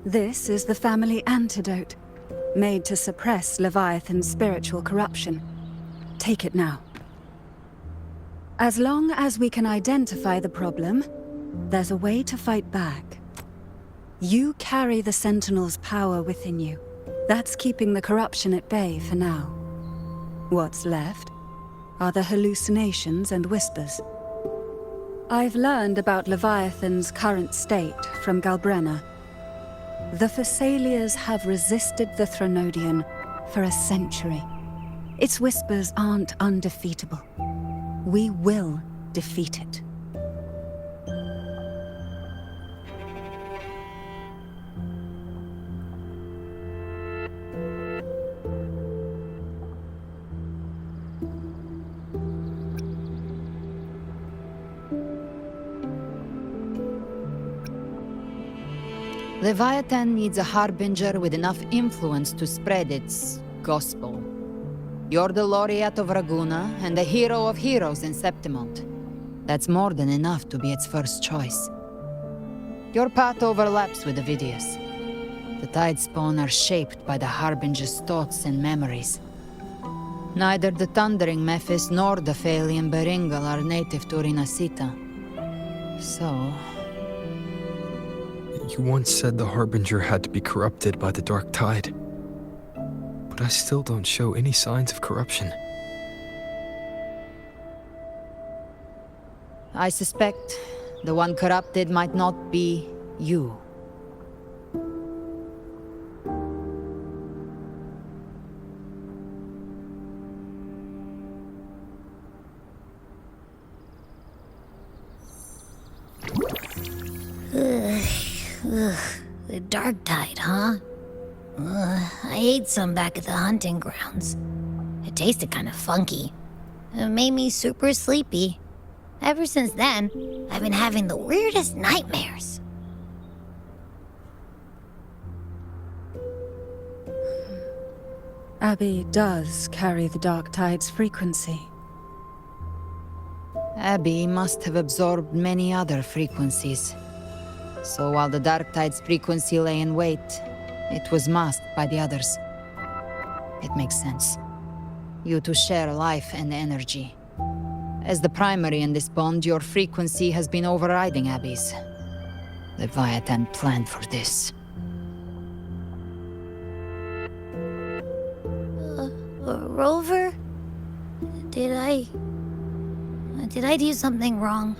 This is the family antidote, made to suppress Leviathan's spiritual corruption. Take it now. As long as we can identify the problem, there's a way to fight back. You carry the Sentinel's power within you. That's keeping the corruption at bay for now. What's left are the hallucinations and whispers. I've learned about Leviathan's current state from Galbrenna. The Thessalias have resisted the Threnodian for a century. Its whispers aren't undefeatable. We will defeat it. Leviathan needs a harbinger with enough influence to spread its gospel. You're the laureate of Raguna and the hero of heroes in Septimont. That's more than enough to be its first choice. Your path overlaps with Ovidius. The Tidespawn are shaped by the harbinger's thoughts and memories. Neither the Thundering Mephis nor the Phalian Beringal are native to Rinascita. So... You once said the Harbinger had to be corrupted by the Dark Tide. But I still don't show any signs of corruption. I suspect the one corrupted might not be you. The Dark Tide, huh? I ate some back at the hunting grounds. It tasted kind of funky. It made me super sleepy. Ever since then, I've been having the weirdest nightmares. Abby does carry the Dark Tide's frequency. Abby must have absorbed many other frequencies. So while the Dark Tide's frequency lay in wait, it was masked by the others. It makes sense. You two share life and energy. As the primary in this bond, your frequency has been overriding Abby's. Leviathan planned for this. Rover? Did I do something wrong?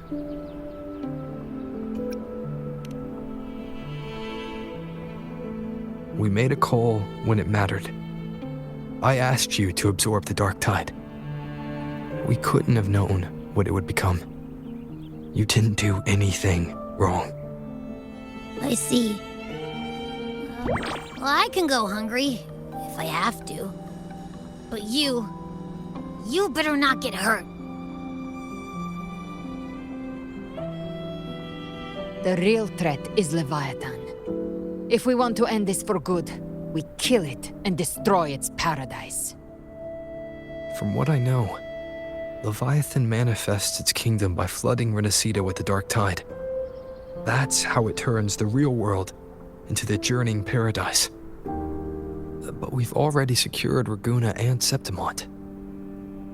We made a call when it mattered. I asked you to absorb the Dark Tide. We couldn't have known what it would become. You didn't do anything wrong. I see. Well, I can go hungry, if I have to. But you better not get hurt. The real threat is Leviathan. If we want to end this for good, we kill it and destroy its paradise. From what I know, Leviathan manifests its kingdom by flooding Rinascita with the Dark Tide. That's how it turns the real world into the journeying paradise. But we've already secured Raguna and Septimont.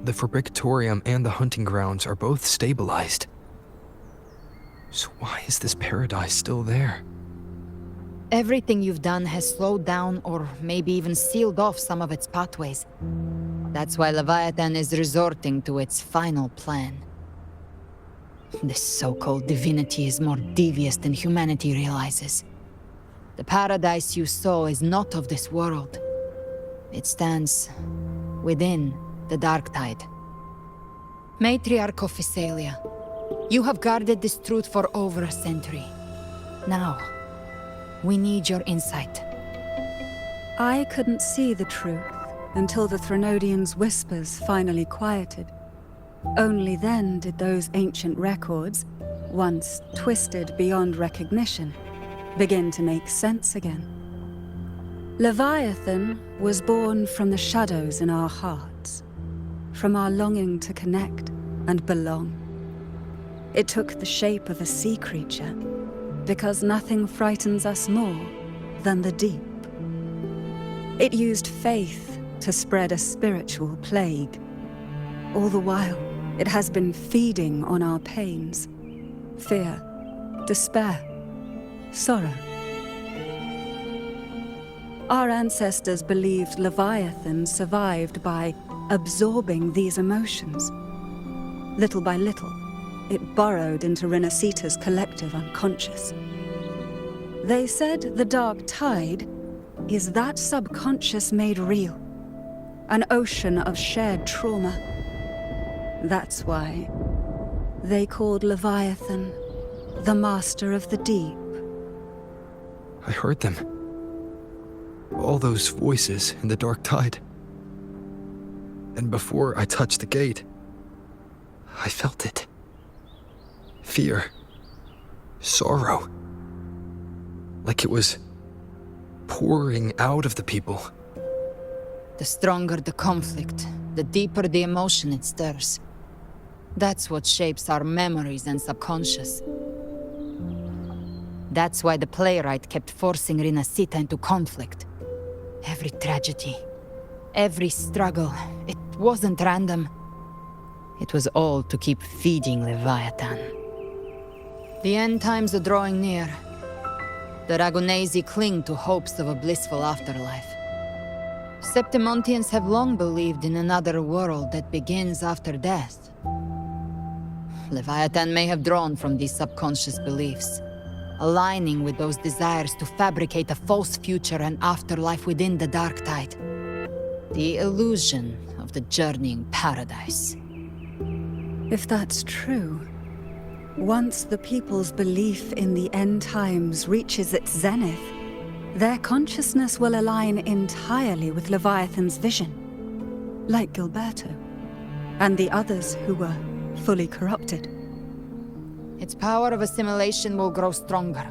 The Fabricatorium and the hunting grounds are both stabilized. So why is this paradise still there? Everything you've done has slowed down or maybe even sealed off some of its pathways. That's why Leviathan is resorting to its final plan. This so-called divinity is more devious than humanity realizes. The paradise you saw is not of this world. It stands within the Dark Tide. Matriarch of Thessalia, you have guarded this truth for over a century. Now, we need your insight. I couldn't see the truth until the Threnodian's whispers finally quieted. Only then did those ancient records, once twisted beyond recognition, begin to make sense again. Leviathan was born from the shadows in our hearts, from our longing to connect and belong. It took the shape of a sea creature, because nothing frightens us more than the deep. It used faith to spread a spiritual plague. All the while, it has been feeding on our pains, fear, despair, sorrow. Our ancestors believed Leviathan survived by absorbing these emotions. Little by little, it burrowed into Rinascita's collective unconscious. They said the dark tide is that subconscious made real, an ocean of shared trauma. That's why they called Leviathan the master of the deep. I heard them. All those voices in the dark tide. And before I touched the gate, I felt it. Fear. Sorrow. Like it was pouring out of the people. The stronger the conflict, the deeper the emotion it stirs. That's what shapes our memories and subconscious. That's why the playwright kept forcing Rinascita into conflict. Every tragedy, every struggle, it wasn't random. It was all to keep feeding Leviathan. The end times are drawing near. The Ragunesi cling to hopes of a blissful afterlife. Septimontians have long believed in another world that begins after death. Leviathan may have drawn from these subconscious beliefs, aligning with those desires to fabricate a false future and afterlife within the dark tide. The illusion of the journeying paradise. If that's true, once the people's belief in the end times reaches its zenith, their consciousness will align entirely with Leviathan's vision, like Gilberto, and the others who were fully corrupted. Its power of assimilation will grow stronger,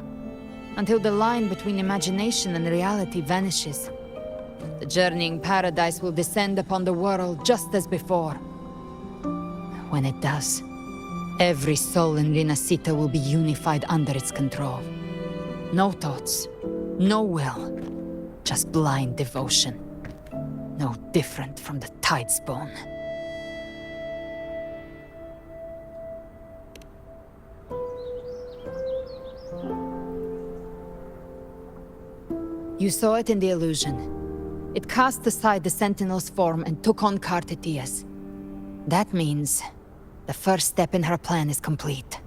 until the line between imagination and reality vanishes. The journeying paradise will descend upon the world just as before. When it does, every soul in Rinascita will be unified under its control. No thoughts, no will, just blind devotion. No different from the Tidespawn. You saw it in the illusion. It cast aside the Sentinel's form and took on Cartetia's. That means the first step in her plan is complete.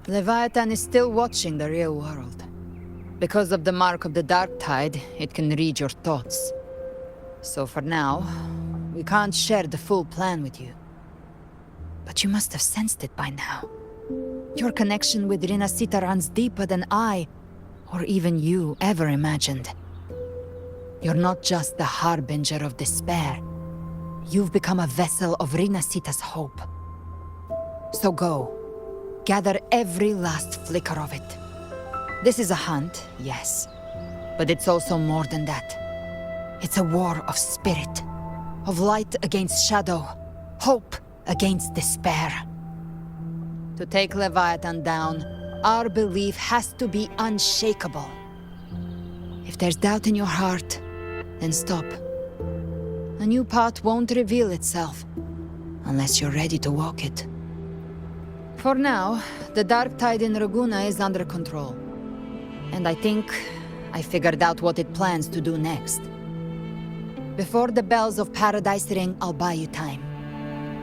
Leviathan is still watching the real world. Because of the mark of the Dark Tide, it can read your thoughts. So for now, we can't share the full plan with you. But you must have sensed it by now. Your connection with Rinascita runs deeper than I, or even you, ever imagined. You're not just the harbinger of despair. You've become a vessel of Rinascita's hope. So go. Gather every last flicker of it. This is a hunt, yes. But it's also more than that. It's a war of spirit. Of light against shadow. Hope against despair. To take Leviathan down, our belief has to be unshakable. If there's doubt in your heart, then stop. A new path won't reveal itself, unless you're ready to walk it. For now, the dark tide in Raguna is under control. And I think I figured out what it plans to do next. Before the bells of Paradise ring, I'll buy you time.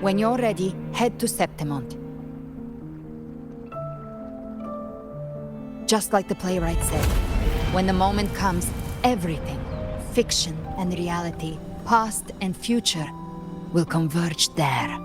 When you're ready, head to Septimont. Just like the playwright said, when the moment comes, everything, fiction and reality, past and future, will converge there.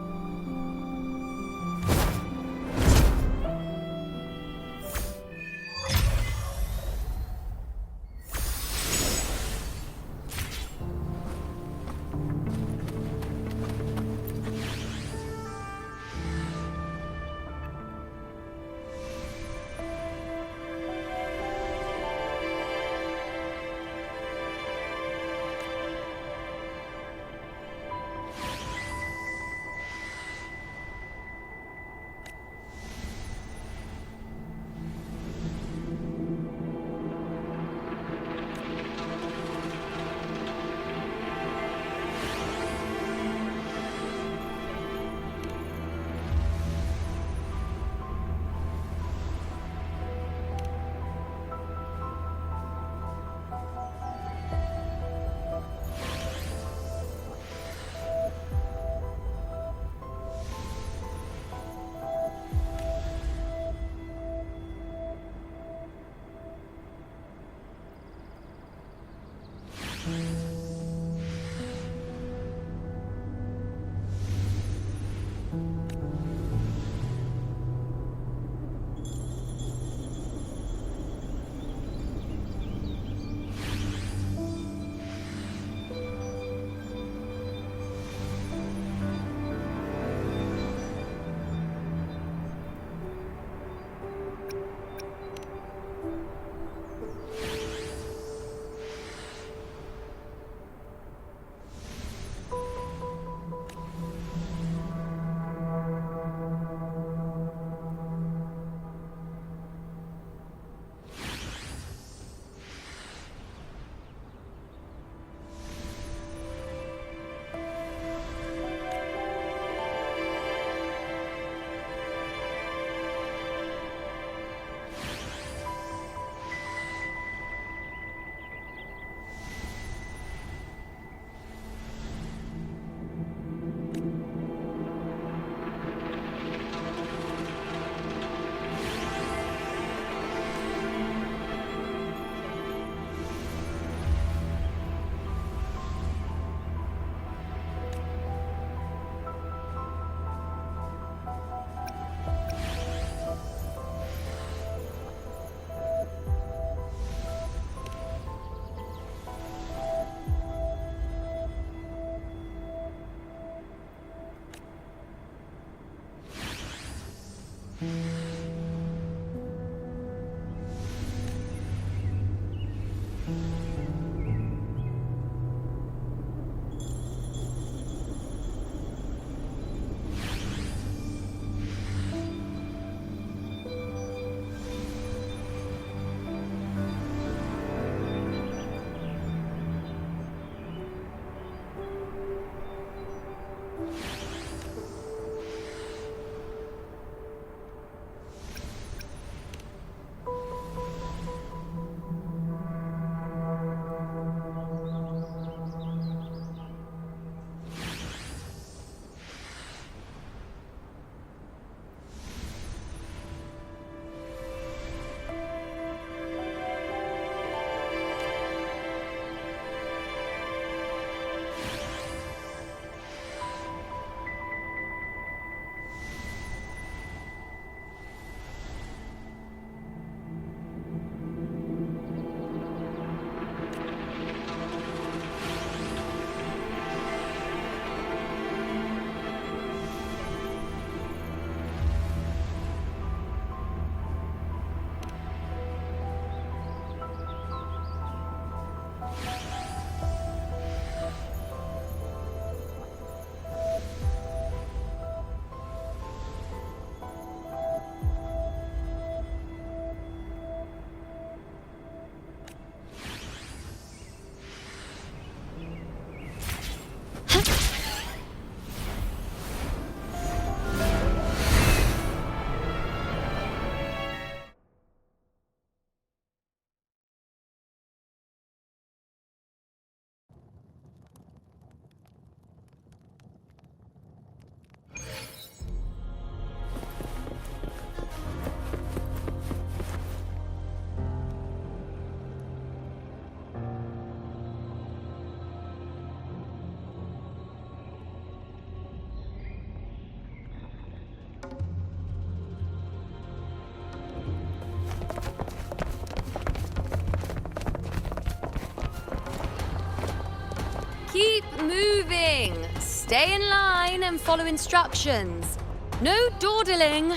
Stay in line and follow instructions. No dawdling.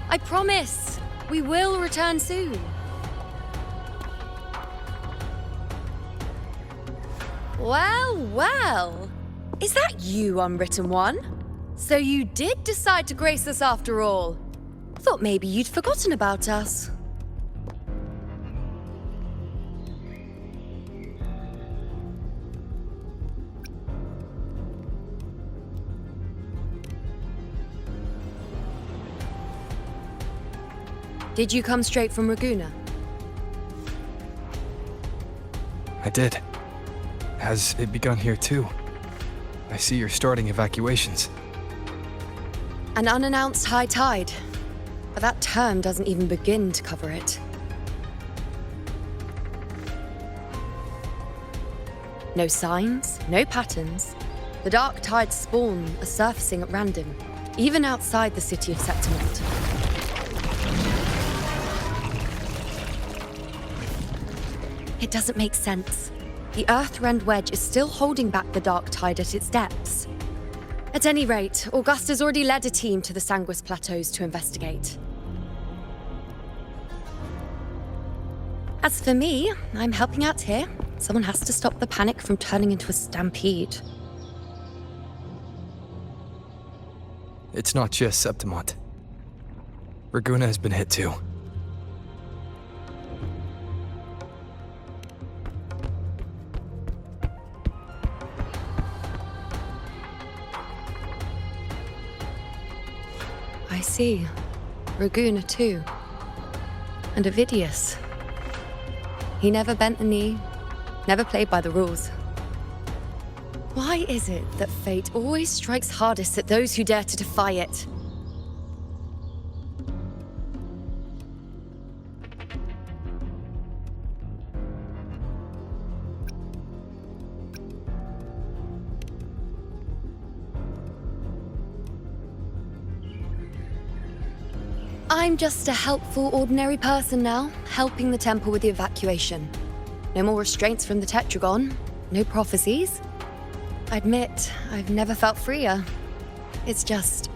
I promise, we will return soon. Well, well. Is that you, Unwritten One? So you did decide to grace us after all. Thought maybe you'd forgotten about us. Did you come straight from Raguna? I did. Has it begun here too? I see you're starting evacuations. An unannounced high tide. But that term doesn't even begin to cover it. No signs, no patterns. The dark tide's spawn are surfacing at random, even outside the city of Septimont. It doesn't make sense. The Earthrend Wedge is still holding back the dark tide at its depths. At any rate, Augusta's already led a team to the Sanguis Plateaus to investigate. As for me, I'm helping out here. Someone has to stop the panic from turning into a stampede. It's not just Septimont. Raguna has been hit too. I see. Raguna too. And Ovidius. He never bent the knee, never played by the rules. Why is it that fate always strikes hardest at those who dare to defy it? I'm just a helpful, ordinary person now, helping the temple with the evacuation. No more restraints from the Tetragon, no prophecies. I admit, I've never felt freer. It's just...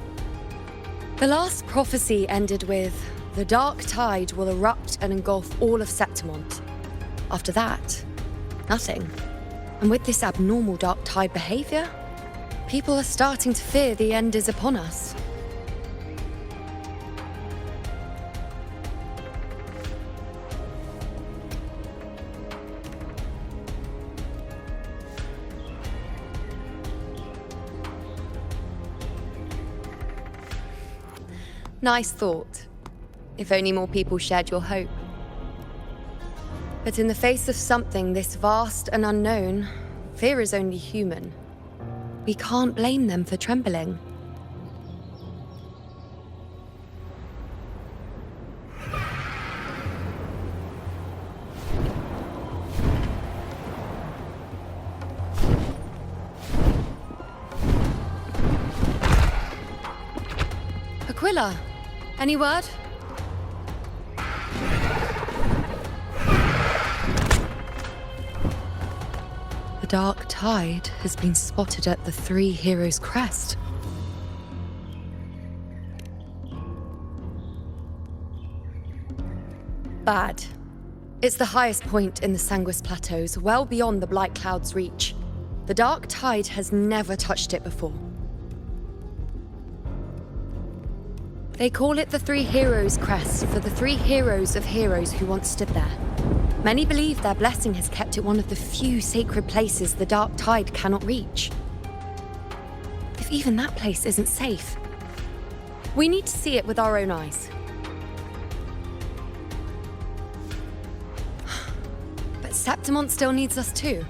The last prophecy ended with, the dark tide will erupt and engulf all of Septimont. After that, nothing. And with this abnormal dark tide behavior, people are starting to fear the end is upon us. Nice thought. If only more people shared your hope. But in the face of something this vast and unknown, fear is only human. We can't blame them for trembling. Aquila, any word? The dark tide has been spotted at the Three Heroes' Crest. Bad. It's the highest point in the Sanguis Plateaus, well beyond the Blight Cloud's reach. The dark tide has never touched it before. They call it the Three Heroes' Crest for the three heroes of heroes who once stood there. Many believe their blessing has kept it one of the few sacred places the dark tide cannot reach. If even that place isn't safe, we need to see it with our own eyes. But Septimont still needs us too.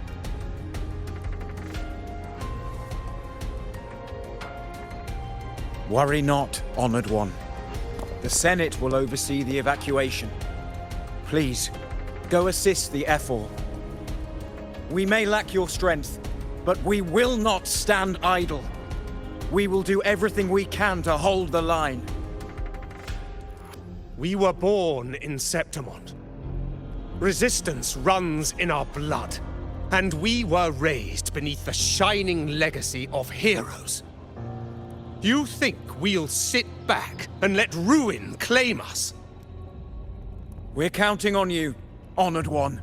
Worry not, Honored One. The Senate will oversee the evacuation. Please, go assist the Ephor. We may lack your strength, but we will not stand idle. We will do everything we can to hold the line. We were born in Septimont. Resistance runs in our blood. And we were raised beneath the shining legacy of heroes. You think we'll sit back and let ruin claim us? We're counting on you, Honored One.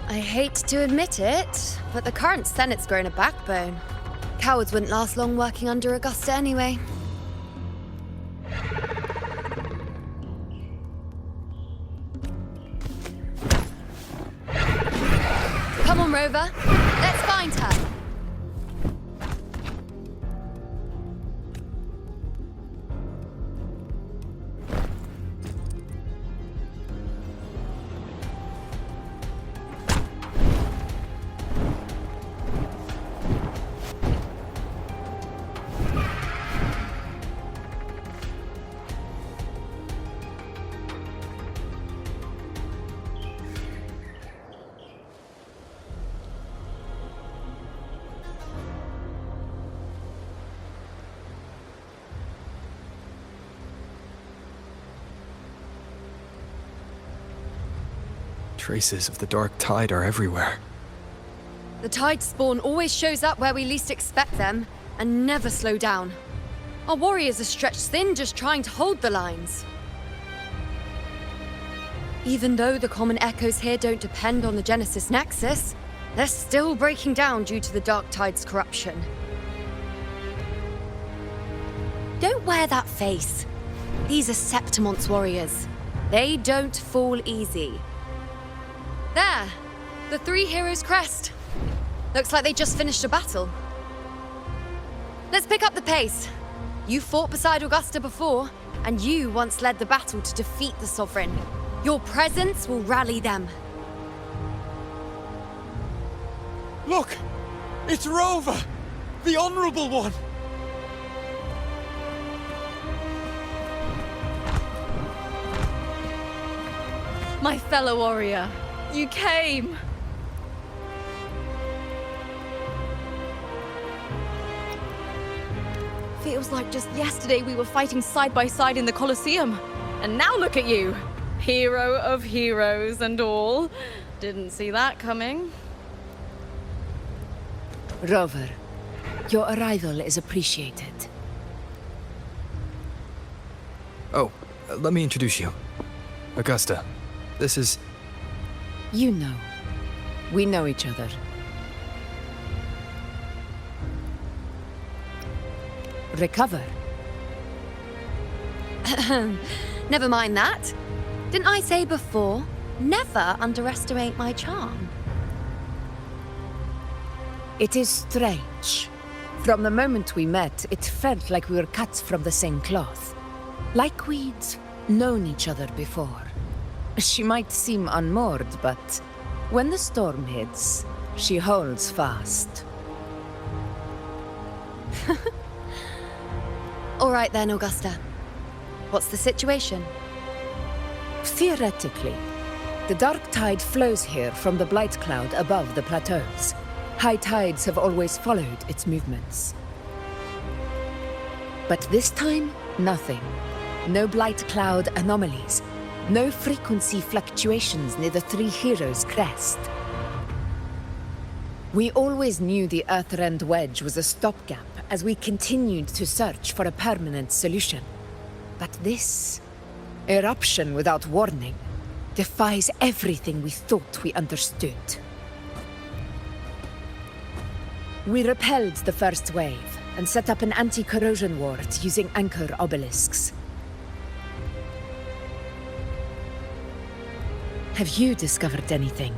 I hate to admit it, but the current Senate's grown a backbone. Cowards wouldn't last long working under Augusta anyway. Come on, Rover. Let's find her. Traces of the dark tide are everywhere. The tide spawn always shows up where we least expect them, and never slow down. Our warriors are stretched thin just trying to hold the lines. Even though the common echoes here don't depend on the Genesis Nexus, they're still breaking down due to the dark tide's corruption. Don't wear that face. These are Septimon's warriors. They don't fall easy. There! The three heroes' crest. Looks like they just finished a battle. Let's pick up the pace. You fought beside Augusta before, and you once led the battle to defeat the Sovereign. Your presence will rally them. Look! It's Rover! The Honorable One! My fellow warrior, you came! Feels like just yesterday we were fighting side by side in the Colosseum. And now look at you! Hero of heroes and all. Didn't see that coming. Rover, your arrival is appreciated. Oh, let me introduce you. Augusta, this is... You know. We know each other. Recover. Never mind that. Didn't I say before, never underestimate my charm? It is strange. From the moment we met, it felt like we were cut from the same cloth. Like we'd known each other before. She might seem unmoored, but when the storm hits, she holds fast. All right then, Augusta. What's the situation? Theoretically, the dark tide flows here from the blight cloud above the plateaus. High tides have always followed its movements. But this time, nothing. No blight cloud anomalies. No frequency fluctuations near the Three Heroes' crest. We always knew the Earthrend Wedge was a stopgap as we continued to search for a permanent solution. But this eruption without warning defies everything we thought we understood. We repelled the first wave and set up an anti-corrosion ward using anchor obelisks. Have you discovered anything?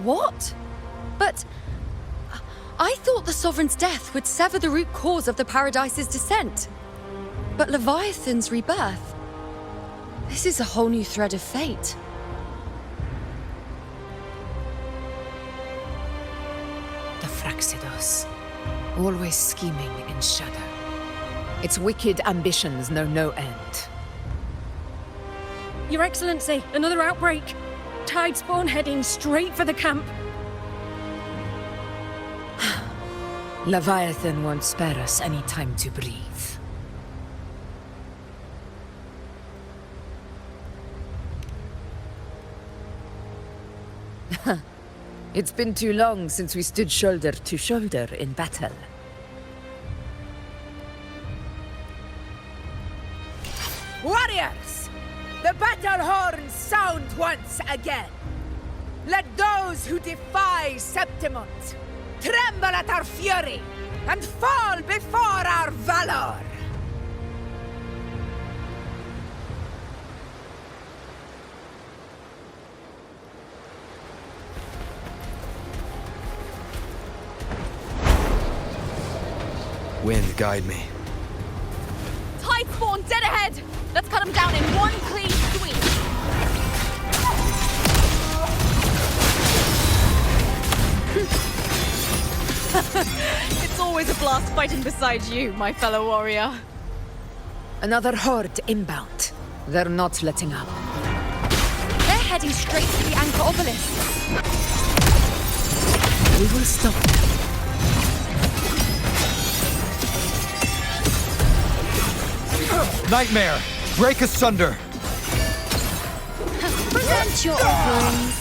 What? But... I thought the Sovereign's death would sever the root cause of the Paradise's descent. But Leviathan's rebirth... This is a whole new thread of fate. Exodus. Always scheming in shadow. Its wicked ambitions know no end. Your Excellency, another outbreak. Tide spawn heading straight for the camp. Leviathan won't spare us any time to breathe. It's been too long since we stood shoulder to shoulder in battle. Warriors! The battle horns sound once again! Let those who defy Septimont tremble at our fury and fall before our valor! Wind, guide me. Tide spawn dead ahead! Let's cut them down in one clean sweep! It's always a blast fighting beside you, my fellow warrior. Another horde inbound. They're not letting up. They're heading straight to the anchor obelisk. We will stop them. Nightmare! Break asunder! Present your offerings.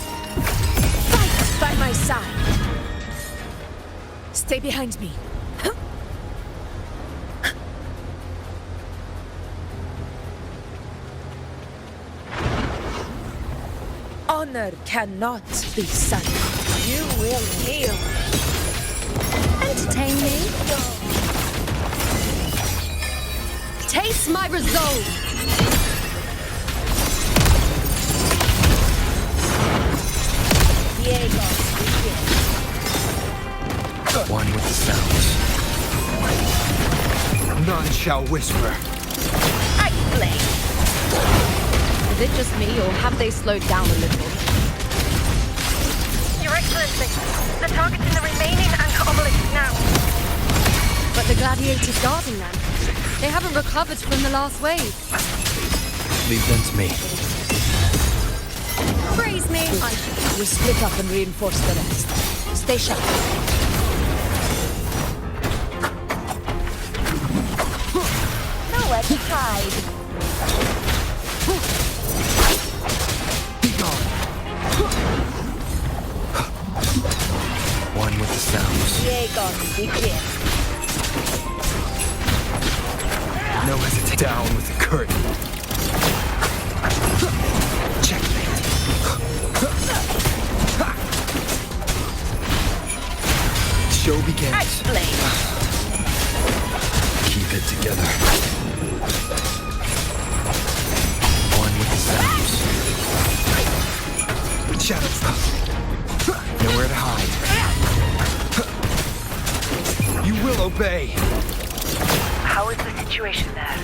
Fight by my side! Stay behind me. Honor cannot be sunk. You will kneel. Entertain me. Taste my resolve. One with the sounds. None shall whisper. Is it just me, or have they slowed down a little? Your Excellency, the target's in the remaining anchor obelisk now. But the gladiators guarding them, they haven't recovered from the last wave. Leave them to me. Praise me. We split up and reinforce the rest. Stay sharp. Nowhere to hide. One with the sounds. No hesitation. Down with the curtain. Checkmate. Show begins. Keep it together. One with the sounds. Shadows. Nowhere to hide. You will obey. How is the situation there?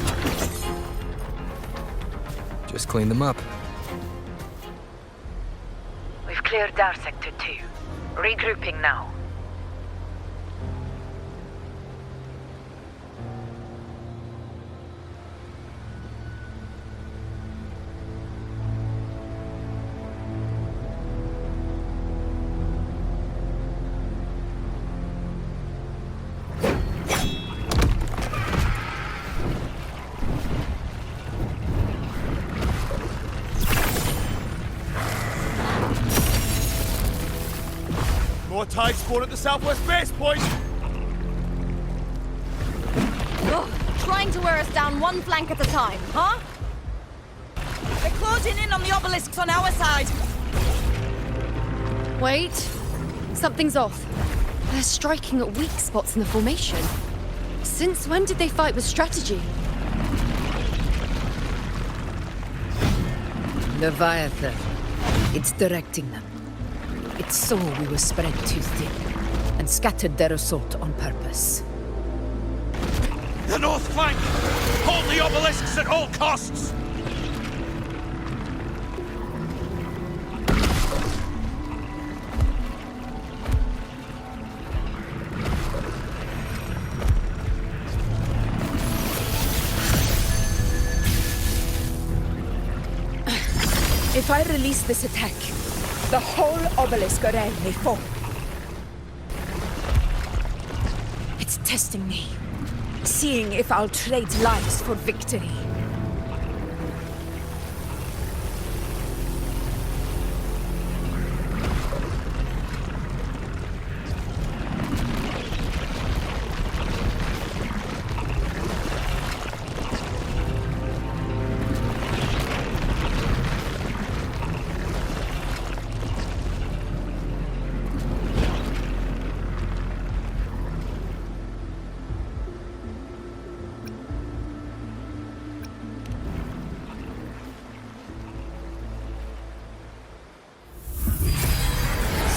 Just clean them up. We've cleared our sector 2. Regrouping now. More tide spawn at the southwest base point! Ugh, trying to wear us down one flank at a time, huh? They're closing in on the obelisks on our side. Wait. Something's off. They're striking at weak spots in the formation. Since when did they fight with strategy? Leviathan. It's directing them. It saw we were spread too thin, and scattered their assault on purpose. The north flank! Hold the obelisks at all costs! If I release this attack, the whole obelisk array may fall. It's testing me, seeing if I'll trade lives for victory.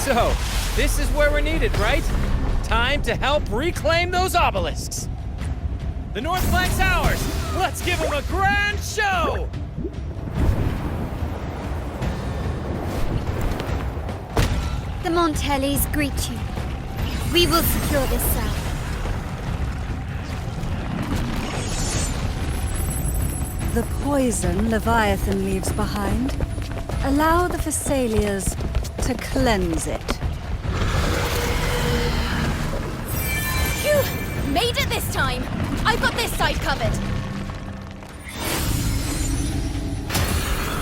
So, this is where we're needed, right? Time to help reclaim those obelisks. The North Flank's ours! Let's give them a grand show! The Montellis greet you. We will secure this cell. The poison Leviathan leaves behind, allow the Phassalias to cleanse it. Phew! Made it this time! I've got this side covered.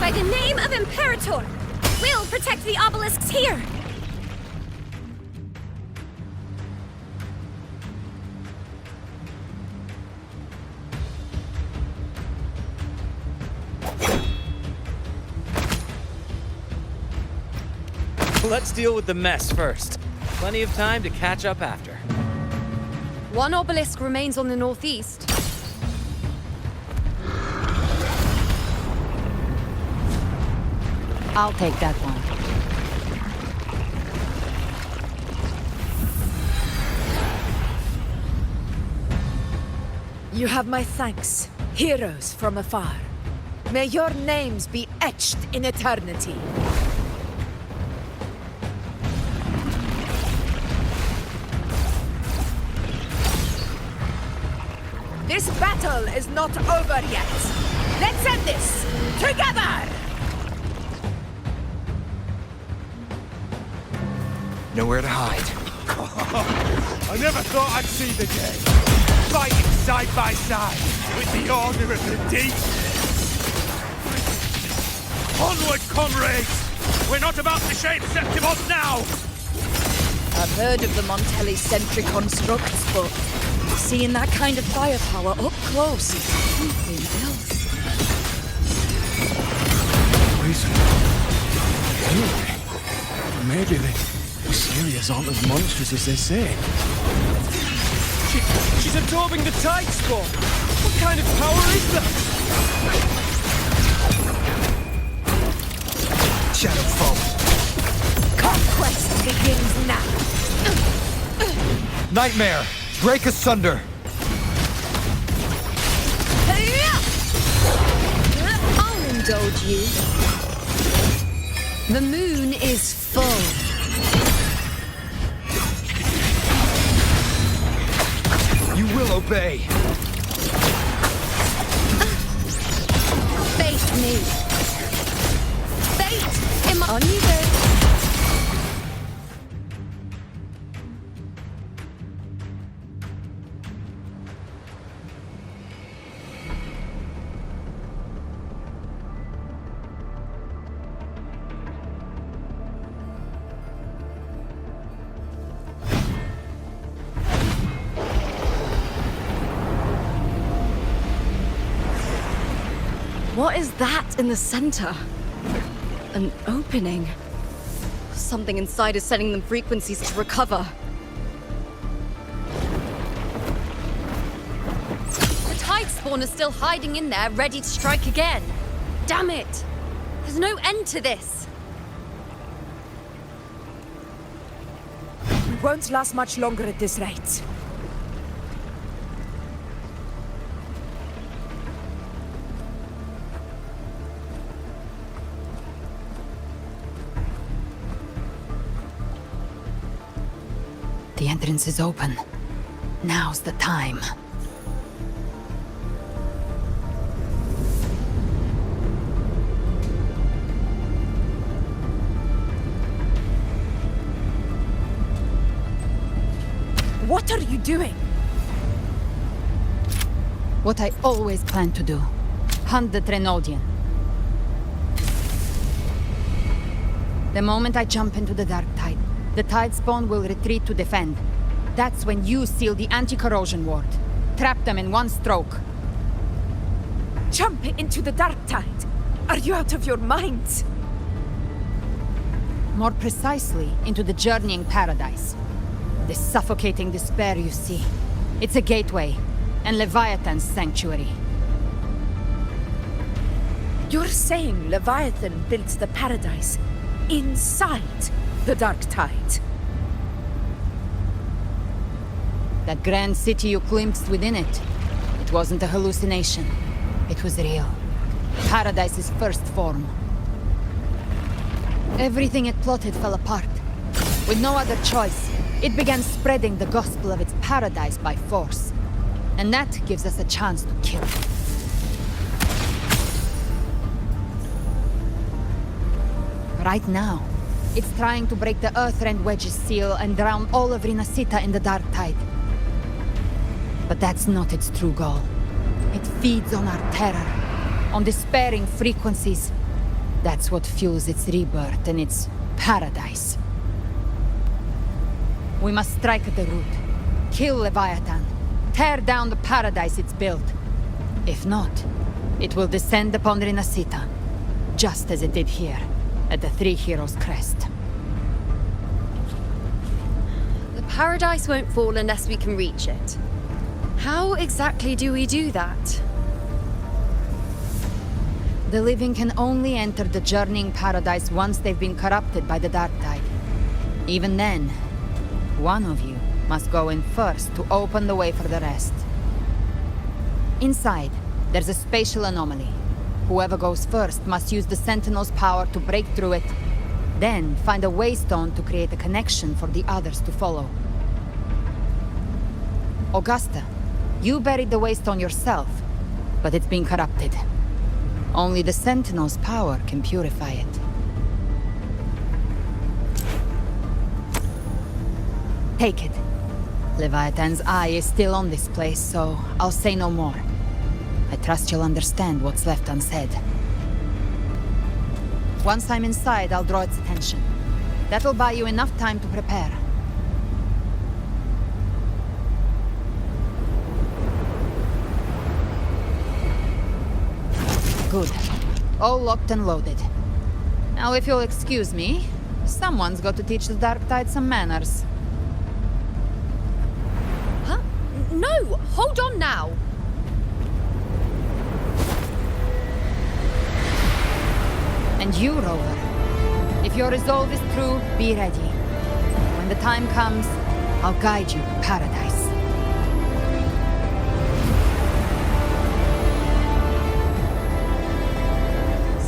By the name of Imperator, we'll protect the obelisks here! Let's deal with the mess first. Plenty of time to catch up after. One obelisk remains on the northeast. I'll take that one. You have my thanks, heroes from afar. May your names be etched in eternity. This battle is not over yet. Let's end this together! Nowhere to hide. I never thought I'd see the day. Fighting side by side with the Order of the Deep. Onward, comrades! We're not about to shape Septimos now! I've heard of the Montelli-centric constructs, but seeing that kind of firepower up close is something else. Poison. Anyway, maybe the Phassalias aren't as monstrous as they say. She's absorbing the tide spawn! What kind of power is that? Shadow foe. Conquest begins now. Nightmare! Break asunder! I'll indulge you. The moon is full. You will obey! Face me. Fate in my... On you go. What is that in the center? An opening. Something inside is sending them frequencies to recover. The tide spawn is still hiding in there, ready to strike again. Damn it! There's no end to this. We won't last much longer at this rate. The entrance is open. Now's the time. What are you doing? What I always planned to do. Hunt the Trenodian. The moment I jump into the Dark Tide, the Tide Spawn will retreat to defend. That's when you seal the anti-corrosion ward. Trap them in one stroke. Jump into the Dark Tide? Are you out of your minds? More precisely, into the Journeying Paradise. The suffocating despair you see. It's a gateway, and Leviathan's sanctuary. You're saying Leviathan built the paradise inside the Dark Tide? That grand city you glimpsed within it, it wasn't a hallucination. It was real. Paradise's first form. Everything it plotted fell apart. With no other choice, it began spreading the gospel of its paradise by force. And that gives us a chance to kill it. Right now, it's trying to break the Earthrend Wedge's seal and drown all of Rinascita in the Dark Tide. But that's not its true goal. It feeds on our terror, on despairing frequencies. That's what fuels its rebirth and its paradise. We must strike at the root, kill Leviathan, tear down the paradise it's built. If not, it will descend upon Rinascita, just as it did here, at the Three Heroes' Crest. The paradise won't fall unless we can reach it. How exactly do we do that? The living can only enter the Journeying Paradise once they've been corrupted by the Dark Tide. Even then, one of you must go in first to open the way for the rest. Inside, there's a spatial anomaly. Whoever goes first must use the Sentinel's power to break through it, then find a waystone to create a connection for the others to follow. Augusta, you buried the waystone yourself, but it's been corrupted. Only the Sentinel's power can purify it. Take it. Leviathan's eye is still on this place, so I'll say no more. I trust you'll understand what's left unsaid. Once I'm inside, I'll draw its attention. That'll buy you enough time to prepare. Good. All locked and loaded. Now, if you'll excuse me, someone's got to teach the Dark Tide some manners. Huh? No! Hold on now! And you, Rover. If your resolve is true, be ready. When the time comes, I'll guide you to paradise.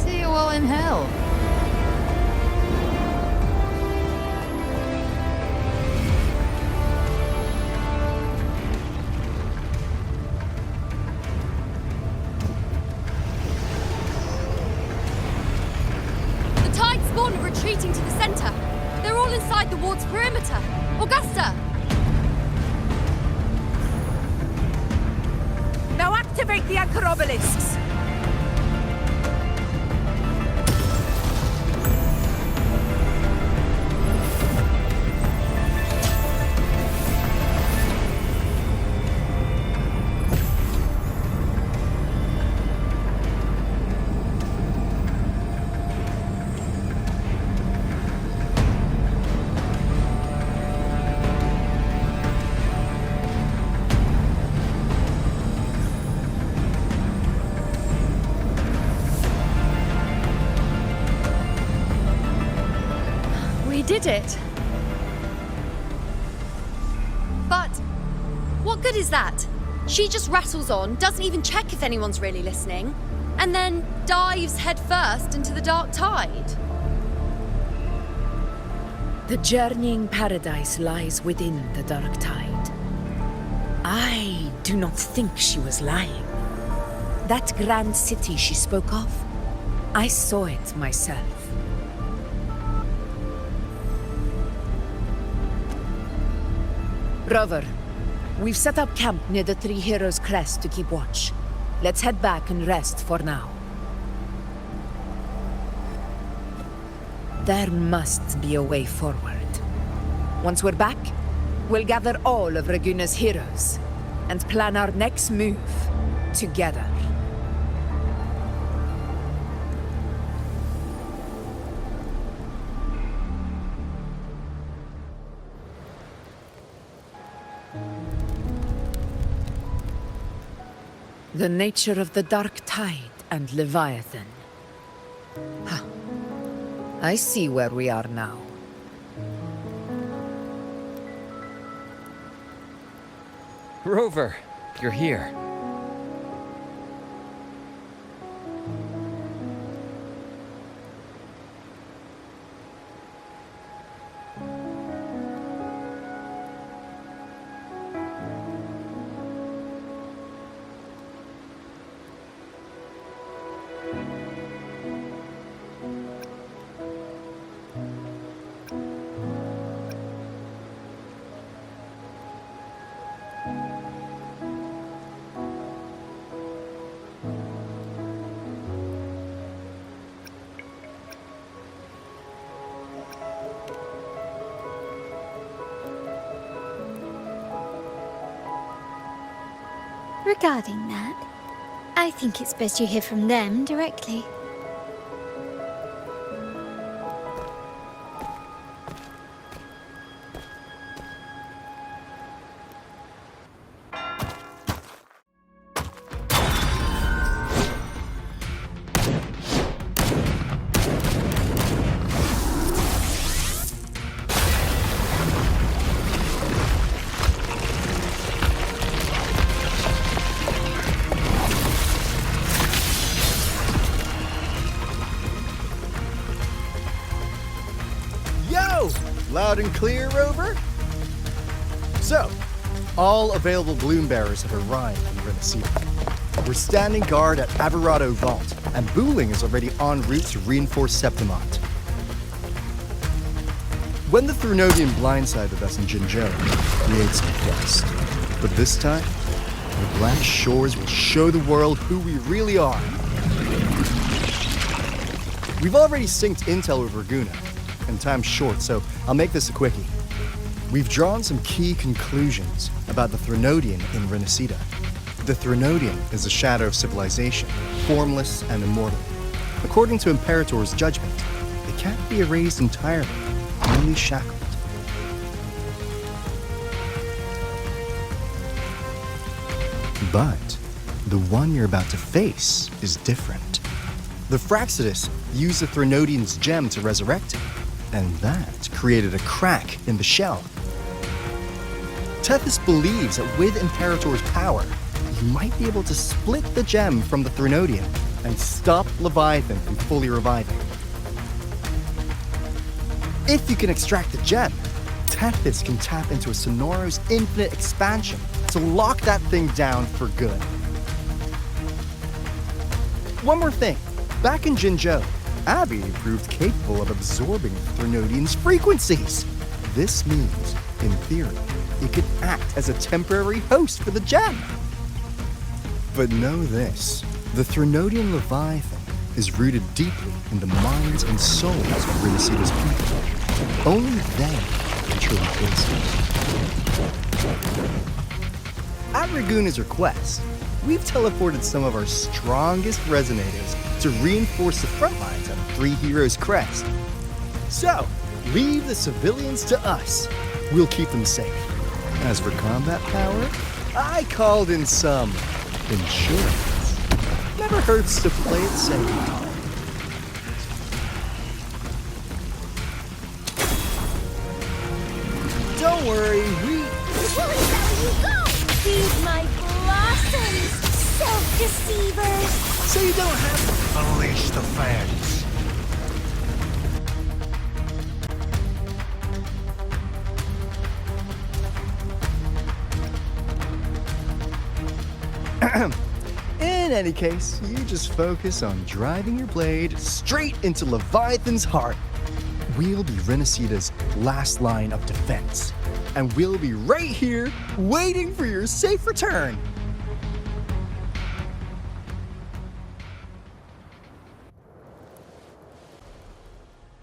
See you all in hell. Retreating to the center. They're all inside the ward's perimeter. Augusta! Now activate the anchor obelisks! We did it. But what good is that? She just rattles on, doesn't even check if anyone's really listening, and then dives headfirst into the Dark Tide. The Journeying Paradise lies within the Dark Tide. I do not think she was lying. That grand city she spoke of, I saw it myself. Rover, We've set up camp near the Three Heroes crest to keep watch. Let's head back and rest for now. There must be a way forward. Once we're back, we'll gather all of Raguna's heroes and plan our next move together. The nature of the Dark Tide and Leviathan. Huh. I see where we are now. Rover, you're here. Regarding that, I think it's best you hear from them directly. Loud and clear, Rover? So, all available bloom bearers have arrived in Rinascita. We're standing guard at Averado Vault, and Booling is already en route to reinforce Septimont. When the Threnodian blindsided us in Jinzhou, we ate some dust. But this time, the Black Shores will show the world who we really are. We've already synced intel with Raguna, and time's short, so I'll make this a quickie. We've drawn some key conclusions about the Threnodian in Rinascita. The Threnodian is a shadow of civilization, formless and immortal. According to Imperator's judgment, it can't be erased entirely, only shackled. But the one you're about to face is different. The Fraxidus used the Threnodian's gem to resurrect it, and that created a crack in the shell. Tethys believes that with Imperator's power, he might be able to split the gem from the Threnodian and stop Leviathan from fully reviving. If you can extract the gem, Tethys can tap into a Sonoro's infinite expansion to lock that thing down for good. One more thing. Back in Jinzhou, Abby proved capable of absorbing Threnodian's frequencies. This means, in theory, it could act as a temporary host for the gem. But know this, the Threnodian Leviathan is rooted deeply in the minds and souls of Rinascita's people. Only them can truly face it. At Raguna's request, we've teleported some of our strongest resonators to reinforce the front lines at Three Heroes Crest. So, leave the civilians to us. We'll keep them safe. As for combat power, I called in some insurance. Never hurts to play it safe. Don't worry, we... Feed my blossoms, self-deceivers! So you don't have to... Unleash the fans. In any case, you just focus on driving your blade straight into Leviathan's heart. We'll be Rinascita's last line of defense. and we'll be right here waiting for your safe return.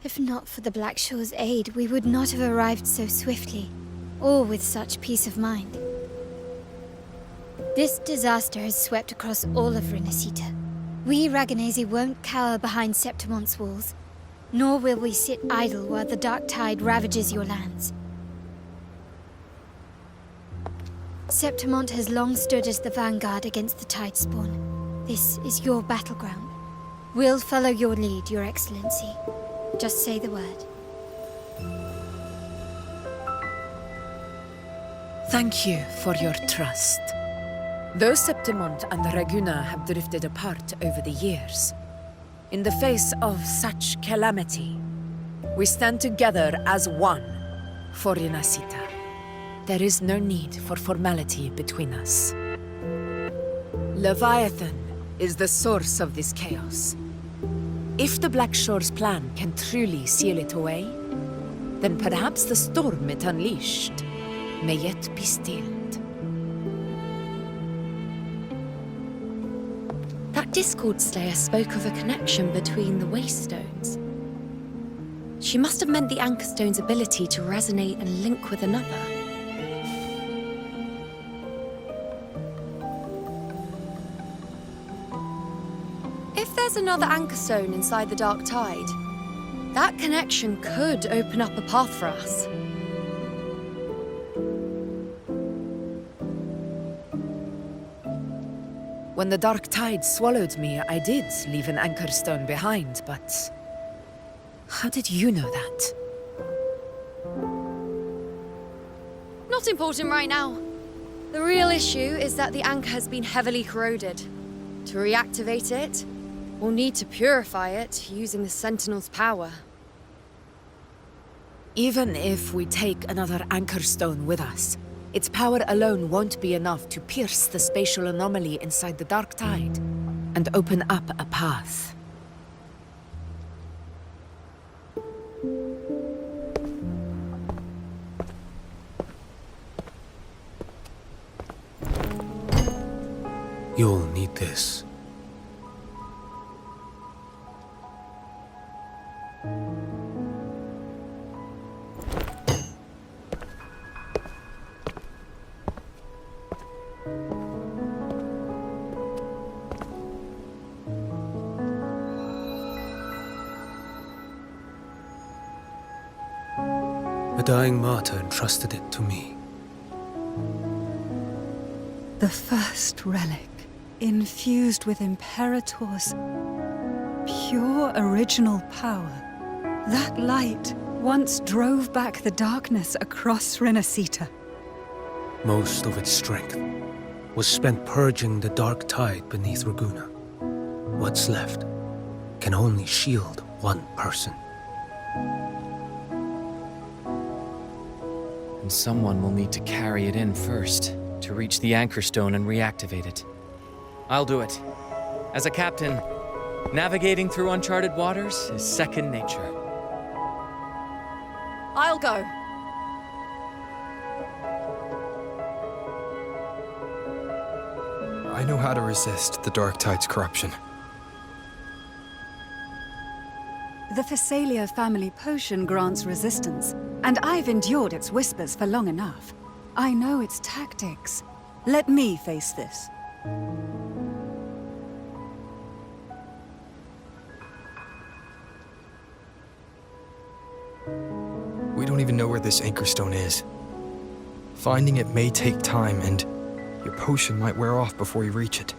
If not for the Black Shore's aid, we would not have arrived so swiftly, or with such peace of mind. This disaster has swept across all of Rinascita. We Ragganese won't cower behind Septimonte's walls, nor will we sit idle while the dark tide ravages your lands. Septimonte has long stood as the vanguard against the tide spawn. This is your battleground. We'll follow your lead, Your Excellency. Just say the word. Thank you for your trust. Though Septimonte and Raguna have drifted apart over the years, in the face of such calamity, we stand together as one for Rinascita. There is no need for formality between us. Leviathan is the source of this chaos. If the Black Shore's plan can truly seal it away, then perhaps the storm it unleashed may yet be stilled. That Discord Slayer spoke of a connection between the Waystones. She must have meant the Anchor Stone's ability to resonate and link with another. If there's another Anchor Stone inside the Dark Tide, that connection could open up a path for us. When the dark tide swallowed me, I did leave an anchor stone behind, but how did you know that? Not important right now. The real issue is that the anchor has been heavily corroded. To reactivate it, we'll need to purify it using the Sentinel's power. Even if we take another anchor stone with us, its power alone won't be enough to pierce the spatial anomaly inside the dark tide and open up a path. You'll need this. A dying martyr entrusted it to me. The first relic, infused with Imperator's pure original power. That light once drove back the darkness across Rinascita. Most of its strength was spent purging the dark tide beneath Raguna. What's left can only shield one person. And someone will need to carry it in first, to reach the Anchor Stone and reactivate it. I'll do it. As a captain, navigating through uncharted waters is second nature. I'll go. I know how to resist the Dark Tide's corruption. The Phasalia family potion grants resistance, and I've endured its whispers for long enough. I know its tactics. Let me face this. We don't even know where this Anchor Stone is. Finding it may take time, and your potion might wear off before you reach it.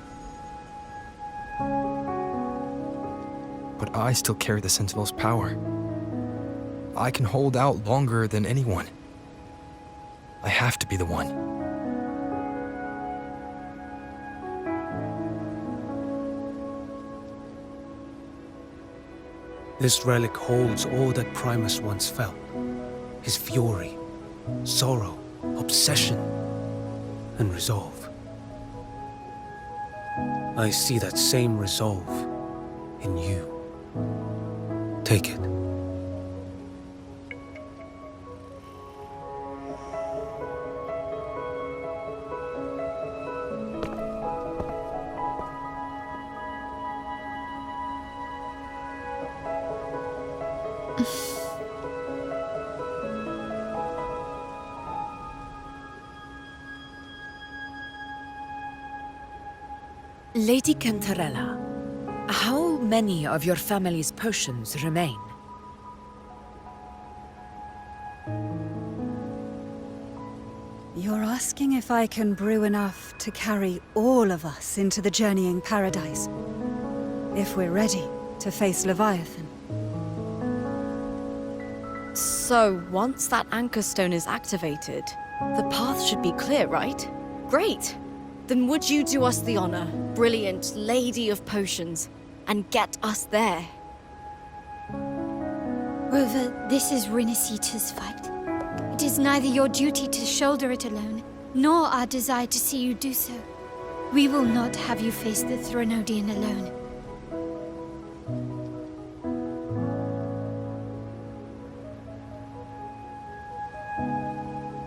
But I still carry the Sentinel's power. I can hold out longer than anyone. I have to be the one. This relic holds all that Primus once felt. His fury, sorrow, obsession, and resolve. I see that same resolve in you. Take it. Lady Cantarella, how many of your family's potions remain? You're asking if I can brew enough to carry all of us into the journeying paradise. If we're ready to face Leviathan. So, once that anchor stone is activated, the path should be clear, right? Great! Then would you do us the honor, brilliant Lady of Potions, and get us there? Rover, this is Rinascita's fight. It is neither your duty to shoulder it alone, nor our desire to see you do so. We will not have you face the Threnodian alone.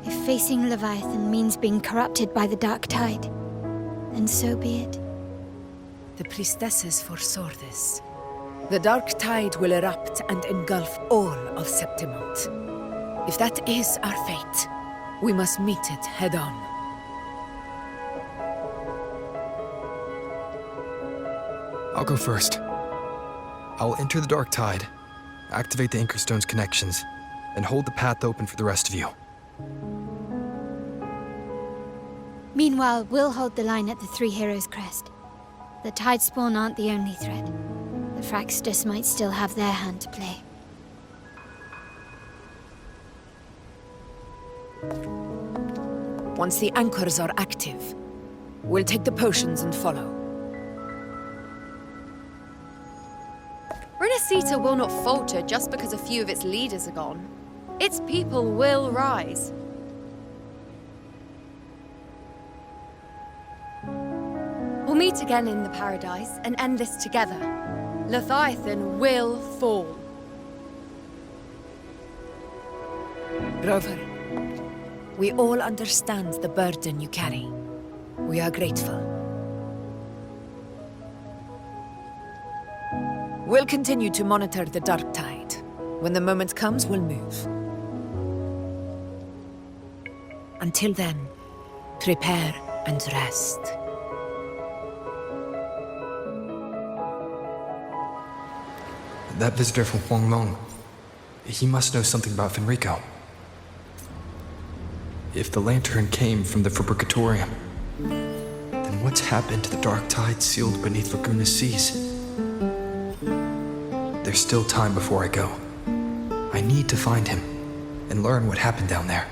If facing Leviathan means being corrupted by the Dark Tide, then so be it. The priestesses foresaw this. The Dark Tide will erupt and engulf all of Septimont. If that is our fate, we must meet it head-on. I'll go first. I'll enter the Dark Tide, activate the Anchorstone's connections, and hold the path open for the rest of you. Meanwhile, we'll hold the line at the Three Heroes Crest. The Tidespawn aren't the only threat. The Fraxtus might still have their hand to play. Once the anchors are active, we'll take the potions and follow. Rinascita will not falter just because a few of its leaders are gone. Its people will rise. We'll meet again in the paradise and end this together. Leviathan will fall. Rover, we all understand the burden you carry. We are grateful. We'll continue to monitor the Dark Tide. When the moment comes, we'll move. Until then, prepare and rest. That visitor from Huanglong, he must know something about Fenrico. If the lantern came from the Fabricatorium, then what's happened to the Dark Tide sealed beneath Laguna's seas? There's still time before I go. I need to find him and learn what happened down there.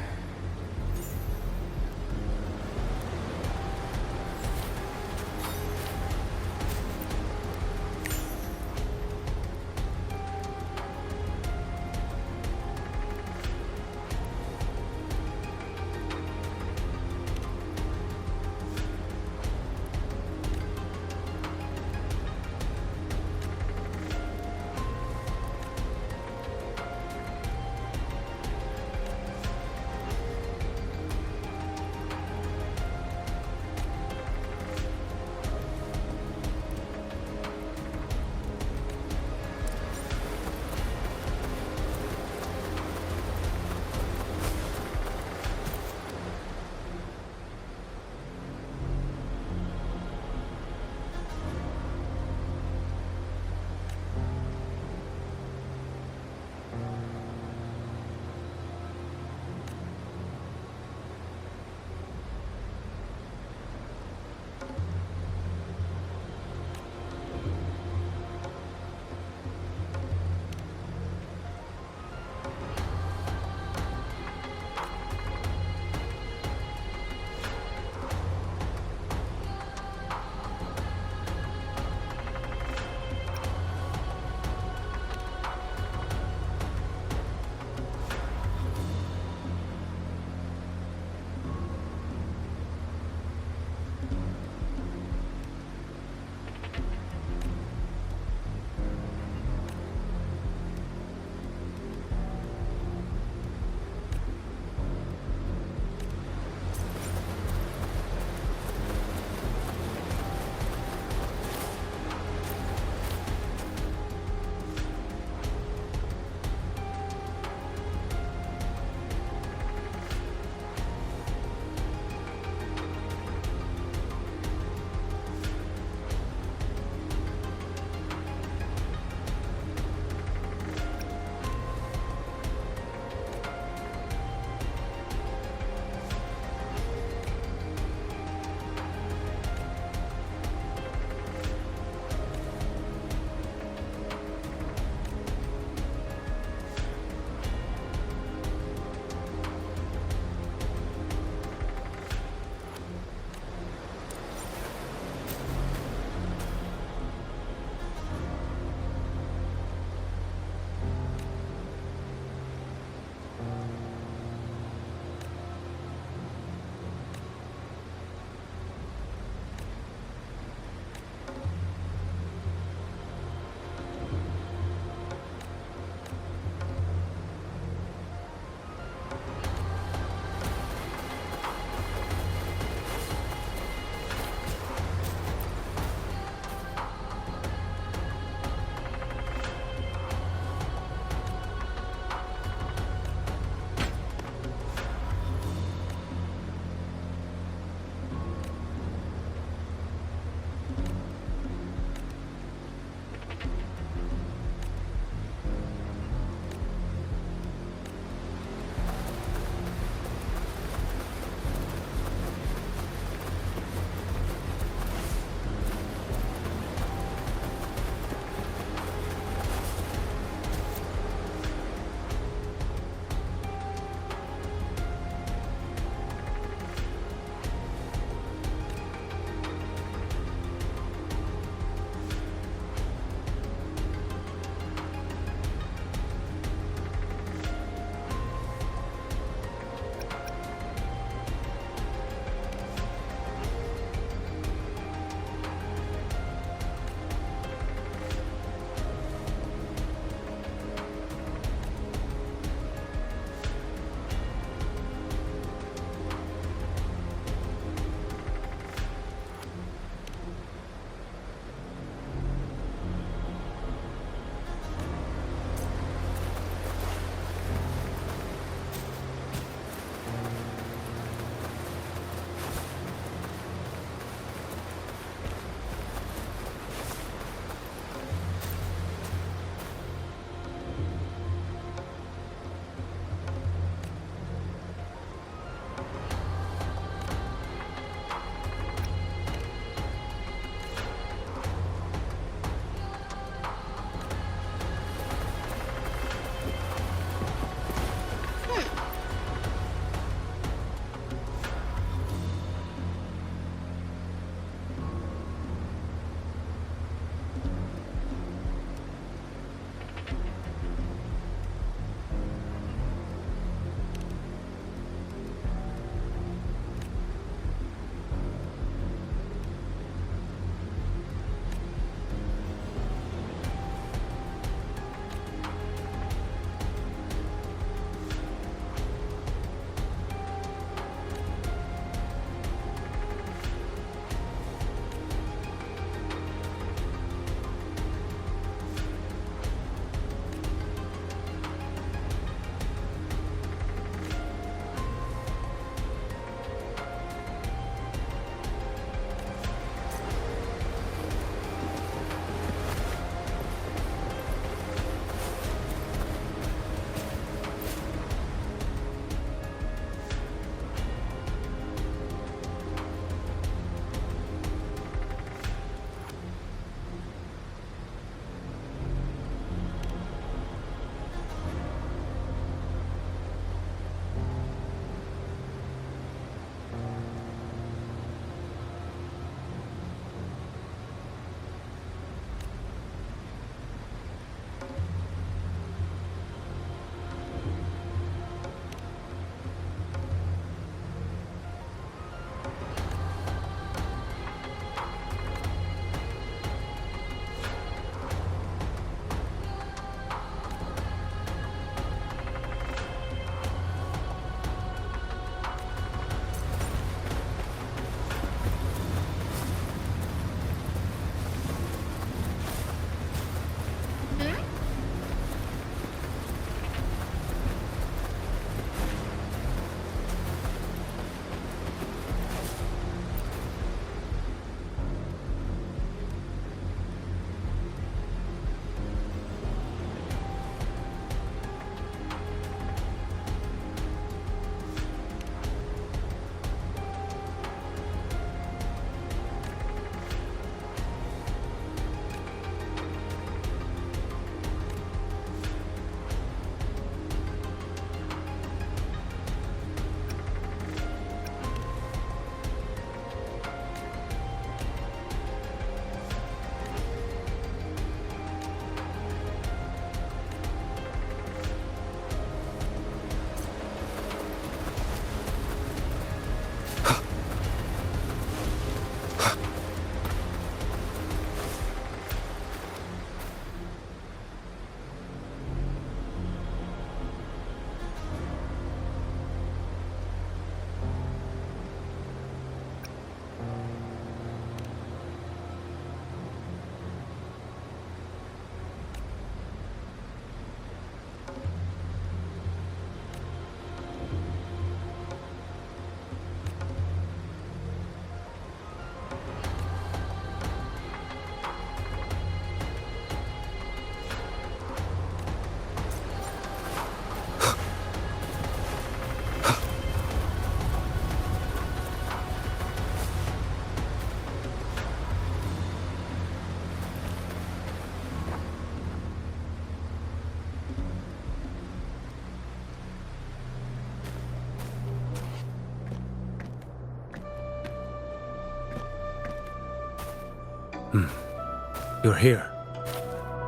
You're here,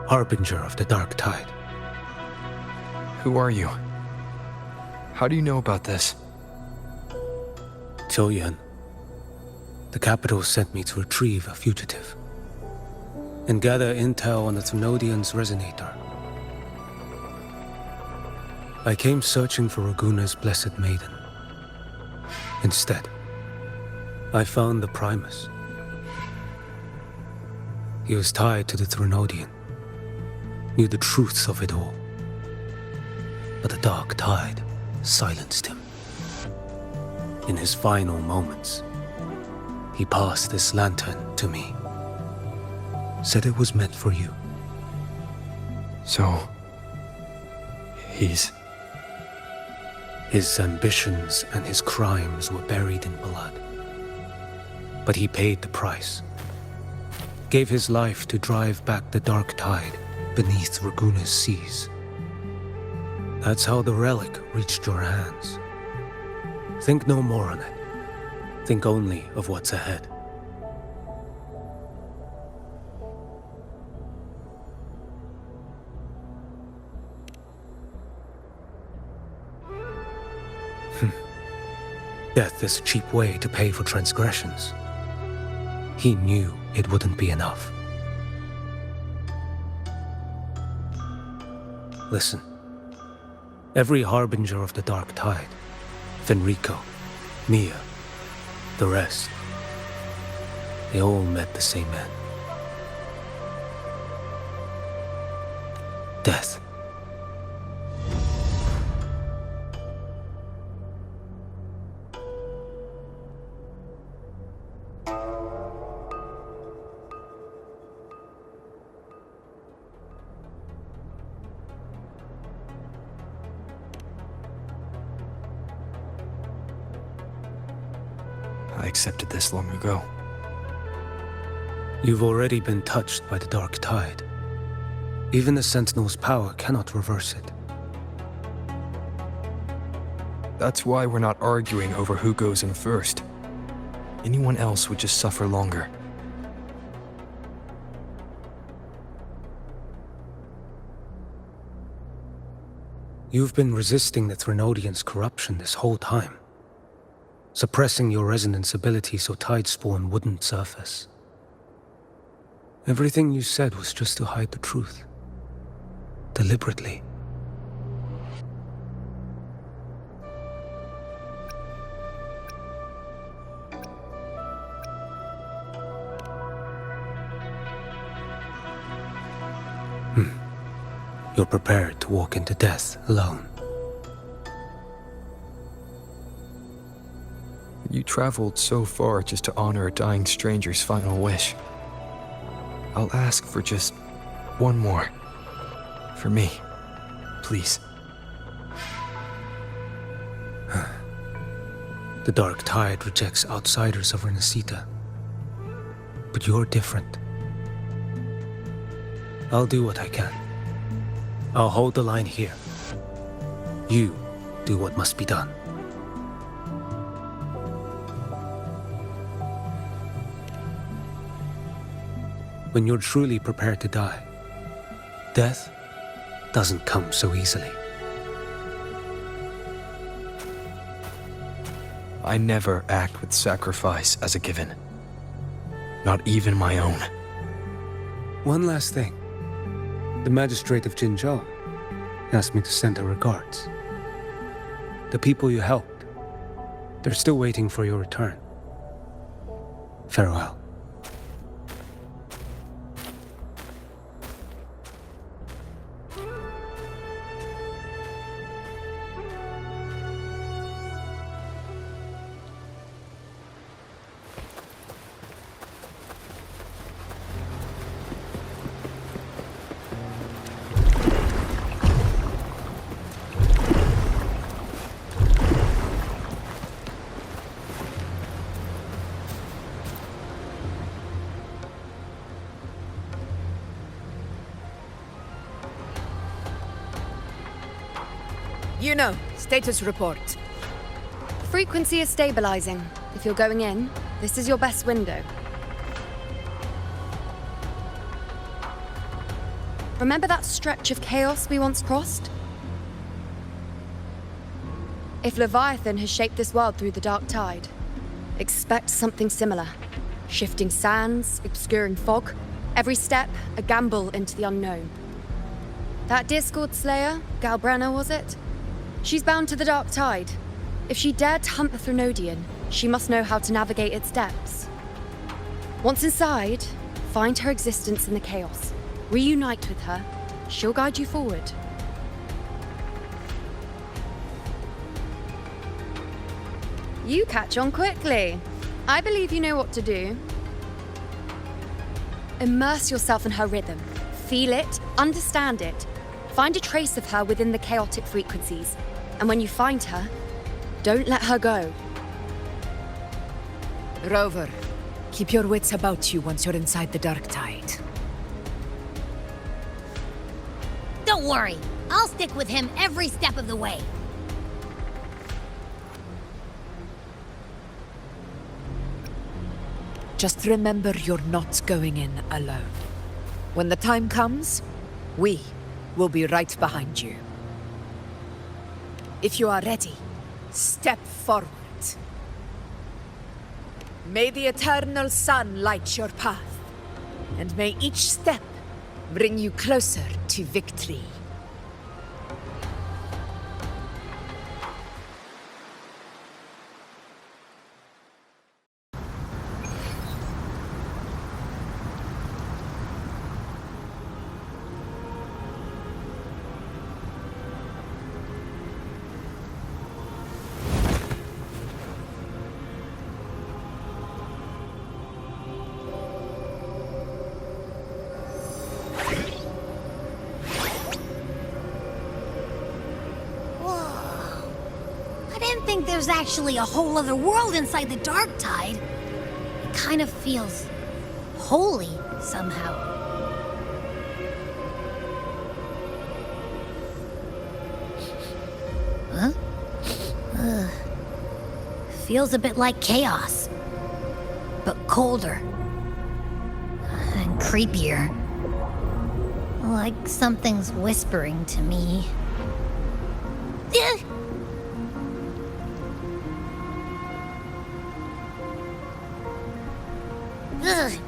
harbinger of the dark tide. Who are you? How do you know about this? Choyan. The capital sent me to retrieve a fugitive and gather intel on the Thrunodian's resonator. I came searching for Raguna's blessed maiden. Instead, I found the Primus. He was tied to the Thrunodian, knew the truths of it all. But the dark tide silenced him. In his final moments, he passed this lantern to me. Said it was meant for you. So... he's... His ambitions and his crimes were buried in blood. But he paid the price. Gave his life to drive back the dark tide beneath Raguna's seas. That's how the relic reached your hands. Think no more on it. Think only of what's ahead. Death is a cheap way to pay for transgressions. He knew it wouldn't be enough. Listen. Every harbinger of the dark tide, Fenrico, Mia, the rest, they all met the same end. Death. I accepted this long ago. You've already been touched by the dark tide. Even the Sentinel's power cannot reverse it. That's why we're not arguing over who goes in first. Anyone else would just suffer longer. You've been resisting the Thrunodian's corruption this whole time. Suppressing your resonance ability so Tidespawn wouldn't surface. Everything you said was just to hide the truth. Deliberately. You're prepared to walk into death alone. You traveled so far just to honor a dying stranger's final wish. I'll ask for just one more. For me. Please. The dark tide rejects outsiders of Rinascita. But you're different. I'll do what I can. I'll hold the line here. You do what must be done. When you're truly prepared to die, death doesn't come so easily. I never act with sacrifice as a given. Not even my own. One last thing. The magistrate of Jinzhou asked me to send her regards. The people you helped, they're still waiting for your return. Farewell. You know, status report. Frequency is stabilizing. If you're going in, this is your best window. Remember that stretch of chaos we once crossed? If Leviathan has shaped this world through the dark tide, expect something similar. Shifting sands, obscuring fog, every step a gamble into the unknown. That Discord Slayer, Galbrenna was it? She's bound to the dark tide. If she dared to hunt the Threnodian, she must know how to navigate its depths. Once inside, find her existence in the chaos. Reunite with her. She'll guide you forward. You catch on quickly. I believe you know what to do. Immerse yourself in her rhythm. Feel it, understand it. Find a trace of her within the chaotic frequencies. And when you find her, don't let her go. Rover, keep your wits about you once you're inside the dark tide. Don't worry, I'll stick with him every step of the way. Just remember you're not going in alone. When the time comes, we will be right behind you. If you are ready, step forward. May the eternal sun light your path, and may each step bring you closer to victory. There's actually a whole other world inside the dark tide. It kind of feels holy somehow. Huh? Feels a bit like chaos, but colder and creepier. Like something's whispering to me.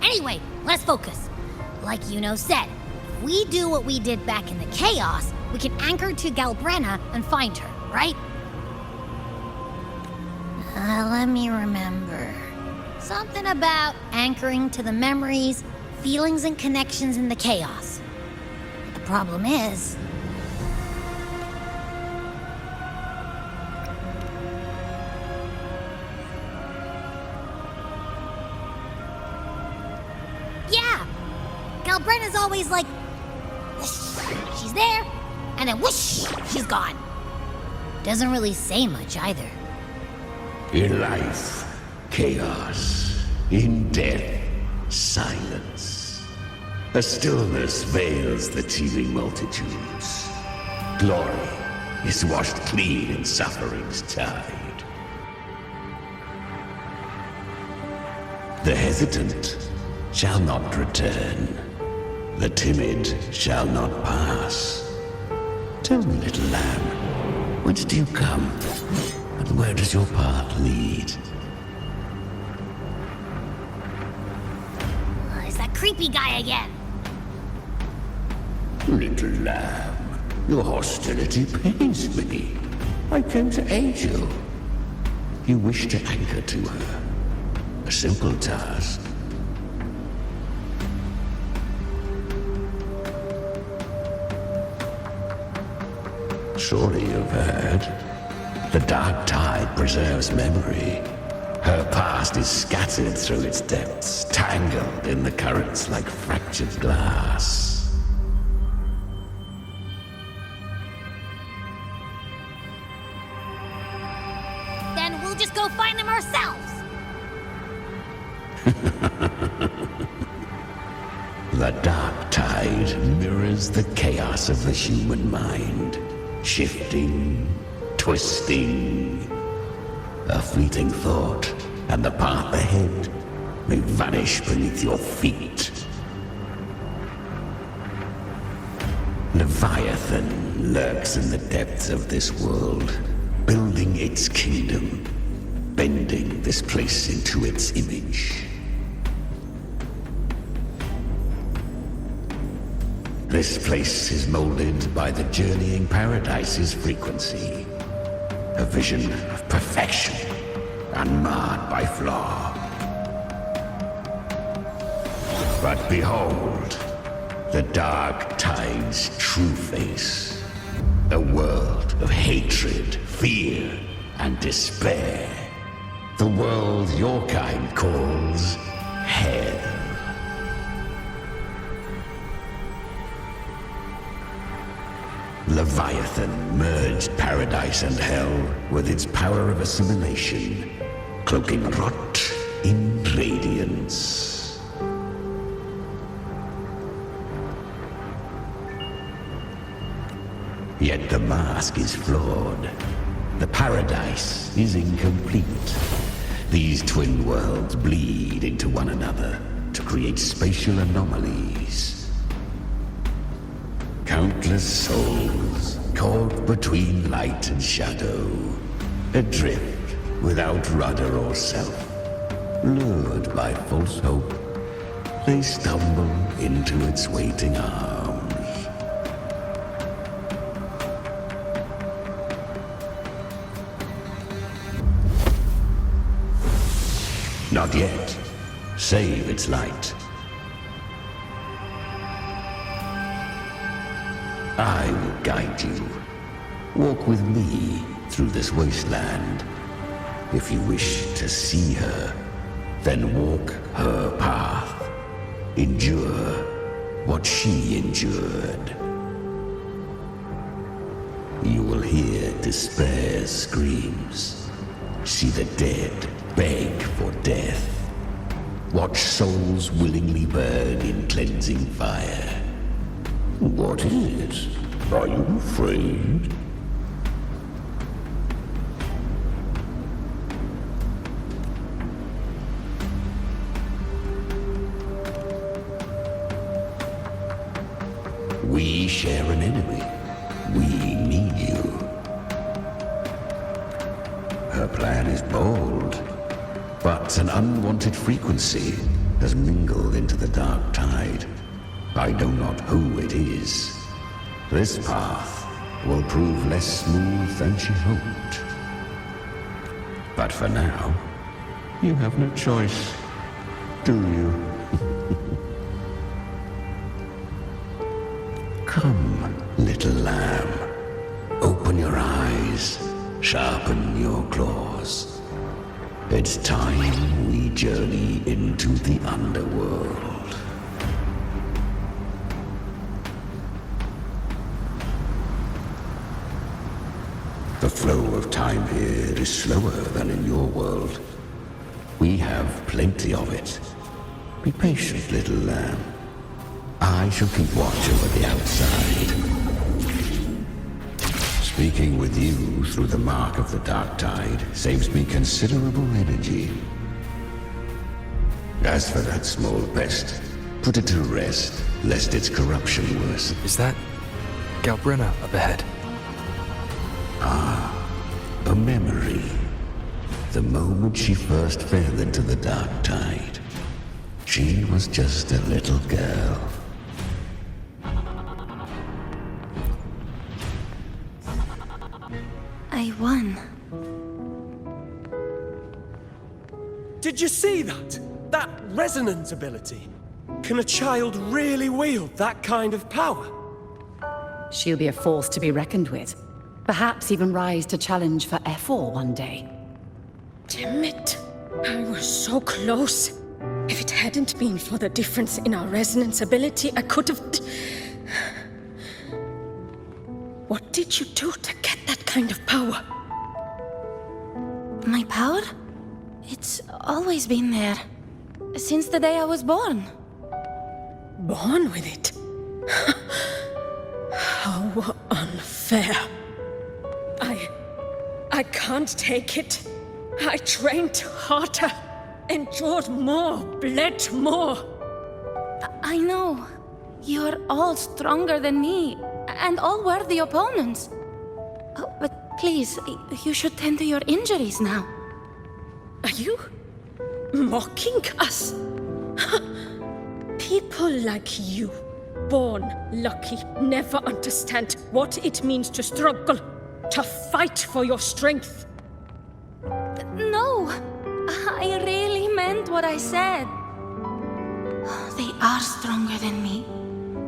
Anyway, let's focus. Like Yuno said, if we do what we did back in the chaos, we can anchor to Galbrenna and find her, right? Let me remember. Something about anchoring to the memories, feelings, and connections in the chaos. But the problem is... Galbrenna's always like, whoosh, she's there, and then whoosh, she's gone. Doesn't really say much either. In life, chaos. In death, silence. A stillness veils the teeming multitudes. Glory is washed clean in suffering's tide. The hesitant shall not return. The timid shall not pass. Tell me, little lamb, whence do you come? And where does your path lead? It's that creepy guy again. Little lamb, your hostility pains me. I came to aid you. You wish to anchor to her. A simple task. Surely you've heard. The dark tide preserves memory. Her past is scattered through its depths, tangled in the currents like fractured glass. Then we'll just go find them ourselves. The dark tide mirrors the chaos of the human mind. Shifting, twisting. A fleeting thought, and the path ahead may vanish beneath your feet. Leviathan lurks in the depths of this world, building its kingdom, bending this place into its image. This place is molded by the journeying paradise's frequency, a vision of perfection, unmarred by flaw. But behold, the dark tide's true face. A world of hatred, fear, and despair. The world your kind calls hell. Leviathan merged paradise and hell with its power of assimilation, cloaking rot in radiance. Yet the mask is flawed. The paradise is incomplete. These twin worlds bleed into one another to create spatial anomalies. Countless souls caught between light and shadow, adrift without rudder or self. Lured by false hope, they stumble into its waiting arms. Not yet. Save its light. I will guide you. Walk with me through this wasteland. If you wish to see her, then walk her path. Endure what she endured. You will hear despair's screams. See the dead beg for death. Watch souls willingly burn in cleansing fire. What is it? Are you afraid? We share an enemy. We need you. Her plan is bold, but an unwanted frequency has mingled into the dark tide. I know not who it is. This path will prove less smooth than she hoped. But for now, you have no choice, do you? Come, little lamb. Open your eyes, sharpen your claws. It's time we journey into the underworld. The flow of time here is slower than in your world. We have plenty of it. Be patient, little lamb. I shall keep watch over the outside. Speaking with you through the mark of the dark tide saves me considerable energy. As for that small pest, put it to rest, lest its corruption worsen. Is that Galbrina up ahead? Ah, a memory. The moment she first fell into the dark tide, she was just a little girl. I won. Did you see that? That resonance ability? Can a child really wield that kind of power? She'll be a force to be reckoned with. Perhaps even rise to challenge for F4 one day. Damn it. I was so close. If it hadn't been for the difference in our resonance ability, I could have... What did you do to get that kind of power? My power? It's always been there. Since the day I was born. Born with it? How unfair. I can't take it. I trained harder, endured more, bled more. I know. You're all stronger than me. and all worthy opponents. Oh, but please, you should tend to your injuries now. Are you mocking us? People like you, born lucky, never understand what it means to struggle, to fight for your strength. No, I really meant what I said. They are stronger than me,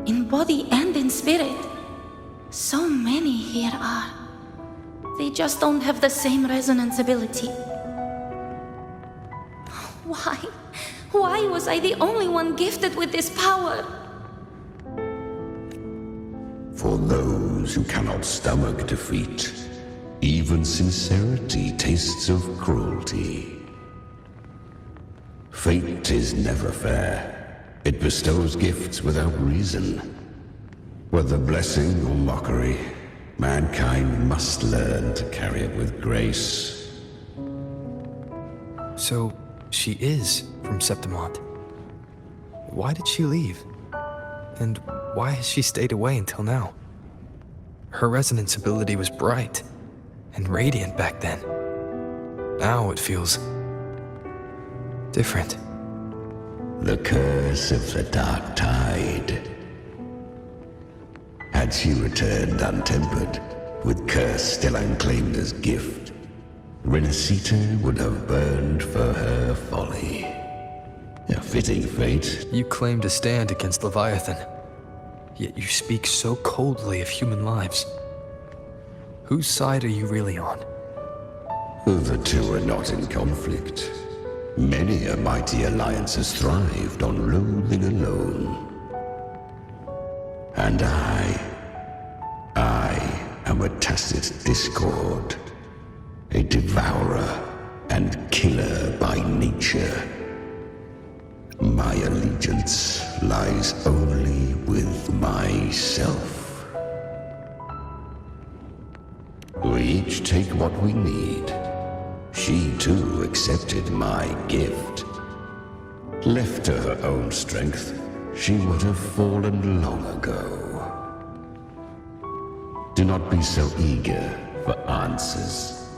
in body and in spirit. So many here are. They just don't have the same resonance ability. Why? Why was I the only one gifted with this power? For those who cannot stomach defeat, even sincerity tastes of cruelty. Fate is never fair. It bestows gifts without reason. Whether blessing or mockery, mankind must learn to carry it with grace. So, she is from Septimont. Why did she leave? And why has she stayed away until now? Her resonance ability was bright and radiant back then. Now it feels different. The curse of the dark tide. Had she returned untempered, with curse still unclaimed as gift, Rinascita would have burned for her folly. A fitting fate. You claim to stand against Leviathan, yet you speak so coldly of human lives. Whose side are you really on? The two are not in conflict. Many a mighty alliance has thrived on loathing alone. And I am a tacit discord, a devourer and killer by nature. My allegiance lies only with myself. We each take what we need. She too accepted my gift. Left to her own strength, she would have fallen long ago. Do not be so eager for answers.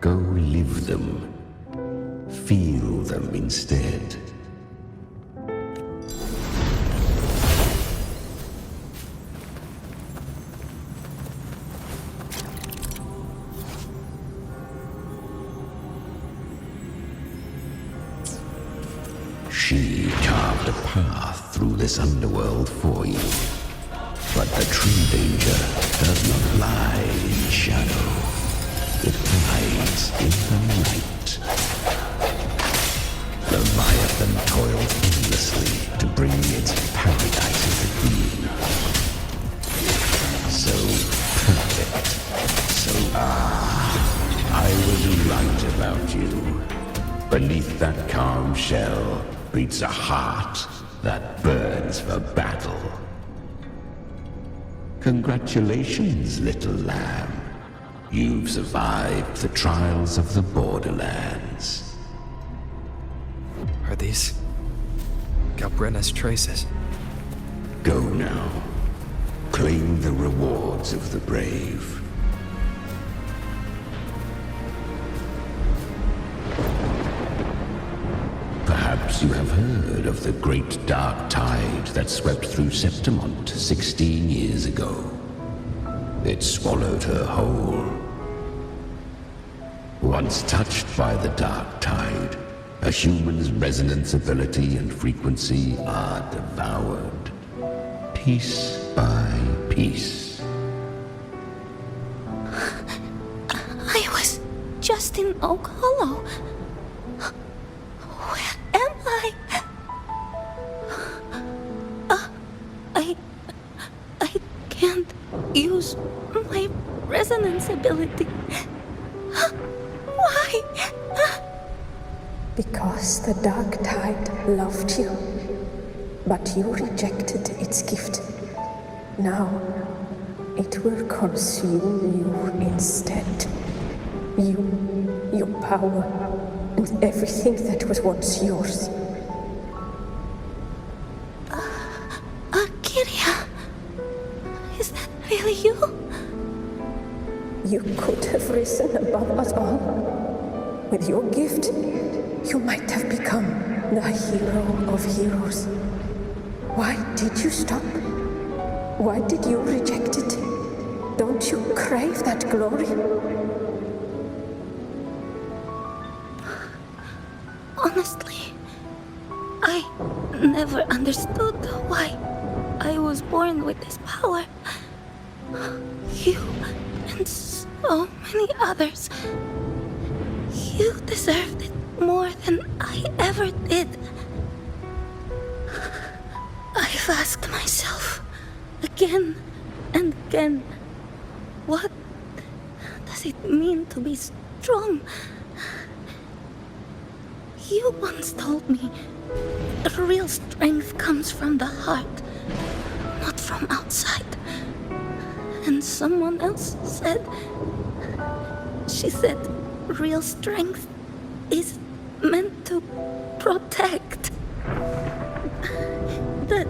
Go live them. Feel them instead. She carved a path through this underworld for you. But the true danger does not lie in shadow. It hides in the night. Leviathan toils endlessly to bring its paradise into being. So perfect. So I was right about you. Beneath that calm shell beats a heart that burns for battle. Congratulations, little lamb. You've survived the trials of the borderlands. Are these Galbrena's traces? Go now. Claim the rewards of the brave. Perhaps you have heard of the great dark tide that swept through Septimont 16 years ago. It swallowed her whole. Once touched by the dark tide, a human's resonance ability and frequency are devoured, piece by piece. I was just in Oak Hollow. I can't use my resonance ability. Why? Because the dark tide loved you, but you rejected its gift. Now, it will consume you instead. You, your power, and everything that was once yours. have risen above us all. With your gift, you might have become the hero of heroes. Why did you stop? Why did you reject it? Don't you crave that glory? Honestly, I never understood why I was born with this power. You and so many others, you deserved it more than I ever did. I've asked myself again and again, what does it mean to be strong? You once told me real strength comes from the heart, not from outside. And someone else said, she said, real strength is meant to protect. The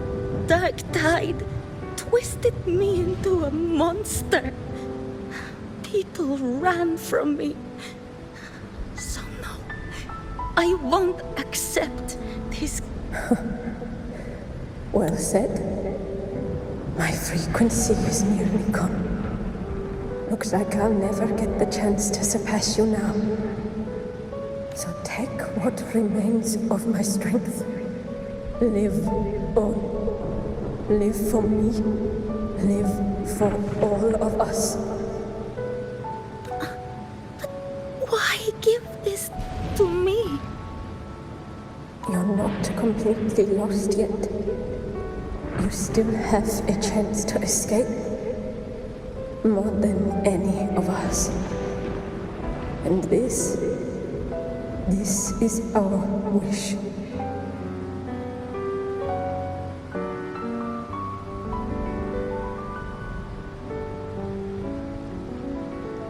dark tide twisted me into a monster. People ran from me. So no, I won't accept this. Well said. My frequency is nearly gone. Looks like I'll never get the chance to surpass you now. So take what remains of my strength. Live on. Live for me. Live for all of us. But why give this to me? You're not completely lost yet. You still have a chance to escape. More than any of us. And this is our wish.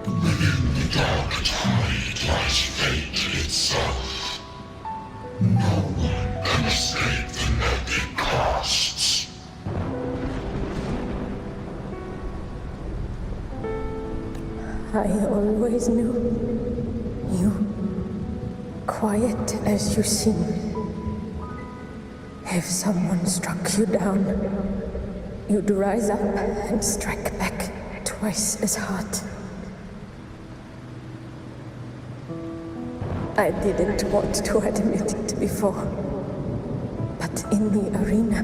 Within the dark tide lies fate itself. No one can escape the net it casts. I always knew you, quiet as you seem. If someone struck you down, you'd rise up and strike back twice as hard. I didn't want to admit it before, but in the arena,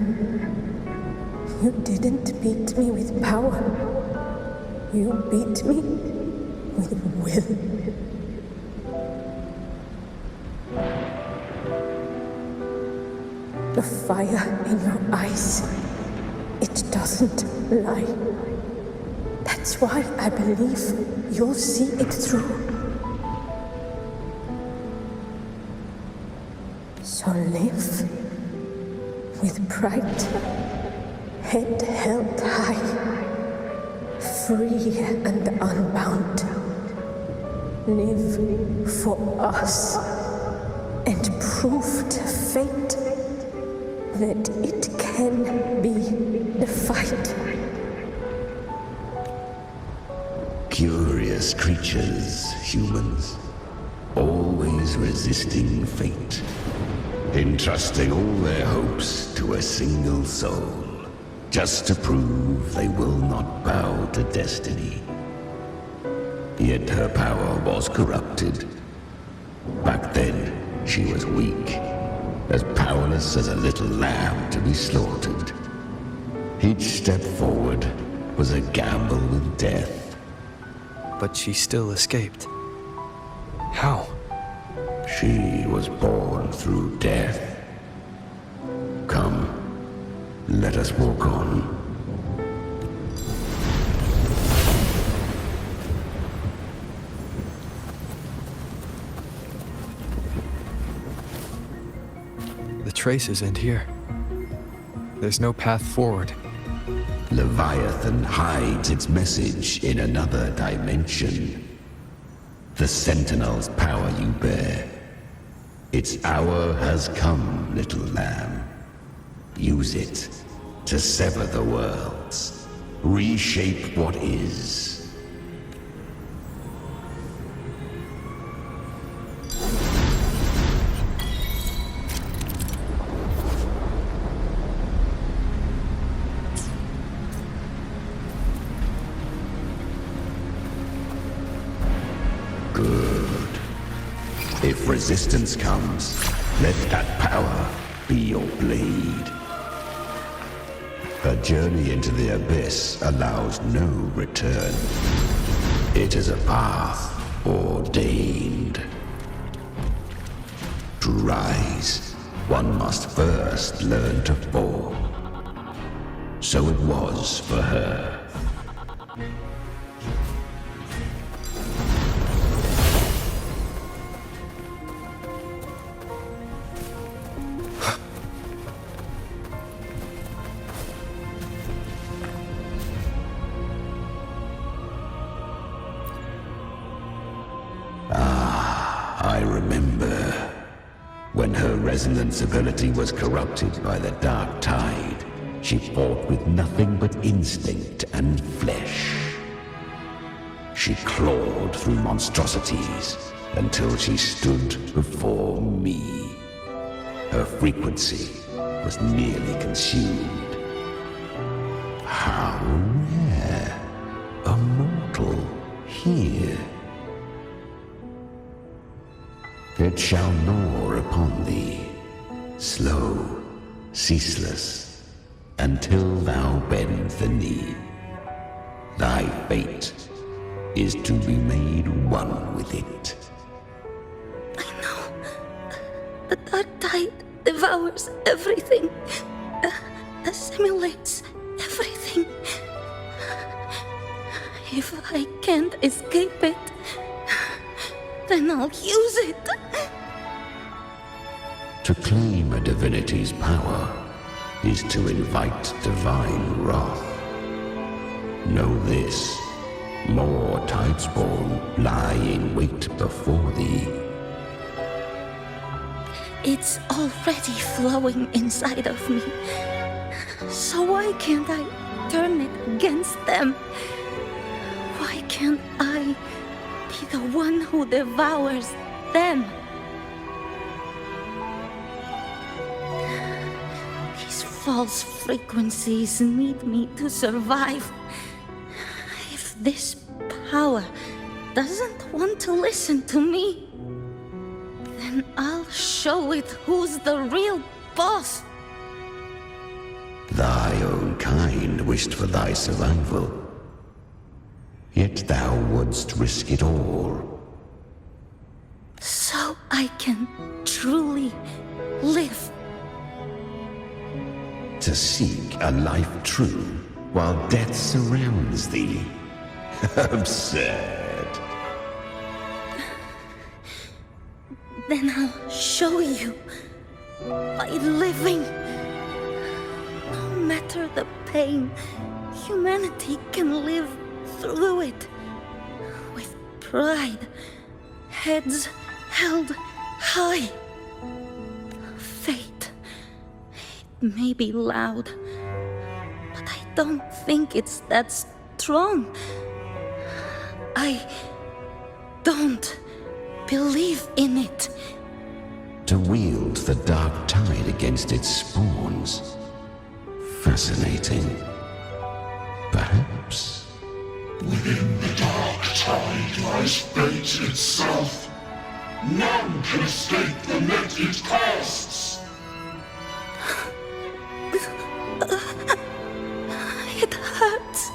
you didn't beat me with power. You beat me with will. The fire in your eyes, it doesn't lie. That's why I believe you'll see it through. So live with pride, head held high, free and unbound. Live for us and prove to fate that it can be defied. Curious creatures, humans, always resisting fate, entrusting all their hopes to a single soul, just to prove they will not bow to destiny. Yet her power was corrupted. Back then, she was weak, as powerless as a little lamb to be slaughtered. Each step forward was a gamble with death. But she still escaped. How? She was born through death. Come, let us walk on. The traces end here. There's no path forward. Leviathan hides its message in another dimension. The Sentinel's power you bear. Its hour has come, little lamb. Use it to sever the worlds. Reshape what is. Good. If resistance comes, let that power be your blade. A journey into the abyss allows no return. It is a path ordained. To rise, one must first learn to fall. So it was for her. I remember when her resonance ability was corrupted by the dark tide. She fought with nothing but instinct and flesh. She clawed through monstrosities until she stood before me. Her frequency was nearly consumed. How rare a mortal here. It shall gnaw upon thee, slow, ceaseless, until thou bend the knee. Thy fate is to be made one with it. I know. The dark tide devours everything, assimilates everything. If I can't escape it, then I'll use it. To claim a divinity's power is to invite divine wrath. Know this, more Tidespawn lie in wait before thee. It's already flowing inside of me. So why can't I turn it against them? Why can't I be the one who devours them? These false frequencies need me to survive. If this power doesn't want to listen to me, then I'll show it who's the real boss. Thy own kind wished for thy survival. Yet thou wouldst risk it all. So I can truly live. To seek a life true while death surrounds thee. Absurd. Then I'll show you. By living. No matter the pain, humanity can live through it. With pride. Heads held high. Fate. It may be loud, but I don't think it's that strong. I don't believe in it. To wield the dark tide against its spawns. Fascinating. Perhaps. Within the dark tide lies fate itself. None can escape the net it casts. It hurts.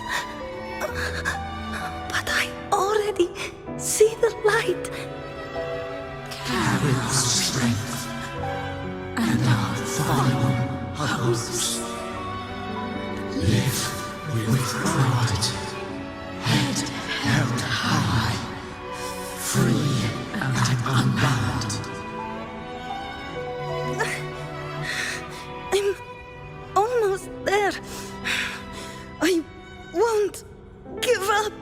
But I already see the light. Carry our strength and our final hopes. Live with pride, head held high, free and unbound. I'm almost there. I won't give up.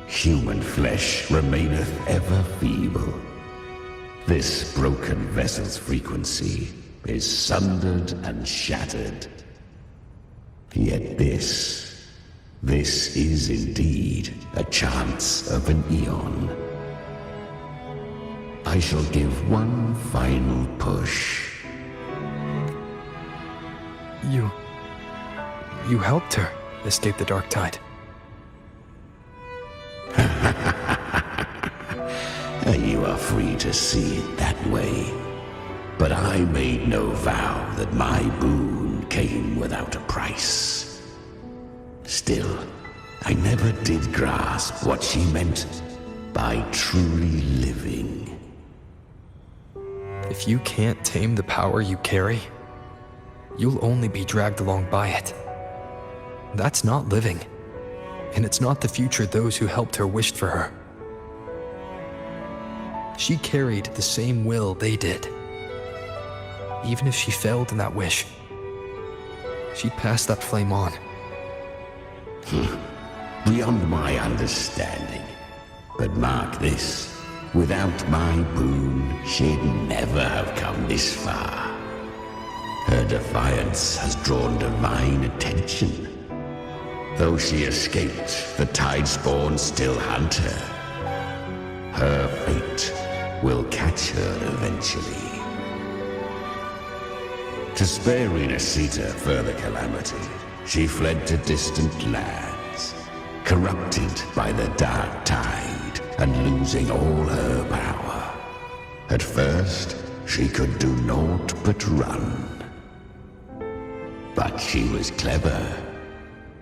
Human flesh remaineth ever feeble. This broken vessel's frequency is sundered and shattered. Yet this is indeed a chance of an eon. I shall give one final push. You helped her escape the dark tide. free to see it that way. But I made no vow that my boon came without a price. Still, I never did grasp what she meant by truly living. If you can't tame the power you carry, you'll only be dragged along by it. That's not living, and it's not the future those who helped her wished for her. She carried the same will they did. Even if she failed in that wish, she'd pass that flame on. Beyond my understanding. But mark this, without my boon, she'd never have come this far. Her defiance has drawn divine attention. Though she escaped, the Tidespawn still hunt her. Her fate will catch her eventually. To spare Rinascita further calamity, she fled to distant lands, corrupted by the dark tide and losing all her power. At first, she could do naught but run. But she was clever.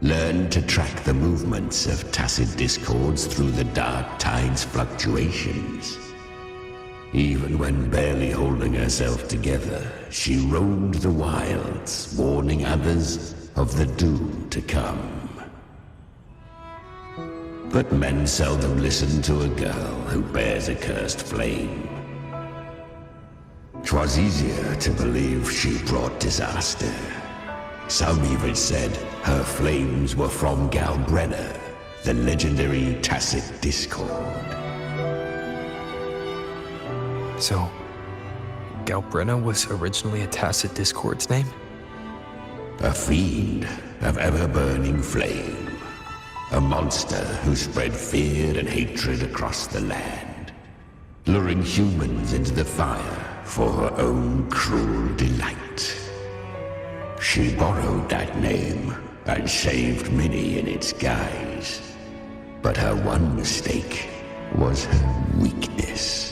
Learned to track the movements of tacit discords through the dark tide's fluctuations. Even when barely holding herself together, she roamed the wilds, warning others of the doom to come. But men seldom listen to a girl who bears a cursed flame. 'Twas easier to believe she brought disaster. Some even said her flames were from Galbrenna, the legendary tacit discord. So, Galbrenna was originally a tacit discord's name? A fiend of ever-burning flame. A monster who spread fear and hatred across the land, luring humans into the fire for her own cruel delight. She borrowed that name and saved many in its guise. But her one mistake was her weakness.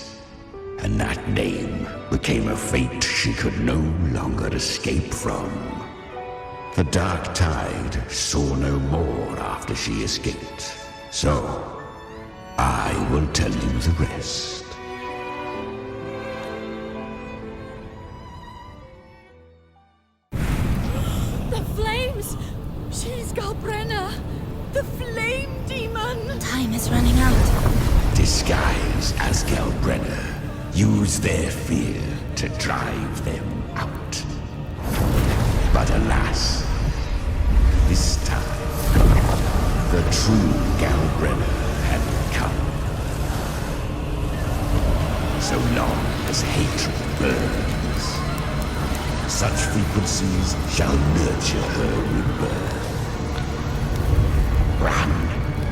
And that name became a fate she could no longer escape from. The dark tide saw no more after she escaped. So, I will tell you the rest. The flames! She's Galbrenna! The flame demon! Time is running out. Disguise as Galbrenna. Use their fear to drive them out. But alas, this time, the true Galbrenna had come. So long as hatred burns, such frequencies shall nurture her rebirth. Run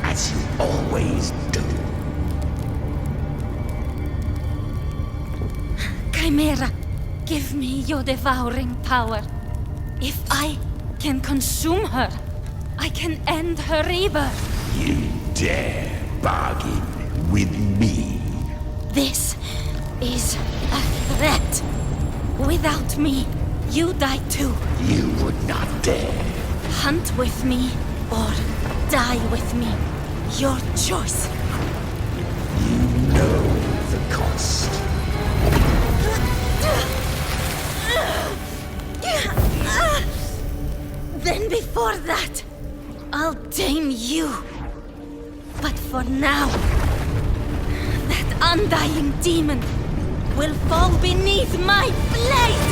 as you always do. Chimera, give me your devouring power. If I can consume her, I can end her rebirth. You dare bargain with me? This is a threat. Without me, you die too. You would not dare. Hunt with me or die with me. Your choice. You know the cost. Then before that, I'll tame you. But for now, that undying demon will fall beneath my blade!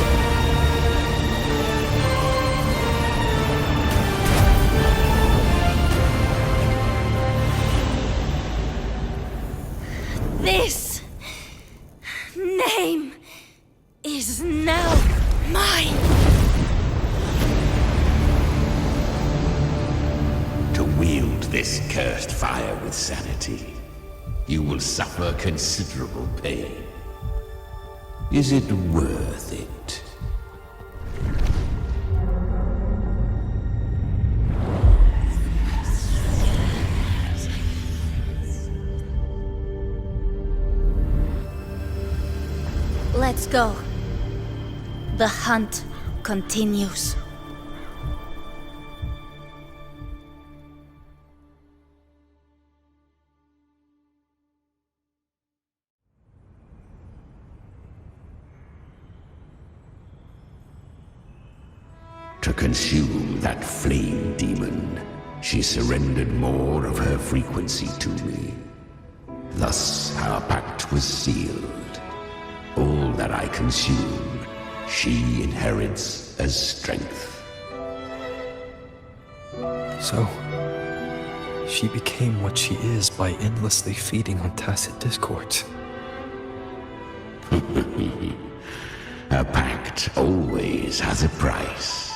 This name is now mine. To wield this cursed fire with sanity, you will suffer considerable pain. Is it worth it? Let's go. The hunt continues. To consume that flame demon, she surrendered more of her frequency to me. Thus our pact was sealed. All that I consume, she inherits as strength. So, she became what she is by endlessly feeding on tacit discords. A pact always has a price.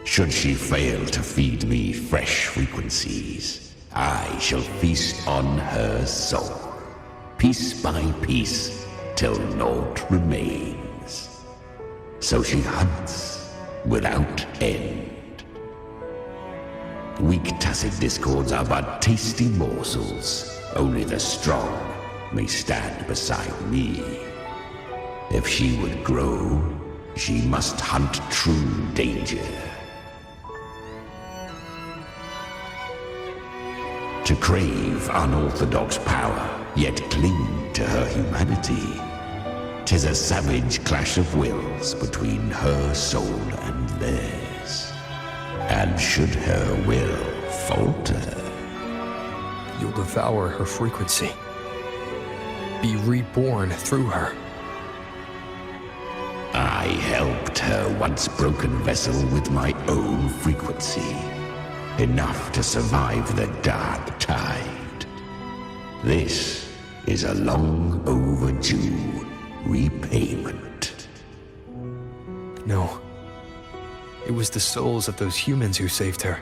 Should she fail to feed me fresh frequencies, I shall feast on her soul, piece by piece, till naught remains. So she hunts without end. Weak tacit discords are but tasty morsels. Only the strong may stand beside me. If she would grow, she must hunt true danger. To crave unorthodox power, yet cling to her humanity, 'tis a savage clash of wills between her soul and theirs. And should her will falter, you'll devour her frequency. Be reborn through her. I helped her once broken vessel with my own frequency. Enough to survive the dark tide. This is a long overdue repayment. No. It was the souls of those humans who saved her.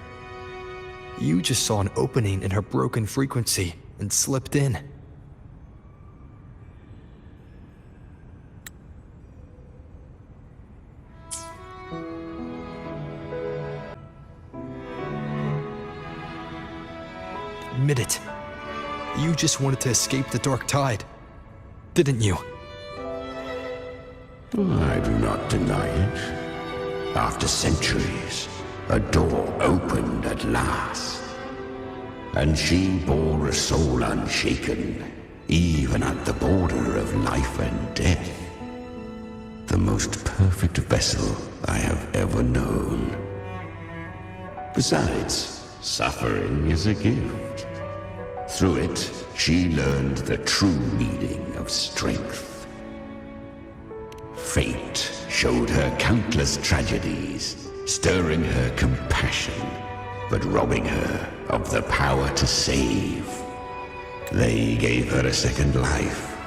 You just saw an opening in her broken frequency and slipped in. Admit it. You just wanted to escape the dark tide, didn't you? I do not deny it. After centuries, a door opened at last. And she bore a soul unshaken, even at the border of life and death. The most perfect vessel I have ever known. Besides, suffering is a gift. Through it, she learned the true meaning of strength. Fate showed her countless tragedies, stirring her compassion, but robbing her of the power to save. They gave her a second life,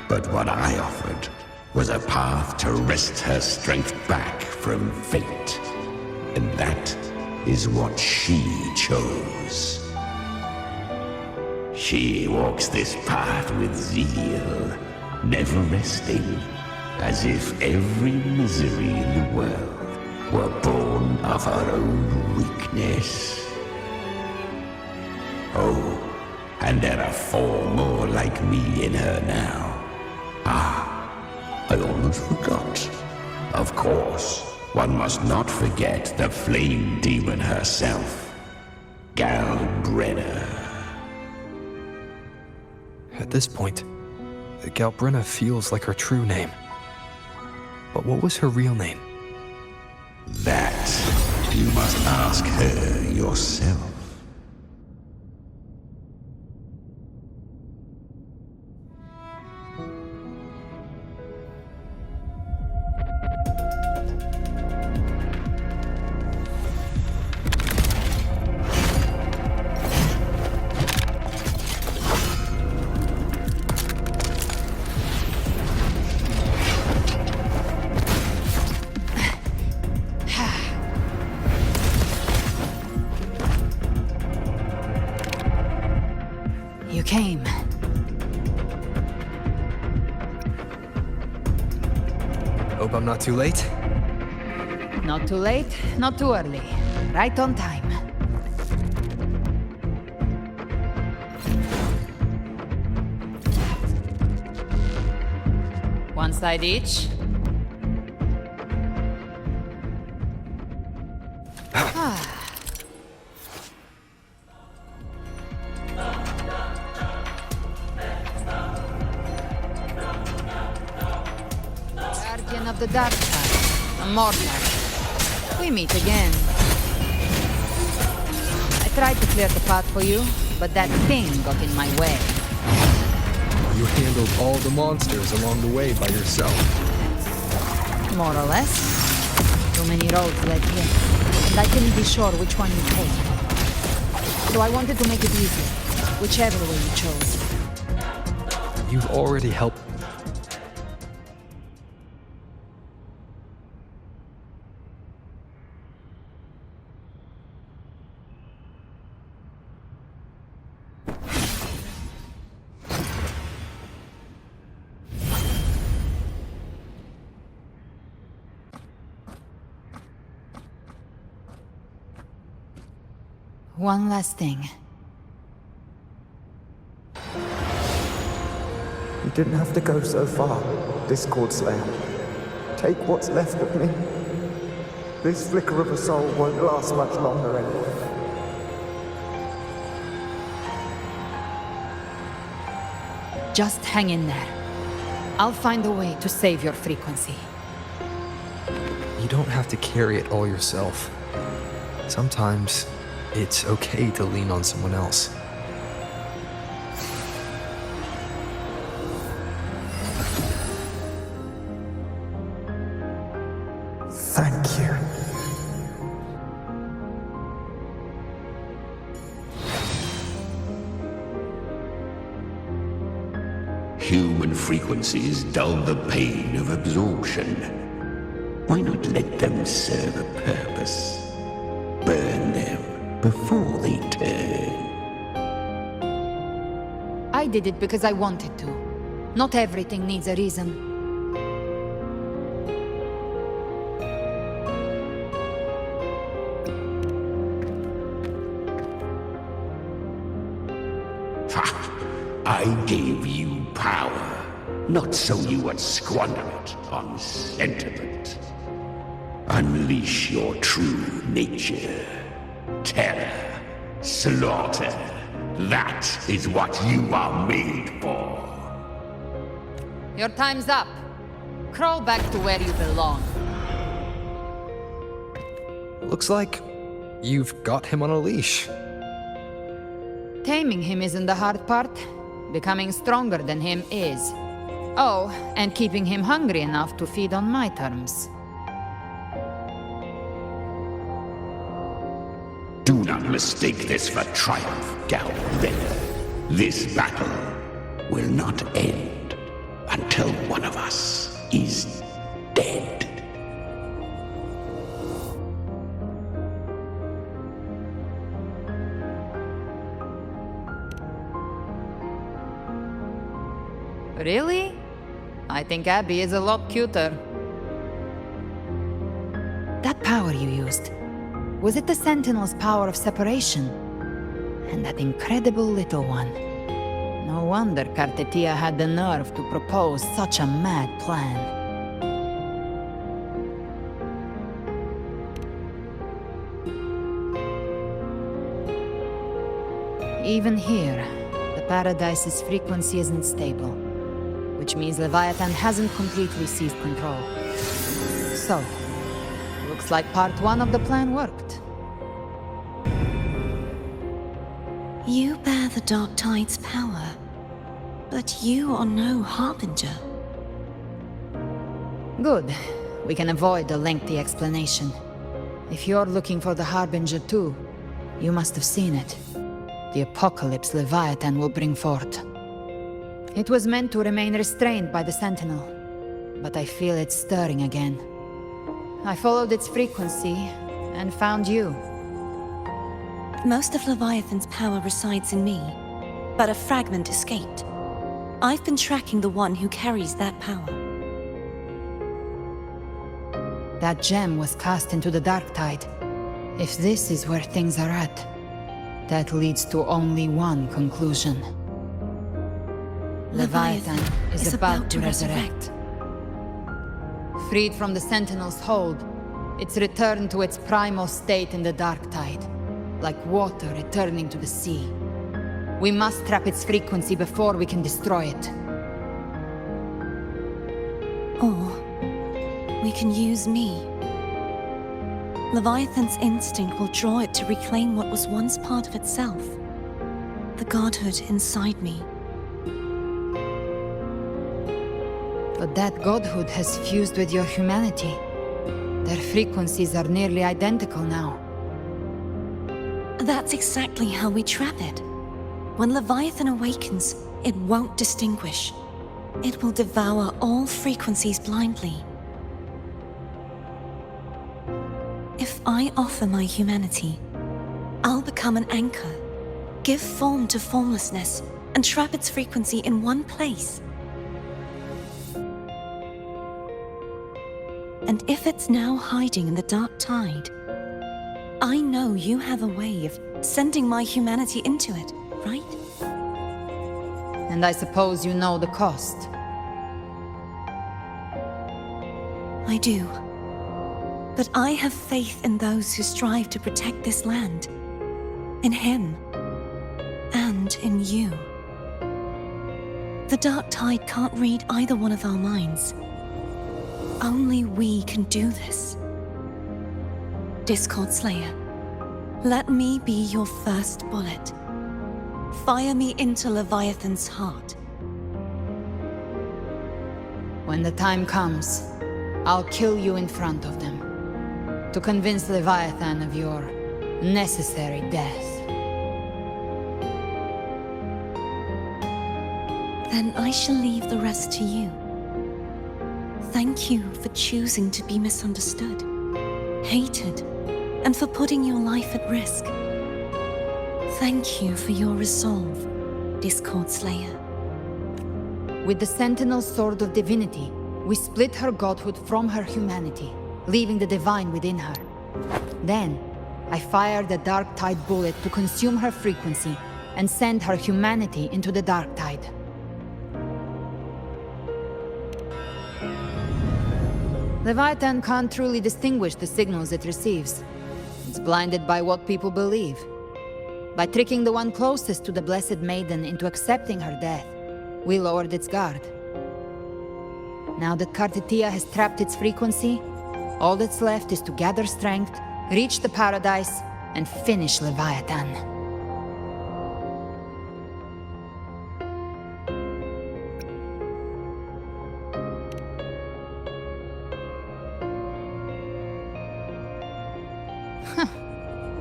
but what I offered was a path to wrest her strength back from fate. And that is what she chose. She walks this path with zeal, never resting, as if every misery in the world were born of her own weakness. Oh, and there are 4 more like me in her now. Ah, I almost forgot. Of course, one must not forget the flame demon herself, Galbrenna. At this point, Galbrenna feels like her true name. But what was her real name? That you must ask her yourself. You came. Hope I'm not too late. Not too late, not too early. Right on time. one side each. Guardian of the Dark Side, a mortal. We meet again. I tried to clear the path for you, but that thing got in my way. You handled all the monsters along the way by yourself. More or less. Too many roads led here, and I couldn't be sure which one you take. So I wanted to make it easy, whichever way you chose. You've already helped. One last thing. You didn't have to go so far, Discord Slayer. Take what's left of me. This flicker of a soul won't last much longer anyway. Just hang in there. I'll find a way to save your frequency. You don't have to carry it all yourself. Sometimes it's okay to lean on someone else. Thank you. Human frequencies dull the pain of absorption. Why not let them serve a purpose? Burn them before they turn. I did it because I wanted to. Not everything needs a reason. Ha! I gave you power, not so you would squander it on sentiment. Unleash your true nature. Terror, slaughter. That is what you are made for. Your time's up. Crawl back to where you belong. Looks like you've got him on a leash. Taming him isn't the hard part. Becoming stronger than him is. Oh, and keeping him hungry enough to feed on my terms. Do not mistake this for triumph, Galvin. This battle will not end until one of us is dead. Really? I think Abby is a lot cuter. That power you used, was it the Sentinel's power of separation? And that incredible little one. No wonder Cartetia had the nerve to propose such a mad plan. Even here, the Paradise's frequency isn't stable. Which means Leviathan hasn't completely seized control. So, looks like part one of the plan worked. You bear the Dark Tide's power, but you are no Harbinger. Good. We can avoid a lengthy explanation. If you're looking for the Harbinger too, you must have seen it. The apocalypse Leviathan will bring forth. It was meant to remain restrained by the Sentinel, but I feel it stirring again. I followed its frequency and found you. Most of Leviathan's power resides in me, but a fragment escaped. I've been tracking the one who carries that power. That gem was cast into the Dark Tide. If this is where things are at, that leads to only one conclusion. Leviathan is about to resurrect. Freed from the Sentinel's hold, it's returned to its primal state in the dark tide, like water returning to the sea. We must trap its frequency before we can destroy it. Or we can use me. Leviathan's instinct will draw it to reclaim what was once part of itself. The godhood inside me. But that godhood has fused with your humanity. Their frequencies are nearly identical now. That's exactly how we trap it. When Leviathan awakens, it won't distinguish. It will devour all frequencies blindly. If I offer my humanity, I'll become an anchor, give form to formlessness, and trap its frequency in one place. And if it's now hiding in the dark tide, I know you have a way of sending my humanity into it, right? And I suppose you know the cost. I do. But I have faith in those who strive to protect this land. In him. And in you. The dark tide can't read either one of our minds. Only we can do this. Discord Slayer, let me be your first bullet. Fire me into Leviathan's heart. When the time comes, I'll kill you in front of them, to convince Leviathan of your necessary death. Then I shall leave the rest to you. Thank you for choosing to be misunderstood, hated, and for putting your life at risk. Thank you for your resolve, Discord Slayer. With the Sentinel Sword of Divinity, we split her godhood from her humanity, leaving the divine within her. Then, I fired the Dark Tide bullet to consume her frequency and send her humanity into the Dark Tide. Leviathan can't truly distinguish the signals it receives. It's blinded by what people believe. By tricking the one closest to the Blessed Maiden into accepting her death, we lowered its guard. Now that Kartitia has trapped its frequency, all that's left is to gather strength, reach the paradise, and finish Leviathan.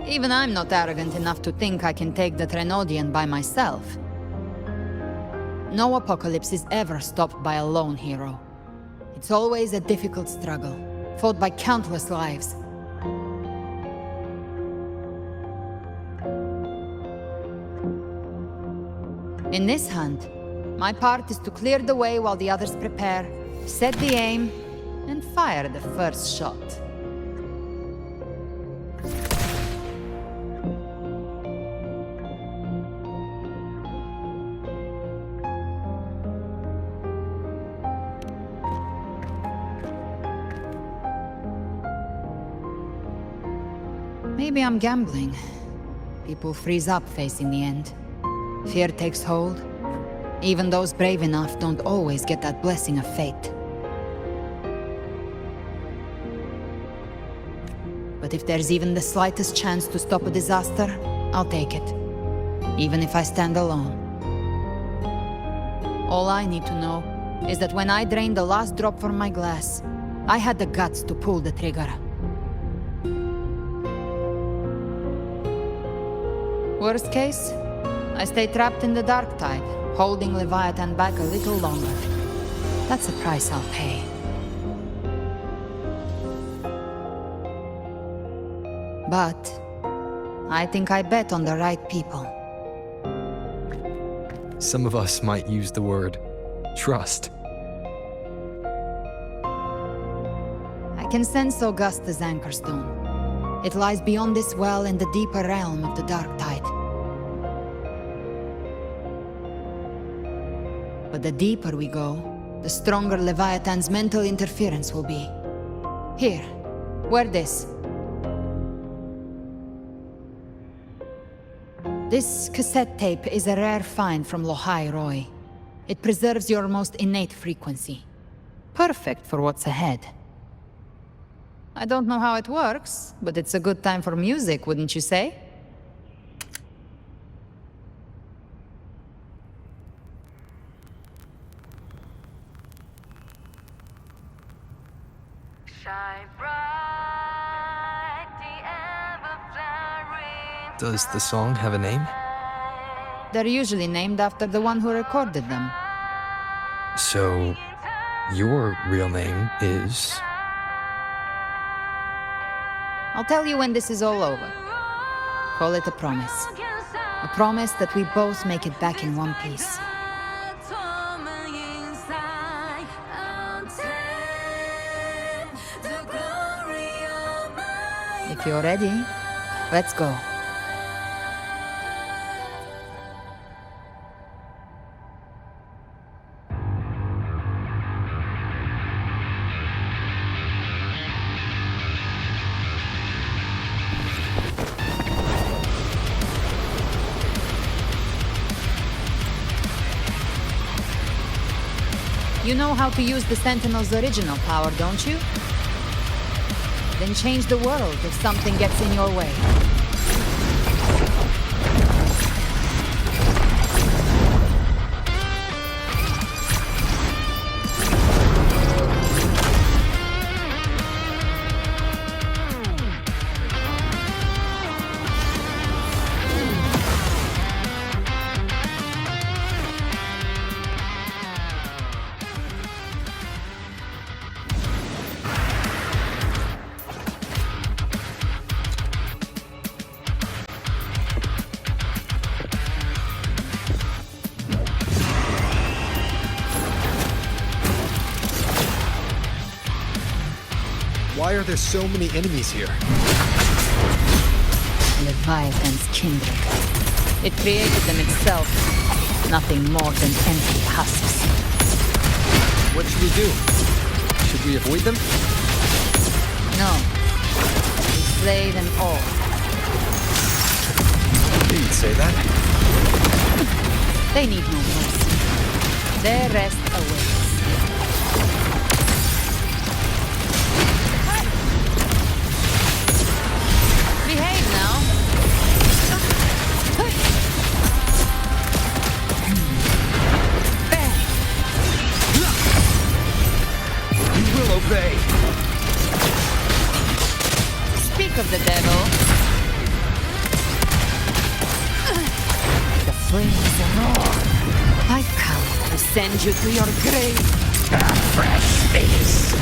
Even I'm not arrogant enough to think I can take the Trenodian by myself. No apocalypse is ever stopped by a lone hero. It's always a difficult struggle, fought by countless lives. In this hunt, my part is to clear the way while the others prepare, set the aim, and fire the first shot. Maybe I'm gambling. People freeze up facing the end. Fear takes hold. Even those brave enough don't always get that blessing of fate. But if there's even the slightest chance to stop a disaster, I'll take it. Even if I stand alone. All I need to know is that when I drained the last drop from my glass, I had the guts to pull the trigger. Worst case, I stay trapped in the Dark Tide, holding Leviathan back a little longer. That's the price I'll pay. But I think I bet on the right people. Some of us might use the word trust. I can sense Augusta's Anchorstone. It lies beyond this well in the deeper realm of the Dark Tide. But the deeper we go, the stronger Leviathan's mental interference will be. Here, wear this. This cassette tape is a rare find from Lohai Roy. It preserves your most innate frequency. Perfect for what's ahead. I don't know how it works, but it's a good time for music, wouldn't you say? Does the song have a name? They're usually named after the one who recorded them. So, your real name is... I'll tell you when this is all over. Call it a promise. A promise that we both make it back in one piece. If you're ready, let's go. You know how to use the Sentinel's original power, don't you? Then change the world if something gets in your way. Why are there so many enemies here? Leviathan's kindred. It created them itself. Nothing more than empty husks. What should we do? Should we avoid them? No. We slay them all. You'd say that? They need no mercy. Their rest awaits. Behave now. You will obey. Speak of the devil. The flames roar. I've come to send you to your grave. A fresh feast.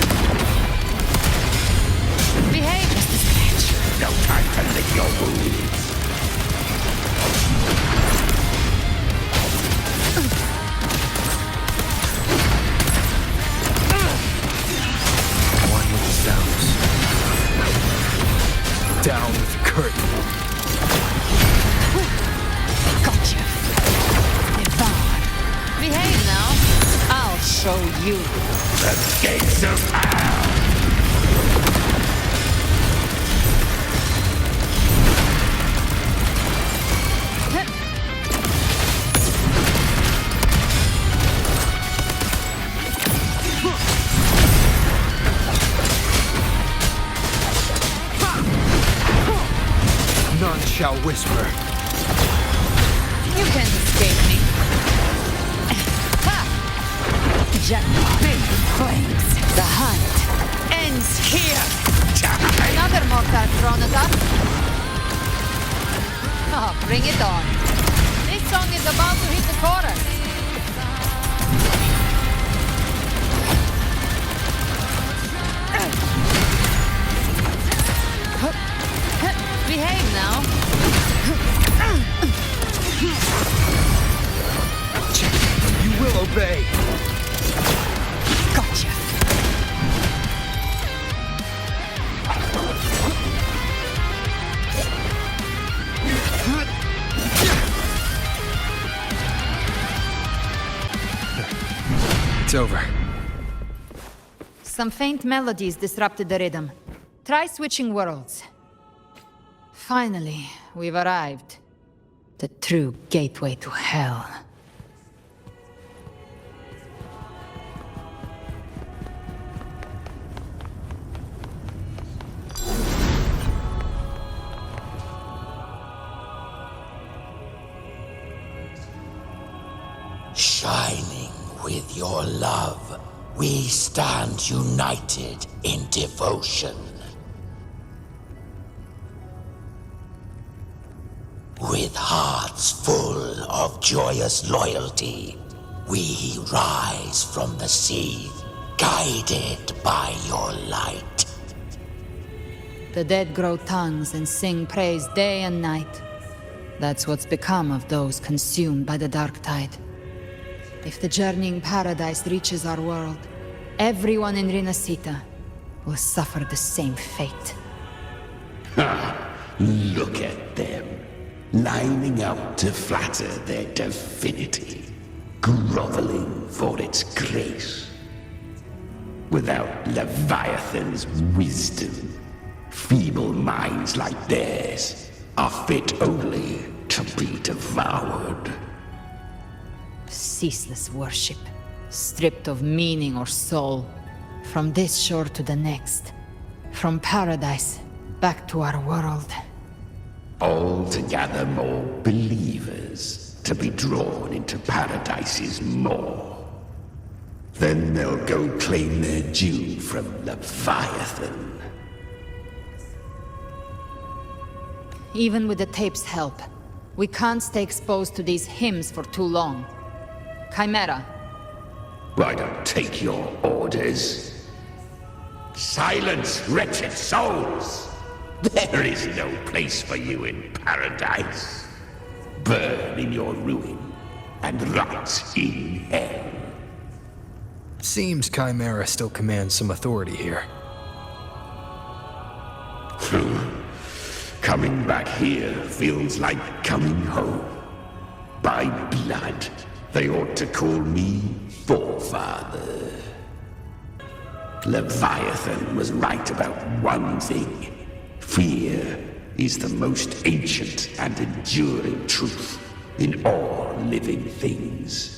Behave, Mr. Scratch. No time to lick your wounds. One with the sounds. Down with the curtain. Gotcha. Devour. Behave now. I'll show you. The gates of hell. None shall whisper. You can't escape me. Ha! Just big flames. The hunt ends here. Another mortar thrown at us. Oh, bring it on. This song is about to hit the chorus. Behave now. You will obey. Gotcha. It's over. Some faint melodies disrupted the rhythm. Try switching worlds. Finally, we've arrived. The true gateway to hell. Shining with your love, we stand united in devotion. With hearts full of joyous loyalty, we rise from the sea, guided by your light. The dead grow tongues and sing praise day and night. That's what's become of those consumed by the dark tide. If the journeying paradise reaches our world, everyone in Rinascita will suffer the same fate. Ha! Look at them, lining up to flatter their divinity, groveling for its grace. Without Leviathan's wisdom, feeble minds like theirs are fit only to be devoured. Ceaseless worship, stripped of meaning or soul, from this shore to the next, from paradise back to our world. All to gather more believers to be drawn into Paradise's maw. Then they'll go claim their due from Leviathan. Even with the tape's help, we can't stay exposed to these hymns for too long. Chimera. I don't take your orders. Silence, wretched souls! There is no place for you in paradise. Burn in your ruin and rot in hell. Seems Chimera still commands some authority here. Coming back here feels like coming home. By blood, they ought to call me Forefather. Leviathan was right about one thing. Fear is the most ancient and enduring truth in all living things.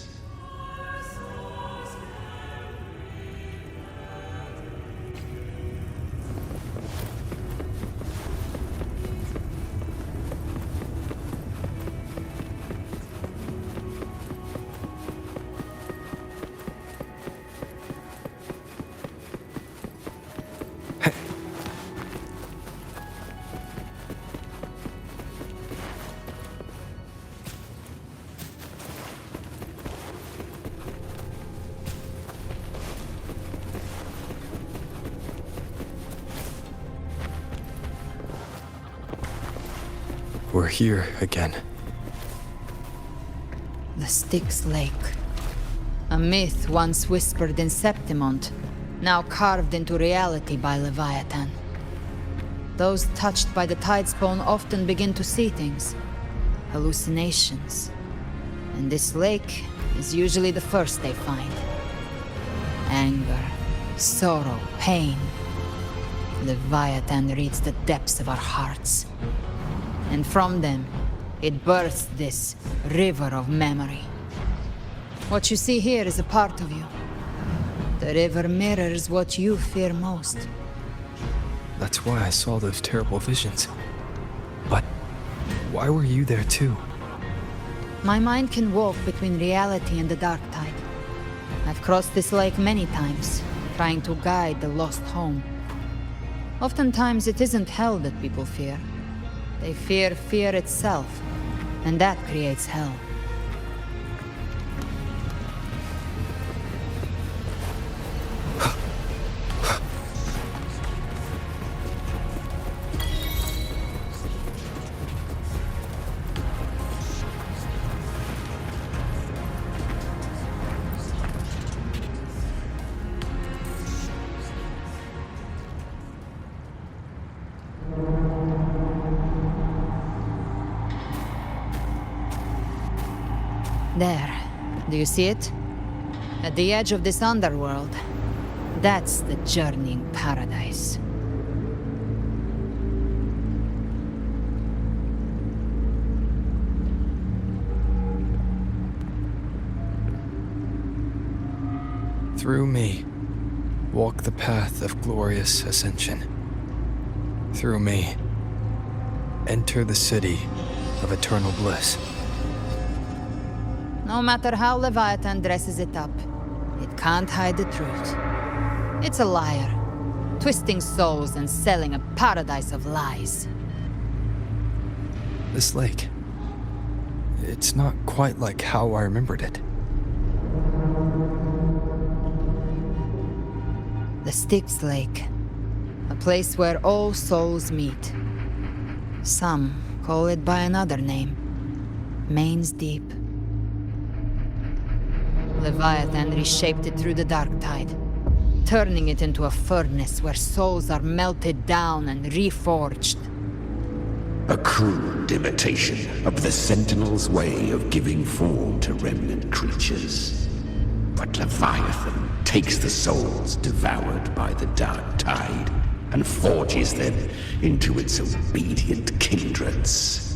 We're here again. The Styx Lake. A myth once whispered in Septimont, now carved into reality by Leviathan. Those touched by the Tidespawn often begin to see things. Hallucinations. And this lake is usually the first they find. Anger, sorrow, pain. Leviathan reads the depths of our hearts. And from them, it births this river of memory. What you see here is a part of you. The river mirrors what you fear most. That's why I saw those terrible visions. But why were you there too? My mind can walk between reality and the dark tide. I've crossed this lake many times, trying to guide the lost home. Oftentimes it isn't hell that people fear. They fear fear itself, and that creates hell. There. Do you see it? At the edge of this underworld. That's the journeying paradise. Through me, walk the path of glorious ascension. Through me, enter the city of eternal bliss. No matter how Leviathan dresses it up, it can't hide the truth. It's a liar, twisting souls and selling a paradise of lies. This lake, it's not quite like how I remembered it. The Styx Lake, a place where all souls meet. Some call it by another name, Main's Deep. Leviathan reshaped it through the dark tide, turning it into a furnace where souls are melted down and reforged. A crude imitation of the Sentinel's way of giving form to remnant creatures. But Leviathan takes the souls devoured by the dark tide and forges them into its obedient kindreds.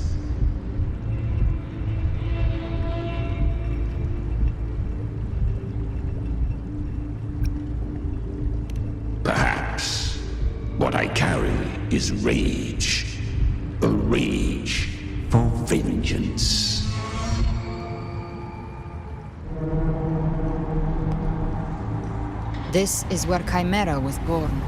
Perhaps what I carry is rage. A rage for vengeance. This is where Chimera was born.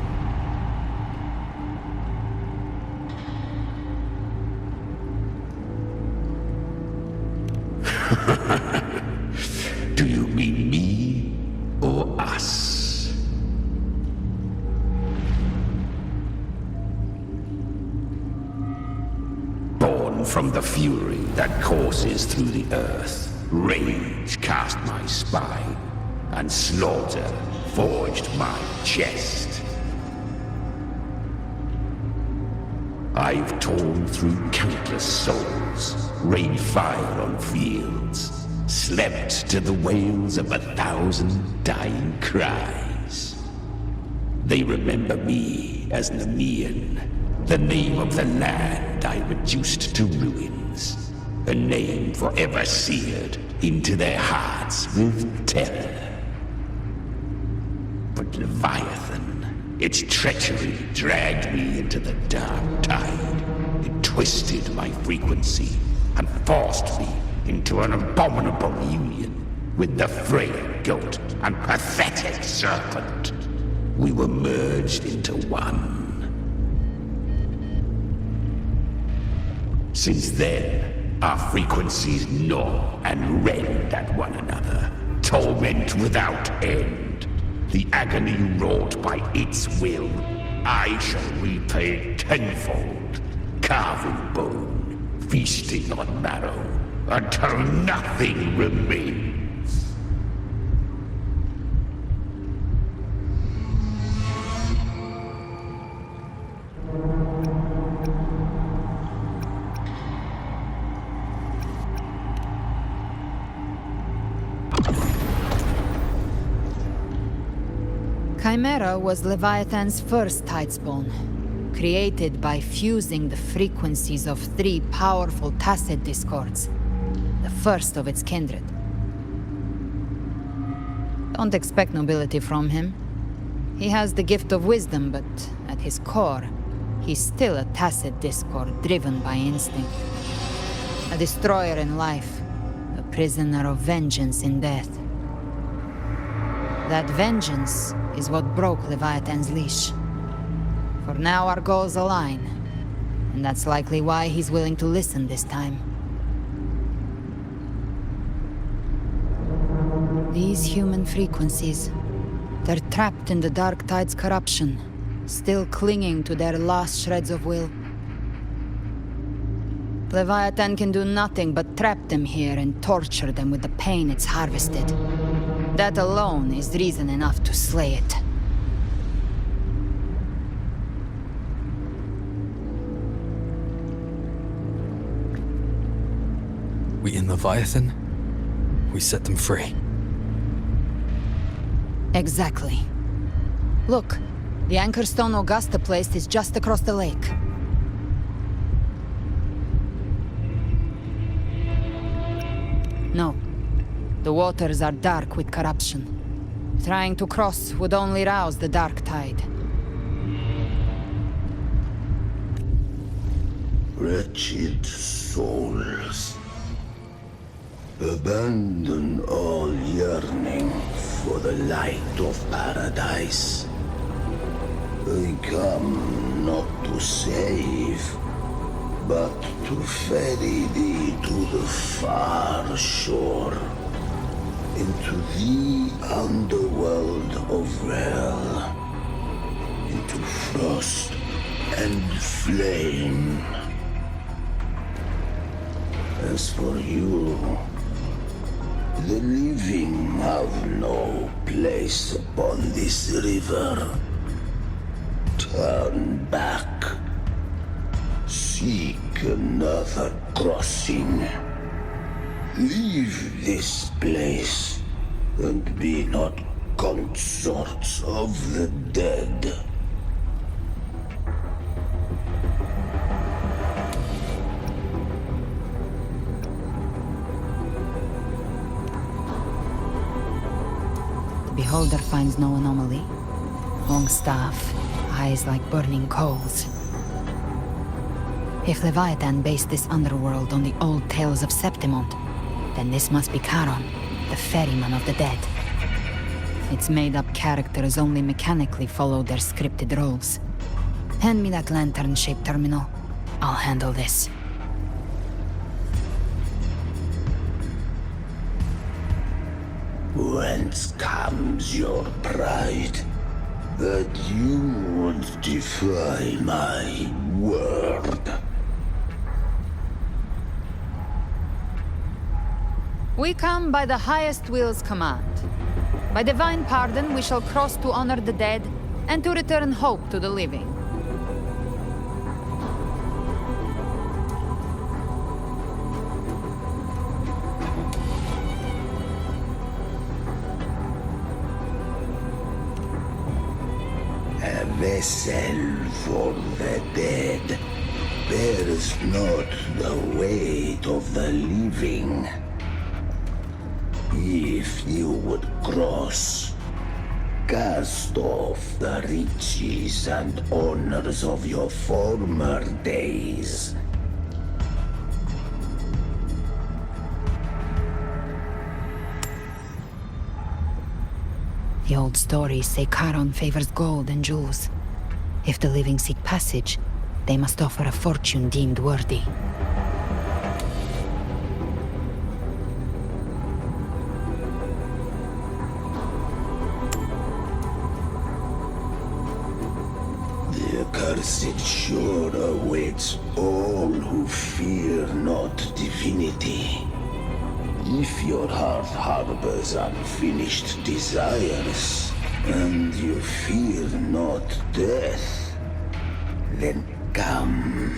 Do you mean me or us? Born from the fury that courses through the earth, rage cast my spine, and slaughter forged my chest. I've torn through countless souls, rained fire on fields, slept to the wails of 1,000 dying cries. They remember me as Nemean, the name of the land I reduced to ruins, a name forever seared into their hearts with terror. But Leviathan, its treachery dragged me into the dark tide. It twisted my frequency and forced me into an abominable union with the frail goat and pathetic serpent. We were merged into one. Since then, our frequencies gnaw and rend at one another, torment without end. The agony wrought by its will, I shall repay tenfold, carving bone, feasting on marrow, until nothing remains. Chimera was Leviathan's first tidespawn, created by fusing the frequencies of 3 powerful tacit discords, the first of its kindred. Don't expect nobility from him. He has the gift of wisdom, but at his core, he's still a tacit discord driven by instinct. A destroyer in life, a prisoner of vengeance in death. That vengeance is what broke Leviathan's leash. For now our goals align, and that's likely why he's willing to listen this time. These human frequencies, they're trapped in the Dark Tide's corruption, still clinging to their last shreds of will. Leviathan can do nothing but trap them here and torture them with the pain it's harvested. That alone is reason enough to slay it. We in Leviathan, we set them free. Exactly. Look, the Anchorstone Augusta place is just across the lake. No. The waters are dark with corruption. Trying to cross would only rouse the dark tide. Wretched souls, abandon all yearning for the light of paradise. I come not to save, but to ferry thee to the far shore, into the underworld of hell, into frost and flame. As for you, the living have no place upon this river. Turn back. Seek another crossing. Leave this place, and be not consorts of the dead. The beholder finds no anomaly. Long staff, eyes like burning coals. If Leviathan based this underworld on the old tales of Septimont, then this must be Charon, the ferryman of the dead. Its made-up characters only mechanically follow their scripted roles. Hand me that lantern-shaped terminal. I'll handle this. Whence comes your pride? That you would defy my word? We come by the highest will's command. By divine pardon, we shall cross to honor the dead, and to return hope to the living. A vessel for the dead bears not the weight of the living. If you would cross, cast off the riches and honors of your former days. The old stories say Charon favors gold and jewels. If the living seek passage, they must offer a fortune deemed worthy. The accursed shore awaits all who fear not divinity. If your heart harbors unfinished desires, and you fear not death, then come,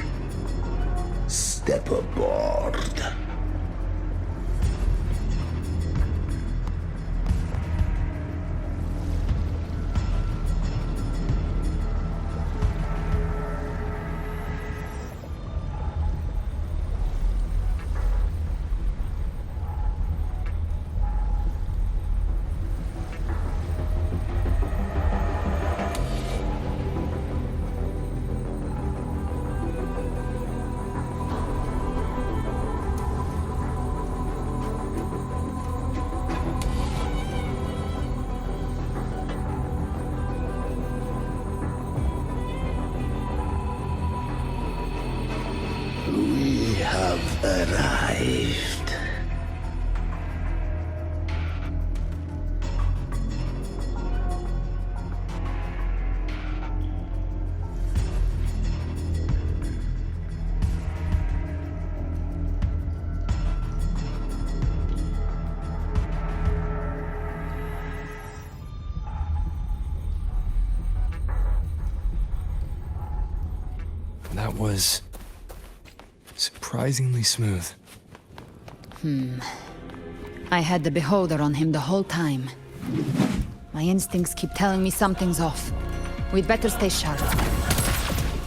step aboard. We have arrived. That was surprisingly smooth. I had the beholder on him the whole time. My instincts keep telling me something's off. We'd better stay sharp.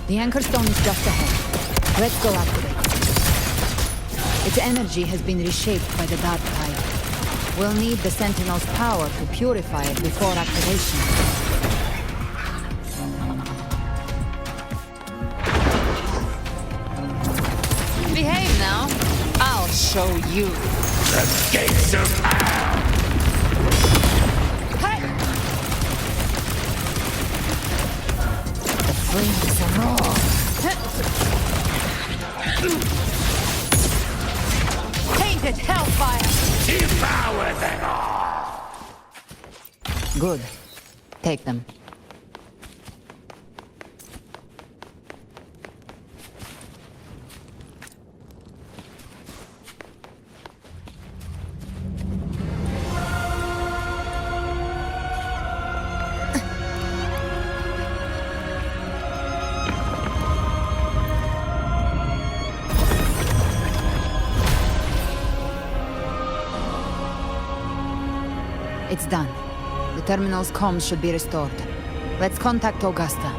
The anchor stone is just ahead. Let's go activate it. Its energy has been reshaped by the dark tide. We'll need the Sentinel's power to purify it before activation. Behave now. I'll show you. The gates of hell! Hey! The flames roar. Tainted hellfire! Devour them all! Good. Take them. It's done. The terminal's comms should be restored. Let's contact Augusta.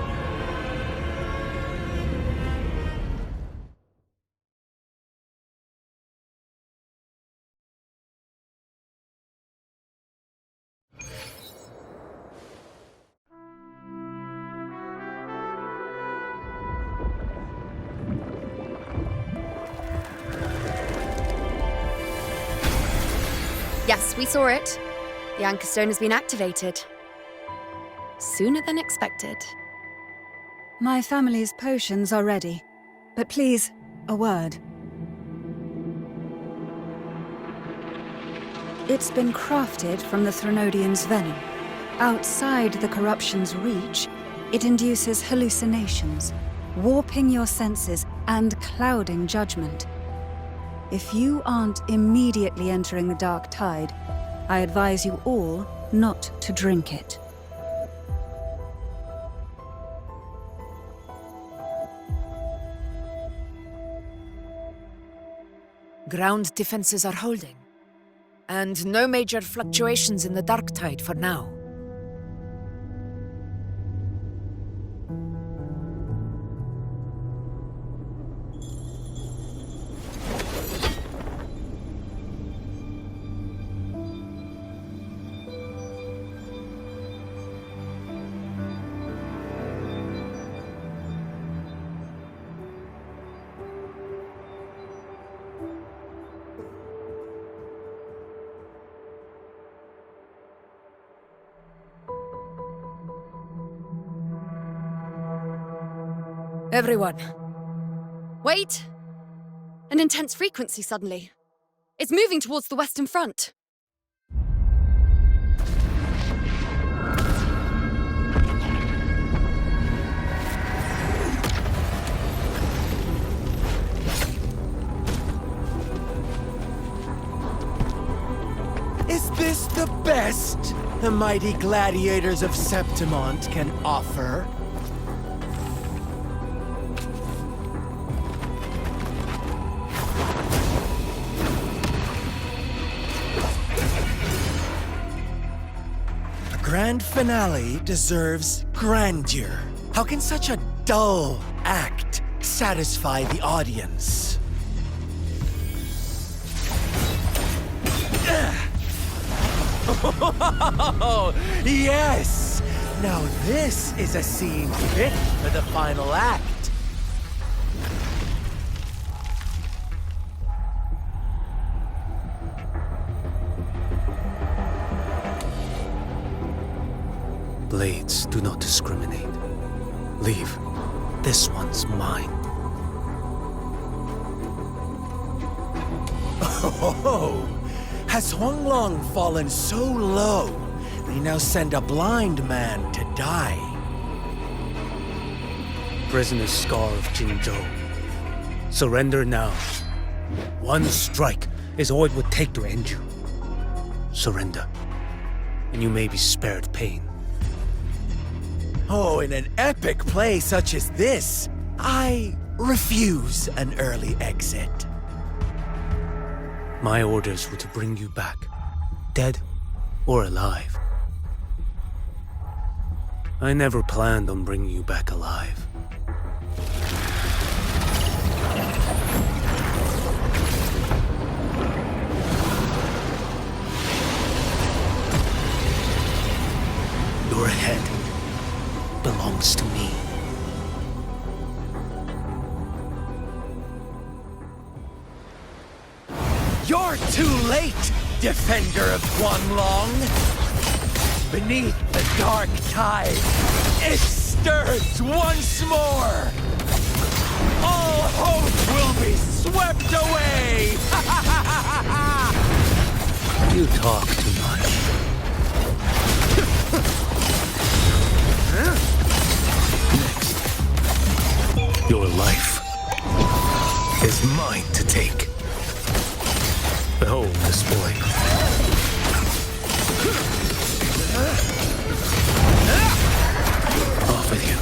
Yes, we saw it. The anchor stone has been activated. Sooner than expected. My family's potions are ready. But please, a word. It's been crafted from the Threnodian's venom. Outside the corruption's reach, it induces hallucinations, warping your senses and clouding judgment. If you aren't immediately entering the dark tide, I advise you all not to drink it. Ground defenses are holding. And no major fluctuations in the dark tide for now. Everyone. Wait! An intense frequency suddenly. It's moving towards the Western Front. Is this the best the mighty gladiators of Septimont can offer? Grand finale deserves grandeur. How can such a dull act satisfy the audience? Oh, yes! Now this is a scene fit for the final act. Blades do not discriminate. Leave. This one's mine. Oh, has Huanglong fallen so low, they now send a blind man to die? Prisoner Scar of Jingzhou. Surrender now. One strike is all it would take to end you. Surrender, and you may be spared pain. Oh, in an epic play such as this, I refuse an early exit. My orders were to bring you back, dead or alive. I never planned on bringing you back alive. Your head belongs to me. You're too late, defender of Guanlong! Beneath the dark tide, it stirs once more! All hope will be swept away! You talk too much. Next, your life is mine to take. Behold the spoil. Off with you.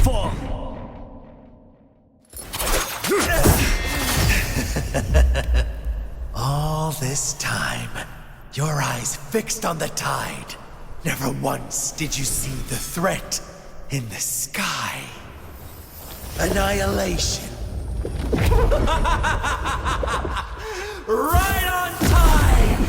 Fall! All this time, your eyes fixed on the tide. Never once did you see the threat in the sky. Annihilation. Right on time!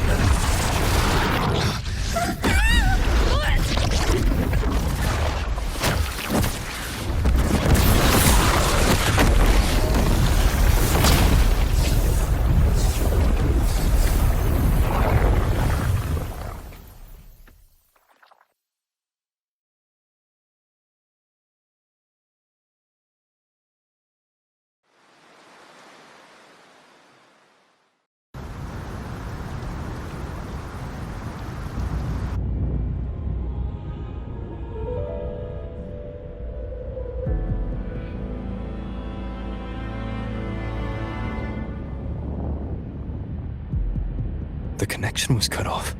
The connection was cut off.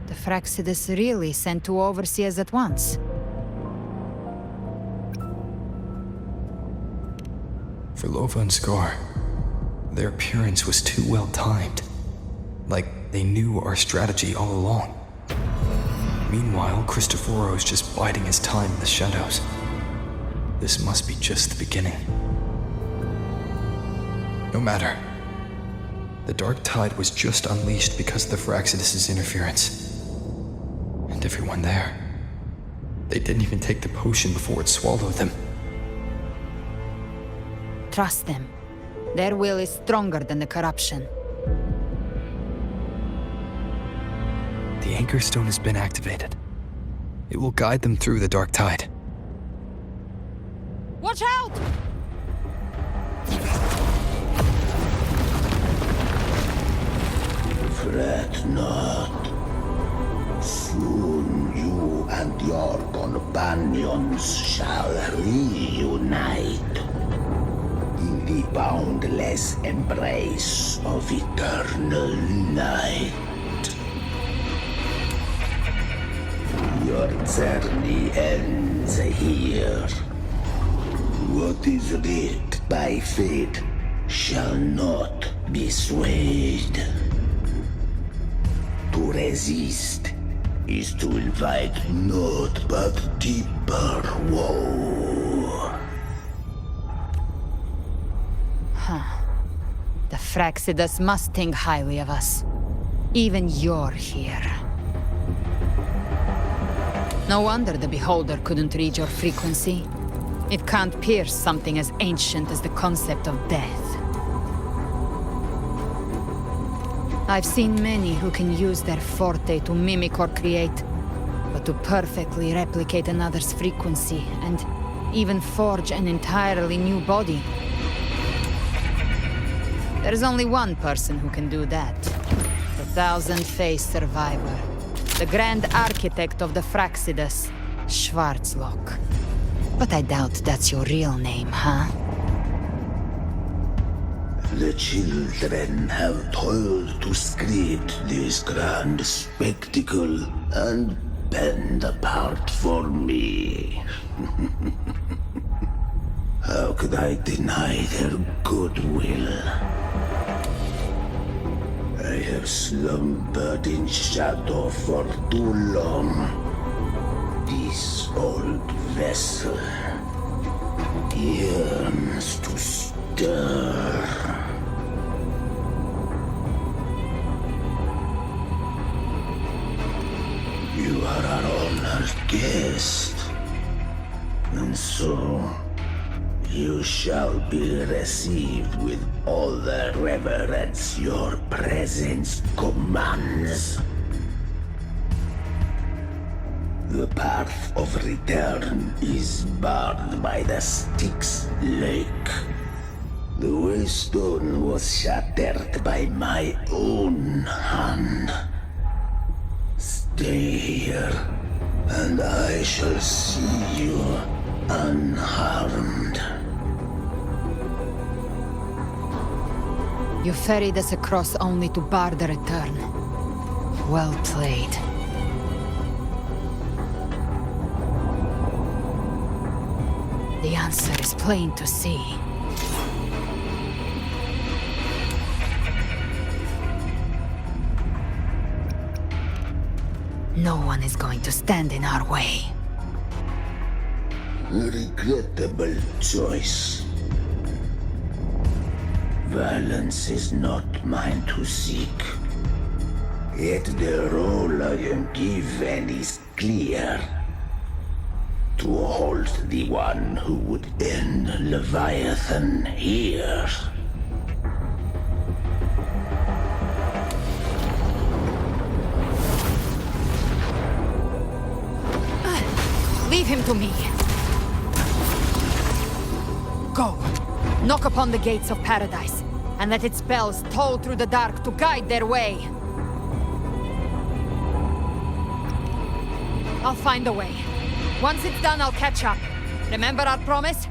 The Fraxidus really sent two overseers at once. For Lova and Scar, their appearance was too well timed. Like they knew our strategy all along. Meanwhile, Cristoforo's just biding his time in the shadows. This must be just the beginning. No matter. The dark tide was just unleashed because of the Fraxidus' interference. And everyone there, they didn't even take the potion before it swallowed them. Trust them. Their will is stronger than the corruption. The Anchor Stone has been activated. It will guide them through the dark tide. Watch out! Fret not. Soon you and your companions shall reunite in the boundless embrace of eternal night. Your journey ends here. What is writ by fate shall not be swayed. To resist is to invite naught but deeper woe. Huh. The Fraxidus must think highly of us. Even you're here. No wonder the Beholder couldn't read your frequency. It can't pierce something as ancient as the concept of death. I've seen many who can use their forte to mimic or create, but to perfectly replicate another's frequency and even forge an entirely new body. There's only one person who can do that. The thousand-faced survivor. The grand architect of the Fraxidus, Schwarzlock. But I doubt that's your real name, huh? The children have toiled to script this grand spectacle and bend apart for me. How could I deny their goodwill? I have slumbered in shadow for too long. This old vessel yearns to stir. You are our honored guest, and so you shall be received with all the reverence your presence commands. The path of return is barred by the Styx Lake. The waystone was shattered by my own hand. Stay here, and I shall see you unharmed. You ferried us across only to bar the return. Well played. The answer is plain to see. No one is going to stand in our way. Regrettable choice. Violence is not mine to seek. Yet the role I am given is clear. To halt the one who would end Leviathan here. Leave him to me. Go. Knock upon the gates of paradise, and let its bells toll through the dark to guide their way. I'll find a way. Once it's done, I'll catch up. Remember our promise?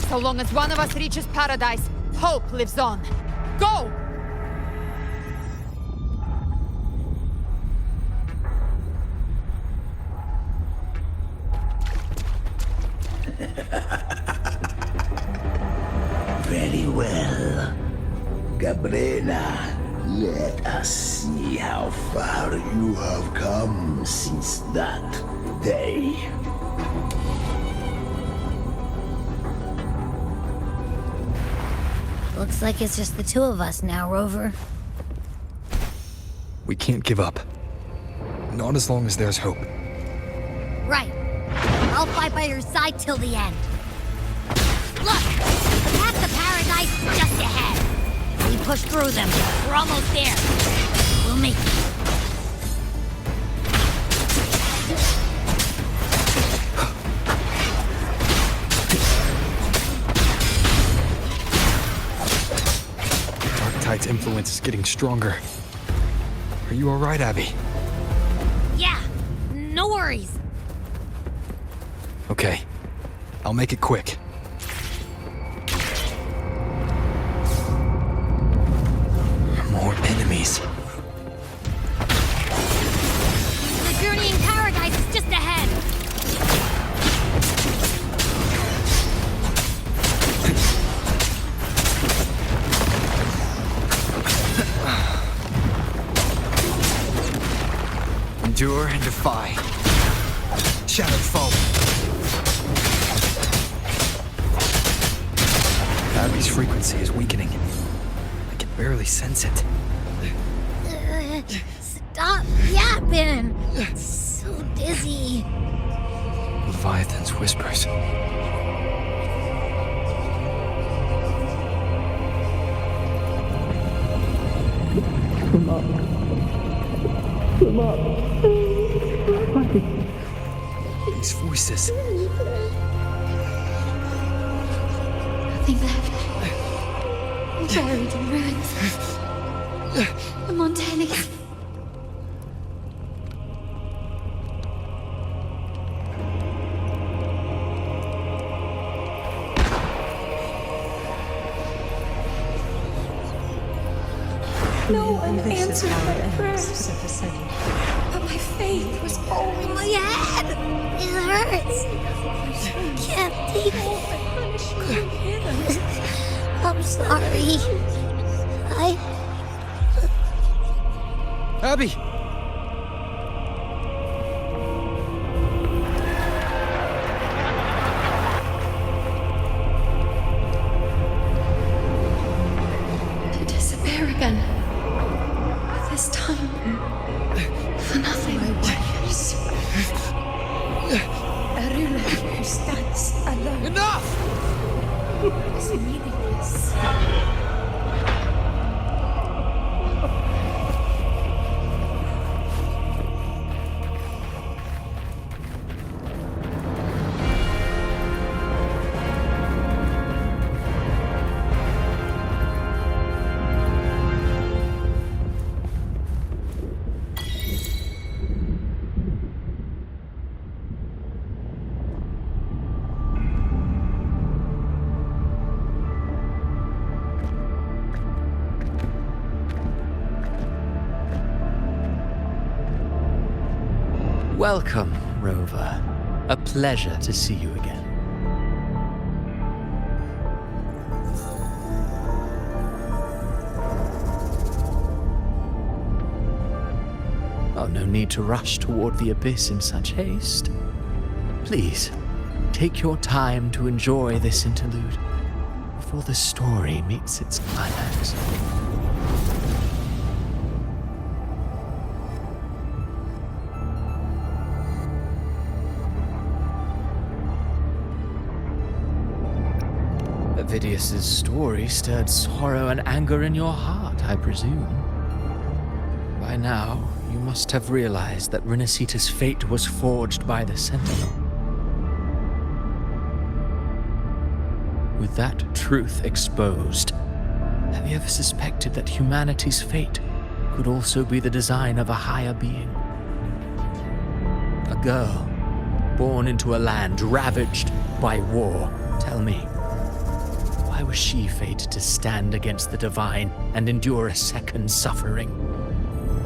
So long as one of us reaches paradise, hope lives on. Go! Very well. Gabriela, let us see how far you have come since that day. Looks like it's just the two of us now, Rover. We can't give up. Not as long as there's hope. Right. I'll fight by your side till the end. Look! The path to paradise is just ahead. If we push through them, we're almost there. We'll make it. Tide's influence is getting stronger. Are you all right, Abby? Yeah, no worries. Okay, I'll make it quick. More enemies. The journey in paradise is just ahead. Endure and defy. Shattered foe. Abby's frequency is weakening. I can barely sense it. Stop yapping. It's so dizzy. Leviathan's whispers. Come on. Come on. These voices. Nothing left. Buried in ruins. The Montellis. No one answered my prayers. But my faith was always... My head! It hurts! I can't take it. I'm sorry. Abby! To disappear again. This time, for nothing. A ruler who stands alone. Enough! Is meaningless. Welcome, Rover. A pleasure to see you again. Oh, no need to rush toward the abyss in such haste. Please, take your time to enjoy this interlude before the story meets its climax. Vidius's story stirred sorrow and anger in your heart, I presume. By now, you must have realized that Rinascita's fate was forged by the Sentinel. With that truth exposed, have you ever suspected that humanity's fate could also be the design of a higher being? A girl, born into a land ravaged by war. Tell me, why was she fated to stand against the divine and endure a second suffering?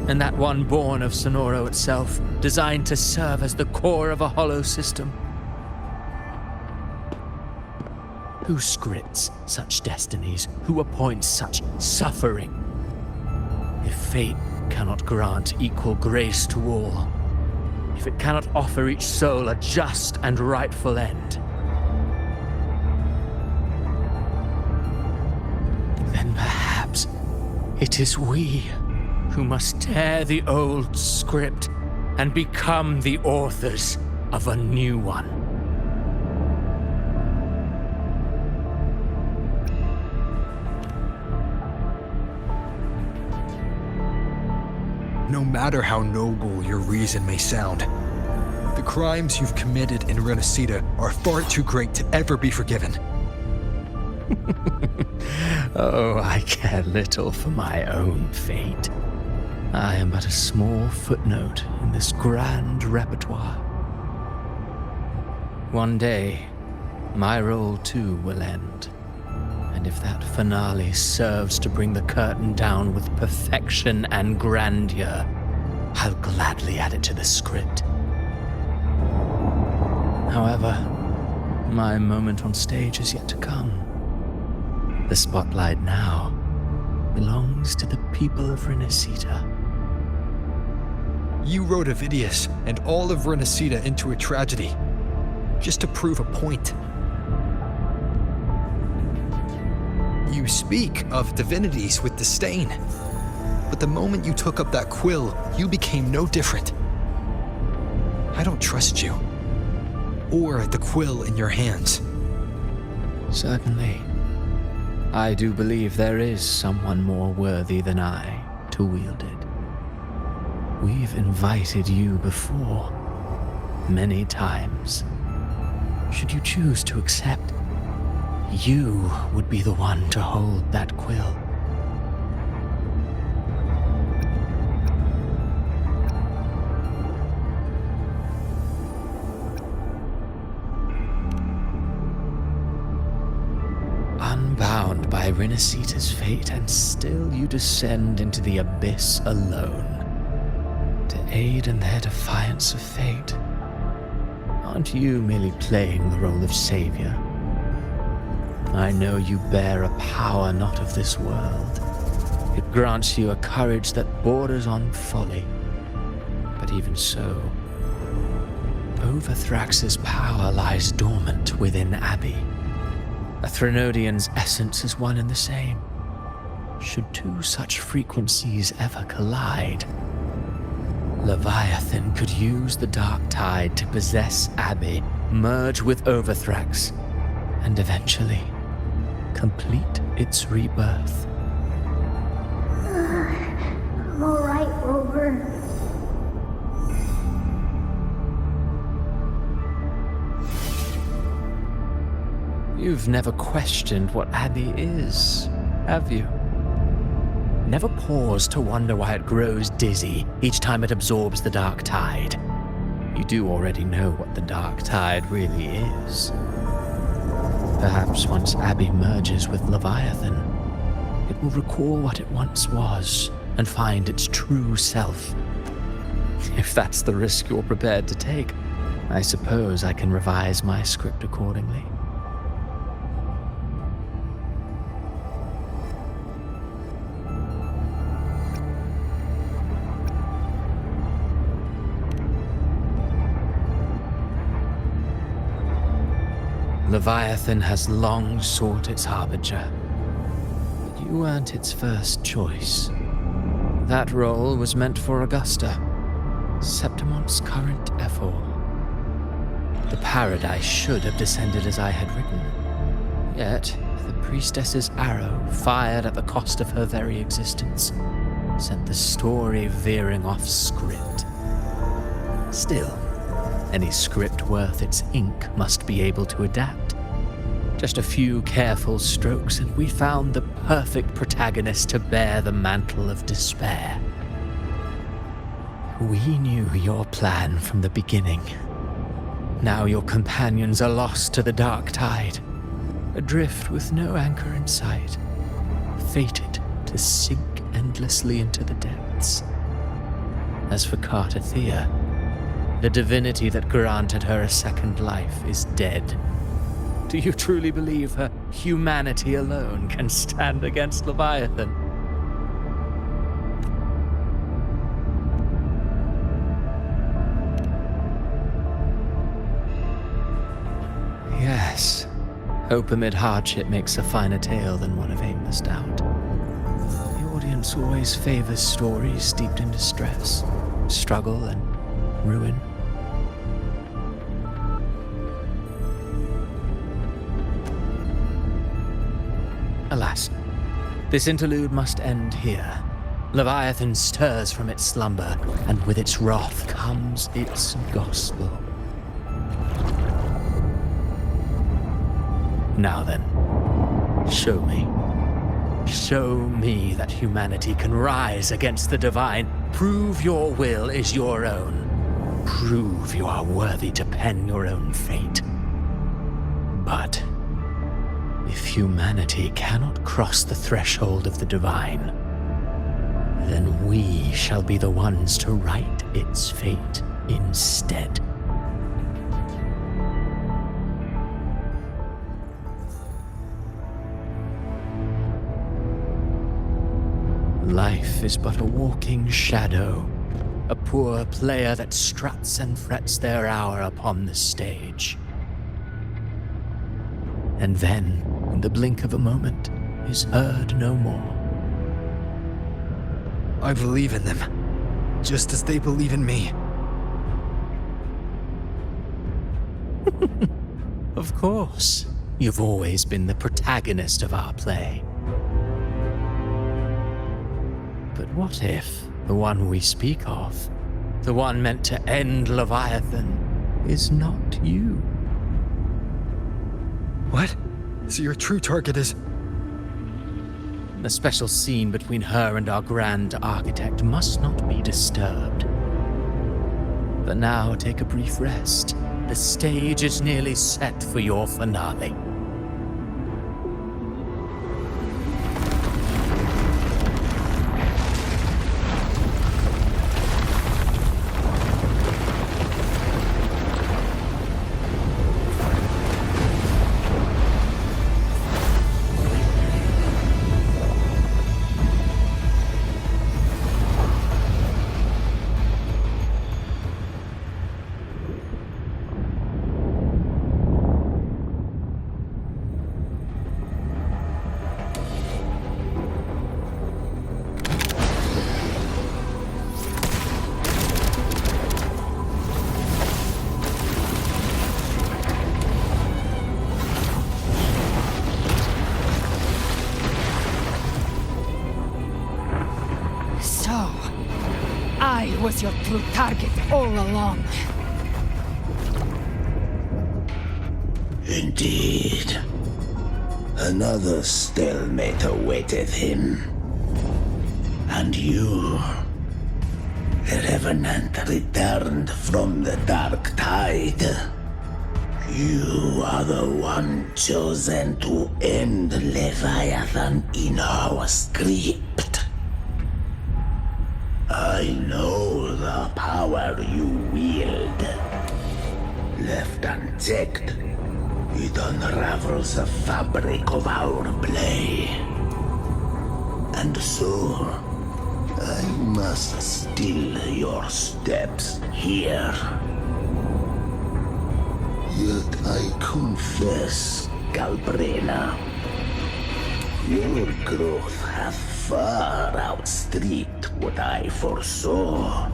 And that one born of Sonoro itself, designed to serve as the core of a hollow system? Who scripts such destinies? Who appoints such suffering? If fate cannot grant equal grace to all, if it cannot offer each soul a just and rightful end, then perhaps it is we who must tear the old script and become the authors of a new one. No matter how noble your reason may sound, the crimes you've committed in Rinascita are far too great to ever be forgiven. Oh, I care little for my own fate. I am but a small footnote in this grand repertoire. One day, my role too will end. And if that finale serves to bring the curtain down with perfection and grandeur, I'll gladly add it to the script. However, my moment on stage is yet to come. The spotlight now belongs to the people of Rinascita. You wrote Vidius and all of Rinascita into a tragedy, just to prove a point. You speak of divinities with disdain, but the moment you took up that quill, you became no different. I don't trust you, or the quill in your hands. Certainly. I do believe there is someone more worthy than I to wield it. We've invited you before, many times. Should you choose to accept, you would be the one to hold that quill. Unbound by by Rinascita's fate, and still you descend into the abyss alone to aid in their defiance of fate. Aren't you merely playing the role of savior? I know you bear a power not of this world. It grants you a courage that borders on folly. But even so, Overthrax's power lies dormant within Abbey. A Threnodian's essence is one and the same. Should two such frequencies ever collide, Leviathan could use the dark tide to possess Abbey, merge with Overthrax, and eventually complete its rebirth. I'm alright, Rover. You've never questioned what Abbey is, have you? Never paused to wonder why it grows dizzy each time it absorbs the dark tide. You do already know what the dark tide really is. Perhaps once Abbey merges with Leviathan, it will recall what it once was and find its true self. If that's the risk you're prepared to take, I suppose I can revise my script accordingly. Leviathan has long sought its harbinger, but you weren't its first choice. That role was meant for Augusta, Septimon's current ephor. The paradise should have descended as I had written, yet the priestess's arrow, fired at the cost of her very existence, sent the story veering off script. Still, any script worth its ink must be able to adapt. Just a few careful strokes and we found the perfect protagonist to bear the mantle of despair. We knew your plan from the beginning. Now your companions are lost to the dark tide, adrift with no anchor in sight, fated to sink endlessly into the depths. As for Carlotta, the divinity that granted her a second life is dead. Do you truly believe her humanity alone can stand against Leviathan? Yes. Hope amid hardship makes a finer tale than one of aimless doubt. The audience always favors stories steeped in distress, struggle, and ruin. Alas, this interlude must end here. Leviathan stirs from its slumber, and with its wrath comes its gospel. Now then, show me. Show me that humanity can rise against the divine. Prove your will is your own. Prove you are worthy to pen your own fate. But if humanity cannot cross the threshold of the divine, then we shall be the ones to write its fate instead. Life is but a walking shadow, a poor player that struts and frets their hour upon the stage. And then, in the blink of a moment, is heard no more. I believe in them, just as they believe in me. Of course, you've always been the protagonist of our play. But what if the one we speak of, the one meant to end Leviathan, is not you? What? So your true target is... The special scene between her and our grand architect must not be disturbed. But now take a brief rest. The stage is nearly set for your finale. was your true target all along. Indeed. Another stalemate awaited him. And you, the Revenant, returned from the Dark Tide. You are the one chosen to end Leviathan in our script. I know the power you wield. Left unchecked, it unravels the fabric of our play. And so, I must still your steps here. Yet I confess, Galbrena, your growth hath far outstripped what I foresaw.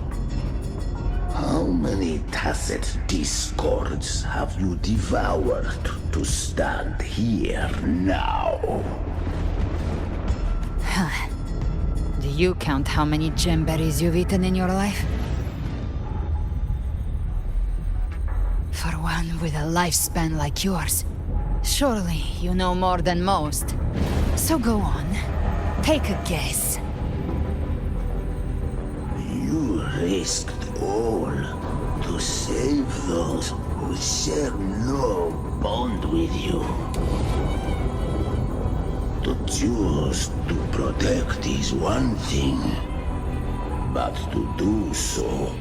How many tacit discords have you devoured to stand here now? Huh. Do you count how many gemberries you've eaten in your life? For one with a lifespan like yours, surely you know more than most. So go on, take a guess. You risked all to save those who share no bond with you. To choose to protect is one thing, but to do so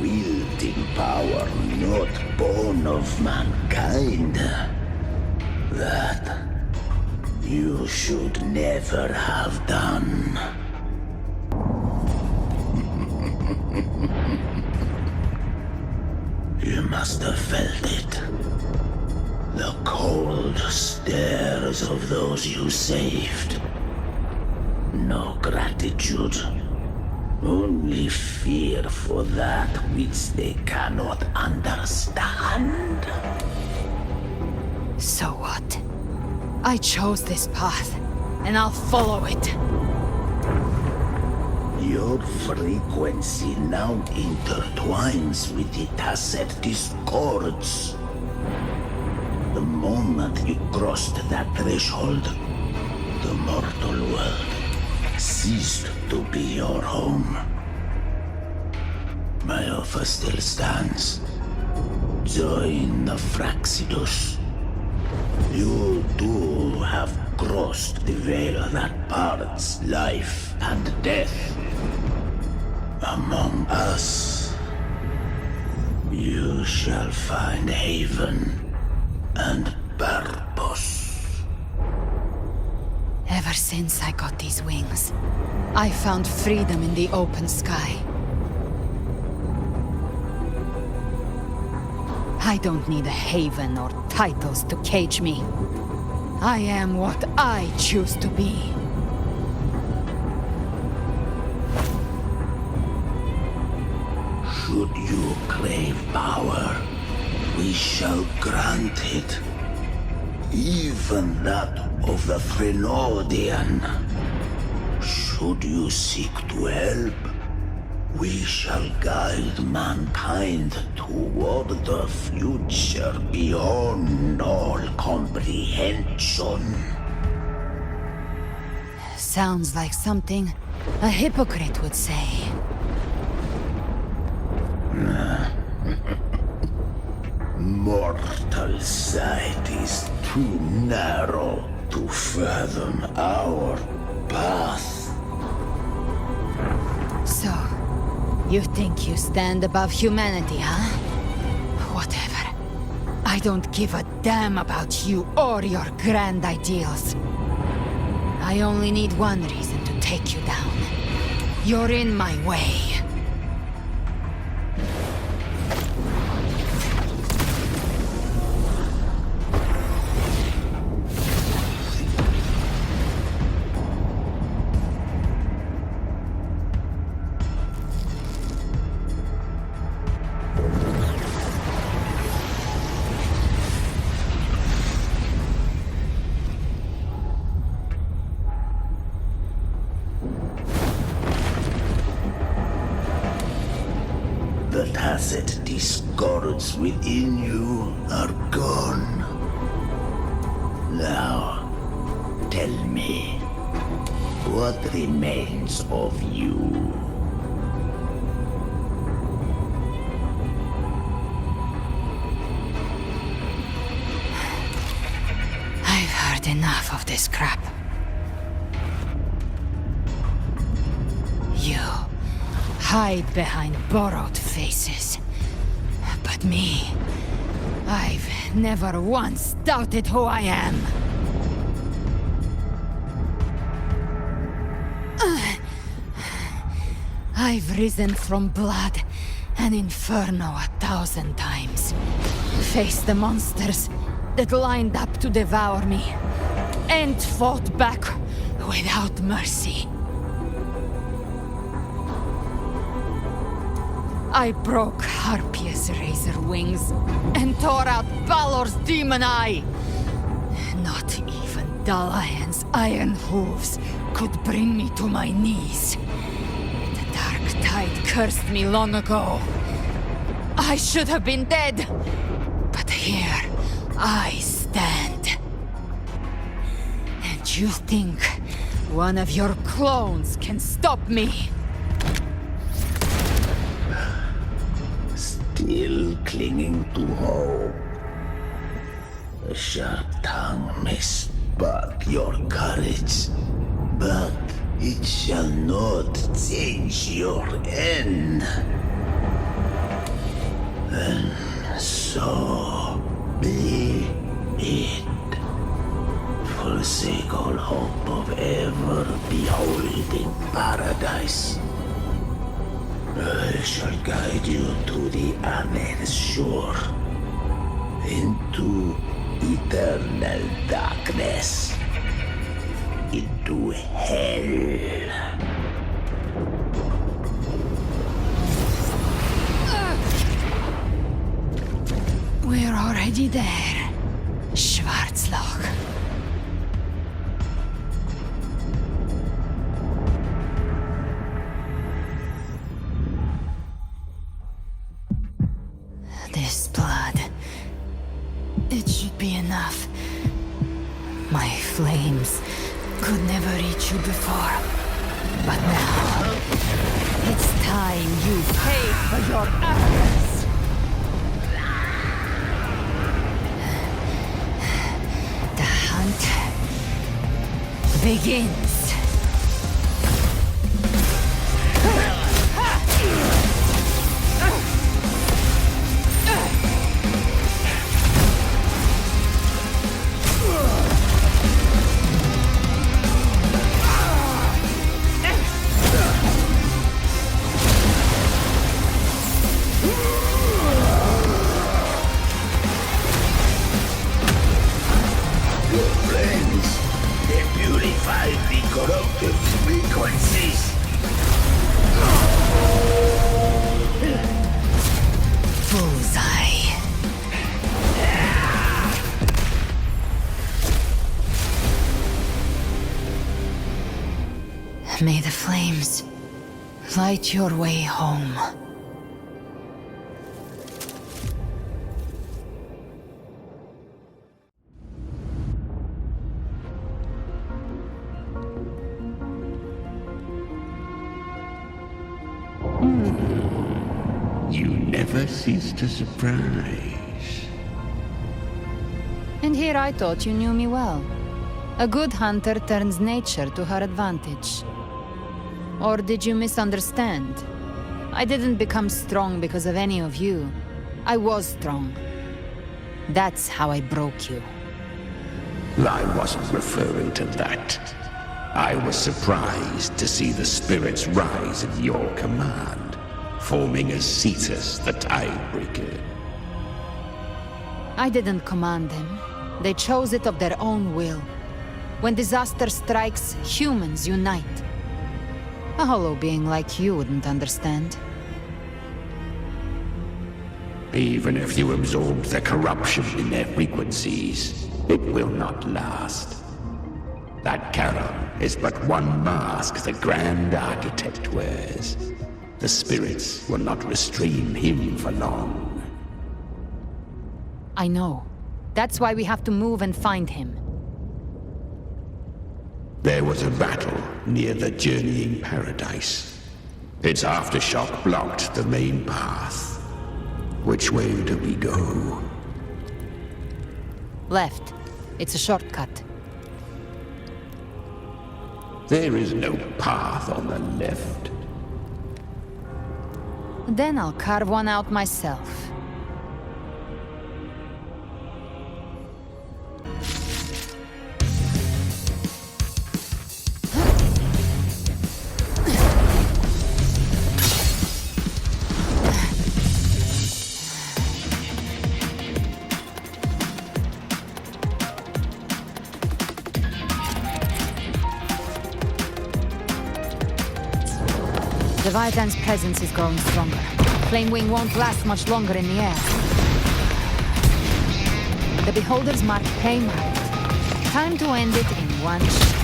wielding power not born of mankind, that you should never have done. You must have felt it. The cold stares of those you saved. No gratitude. Only fear for that which they cannot understand. So what? I chose this path, and I'll follow it. Your frequency now intertwines with the tacit discords. The moment you crossed that threshold, the mortal world ceased to be your home. My offer still stands. Join the Fraxidus. You too have crossed the veil that parts life and death. Among us, you shall find haven and purpose. Ever since I got these wings, I found freedom in the open sky. I don't need a haven or titles to cage me. I am what I choose to be. Should you crave power, we shall grant it. Even that of the Threnodian. Should you seek to help, we shall guide mankind toward the future beyond all comprehension. Sounds like something a hypocrite would say. Mortal sight is too narrow to fathom our path. So, you think you stand above humanity, huh? Whatever. I don't give a damn about you or your grand ideals. I only need one reason to take you down. You're in my way. blessed discords within you are gone. Now, tell me, what remains of you? I've heard enough of this crap. You hide behind borrowed faces. But me, I've never once doubted who I am. I've risen from blood and inferno 1,000 times. Faced the monsters that lined up to devour me, and fought back without mercy. I broke Harpia's razor wings and tore out Balor's demon eye. Not even Dalahan's iron hooves could bring me to my knees. The dark tide cursed me long ago. I should have been dead, but here I stand. And you think one of your clones can stop me? Still clinging to hope. A sharp tongue may spark your courage, but it shall not change your end. And so be it. Forsake all hope of ever beholding paradise. I shall guide you to the other shore, into eternal darkness, into hell. We're already there, Schwarzloch. This blood, it should be enough. My flames could never reach you before, but now it's time you pay for your arrogance. The hunt begins. May the flames light your way home. You never cease to surprise. And here I thought you knew me well. A good hunter turns nature to her advantage. Or did you misunderstand? I didn't become strong because of any of you. I was strong. That's how I broke you. I wasn't referring to that. I was surprised to see the spirits rise at your command, forming as Cetus the Tidebreaker. I didn't command them. They chose it of their own will. When disaster strikes, humans unite. A hollow being like you wouldn't understand. Even if you absorb the corruption in their frequencies, it will not last. That Charon is but one mask the Grand Architect wears. The spirits will not restrain him for long. I know. That's why we have to move and find him. There was a battle near the journeying paradise. Its aftershock blocked the main path. Which way do we go? Left. It's a shortcut. There is no path on the left. Then I'll carve one out myself. Leviathan's presence is growing stronger. Flame Wing won't last much longer in the air. The Beholder's mark came out. Time to end it in one shot.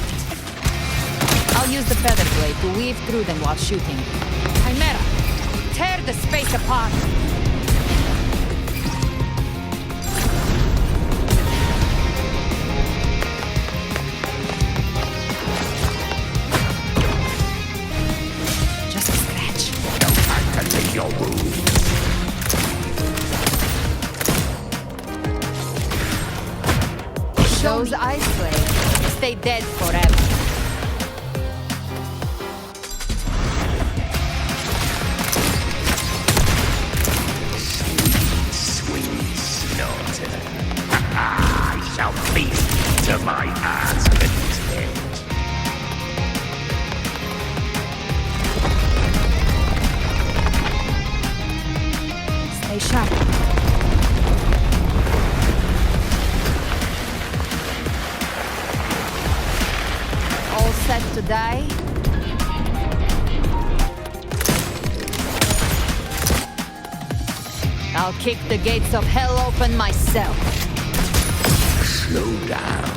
I'll use the feather blade to weave through them while shooting. Chimera! Tear the space apart! Your wound. Those ice blades stay dead forever. Sweet slaughter. I shall feast to my heart's content. Stay sharp. All set to die? I'll kick the gates of hell open myself. Slow down.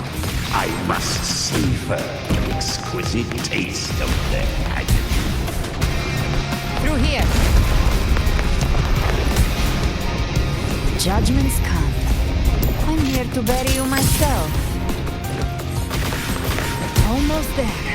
I must savor the exquisite taste of their agony. Through here. Judgments come. I'm here to bury you myself. Almost there.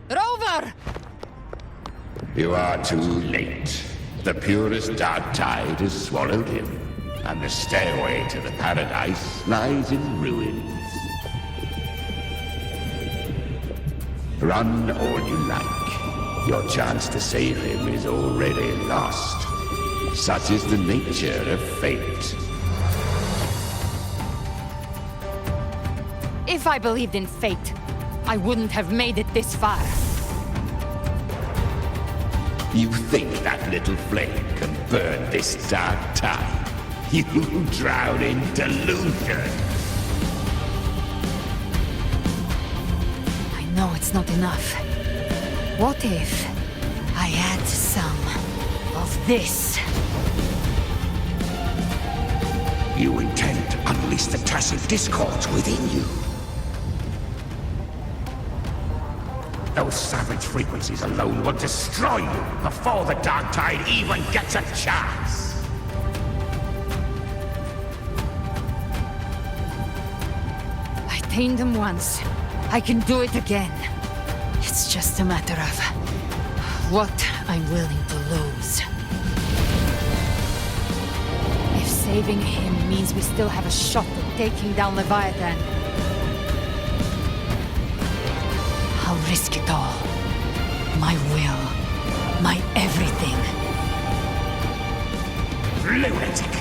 Rover! You are too late. The purest dark tide has swallowed him, and the stairway to the paradise lies in ruins. Run all you like. Your chance to save him is already lost. Such is the nature of fate. If I believed in fate, I wouldn't have made it this far. You think that little flame can burn this dark tide? You drown in delusion. I know it's not enough. What if I add some of this? You intend to unleash the tacit discords within you. Those savage frequencies alone will destroy you before the dark tide even gets a chance. I tamed them once. I can do it again. It's just a matter of what I'm willing to lose. If saving him means we still have a shot at taking down Leviathan, I'll risk it all. My will. My everything. Lunatic!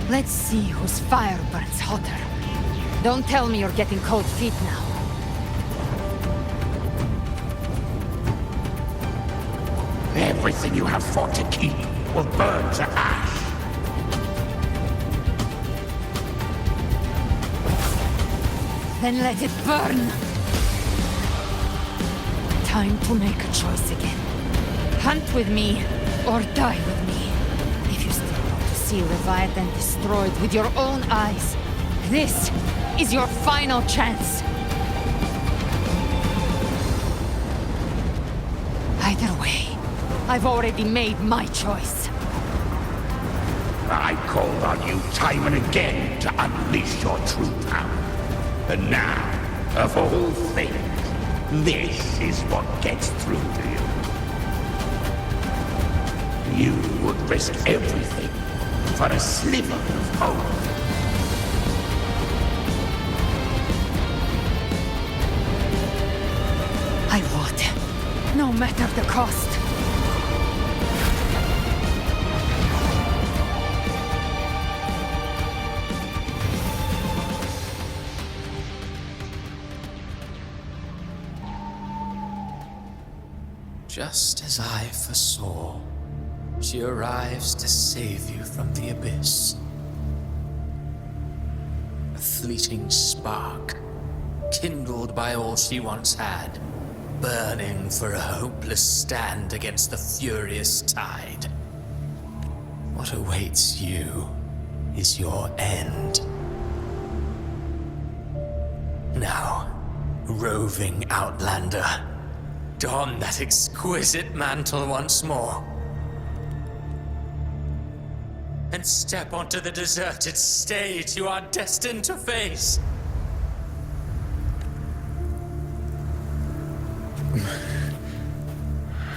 Let's see whose fire burns hotter. Don't tell me you're getting cold feet now. Everything you have fought to keep will burn to ash. Then let it burn! Time to make a choice again. Hunt with me, or die with me. If you still want to see Leviathan destroyed with your own eyes, this is your final chance. Either way, I've already made my choice. I called on you time and again to unleash your true power. And now, of all things, this is what gets through to you. You would risk everything for a sliver of hope. I would, no matter the cost. Just as I foresaw, she arrives to save you from the abyss. A fleeting spark, kindled by all she once had, burning for a hopeless stand against the furious tide. What awaits you is your end. Now, roving outlander, don that exquisite mantle once more. And step onto the deserted stage you are destined to face.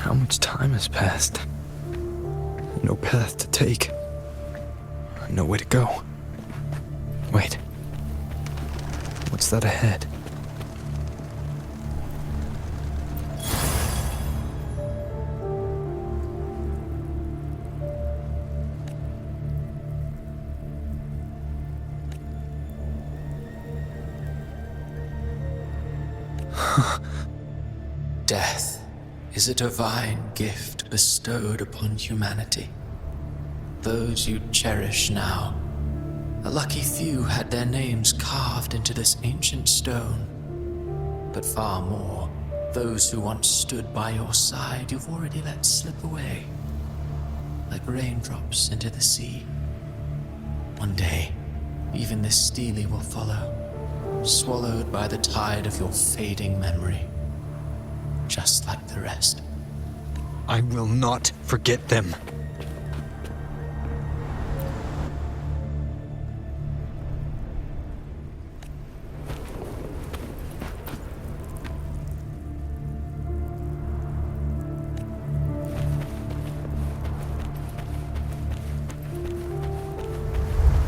How much time has passed? No path to take. Nowhere to go. Wait. What's that ahead? Death is a divine gift bestowed upon humanity. Those you cherish now, a lucky few had their names carved into this ancient stone. But far more, those who once stood by your side you've already let slip away, like raindrops into the sea. One day, even this stele will follow, swallowed by the tide of your fading memory. Just like the rest. I will not forget them.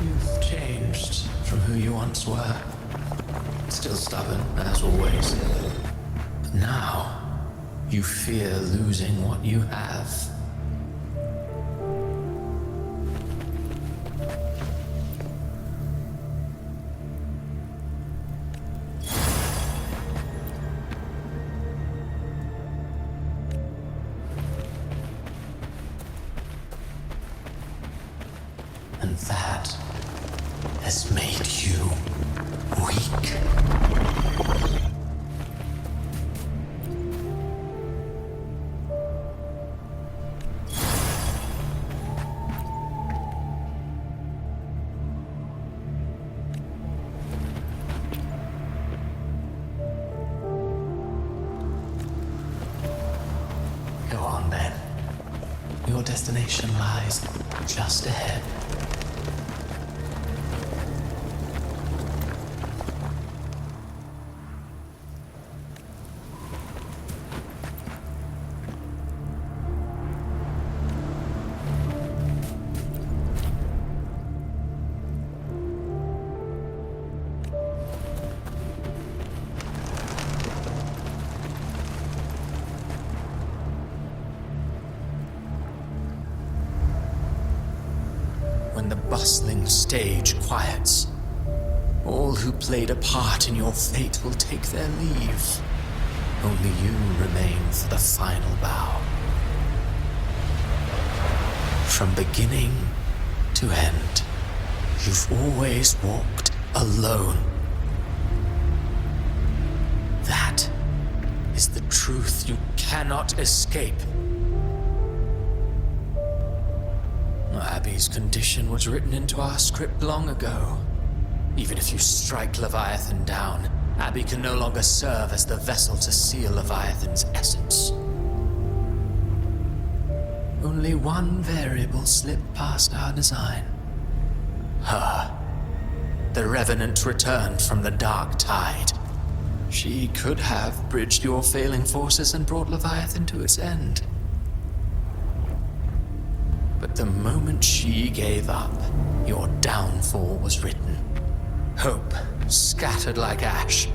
You've changed from who you once were. Still stubborn, as always. But now, you fear losing what you have. And that has made you weak. Your destination lies just ahead. When the bustling stage quiets, all who played a part in your fate will take their leave. Only you remain for the final bow. from beginning to end, you've always walked alone. That is the truth you cannot escape. Abby's condition was written into our script long ago. Even if you strike Leviathan down, Abby can no longer serve as the vessel to seal Leviathan's essence. Only one variable slipped past our design. Her. The Revenant returned from the dark tide. She could have bridged your failing forces and brought Leviathan to its end. But the moment she gave up, your downfall was written. Hope scattered like ash.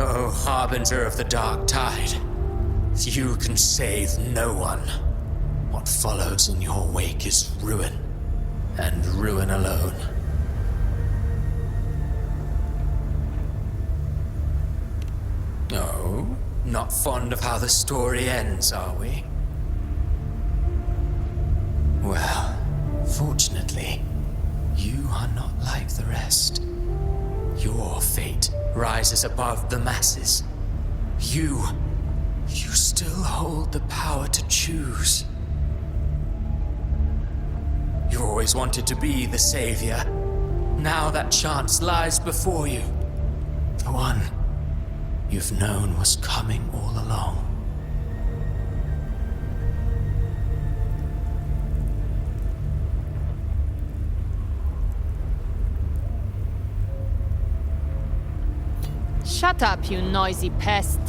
Oh, harbinger of the dark tide. You can save no one. What follows in your wake is ruin, and ruin alone. Oh, not fond of how the story ends, are we? Well, fortunately, you are not like the rest. Your fate rises above the masses. You still hold the power to choose. You always wanted to be the savior. Now that chance lies before you. The one you've known was coming all along. Shut up, you noisy pest.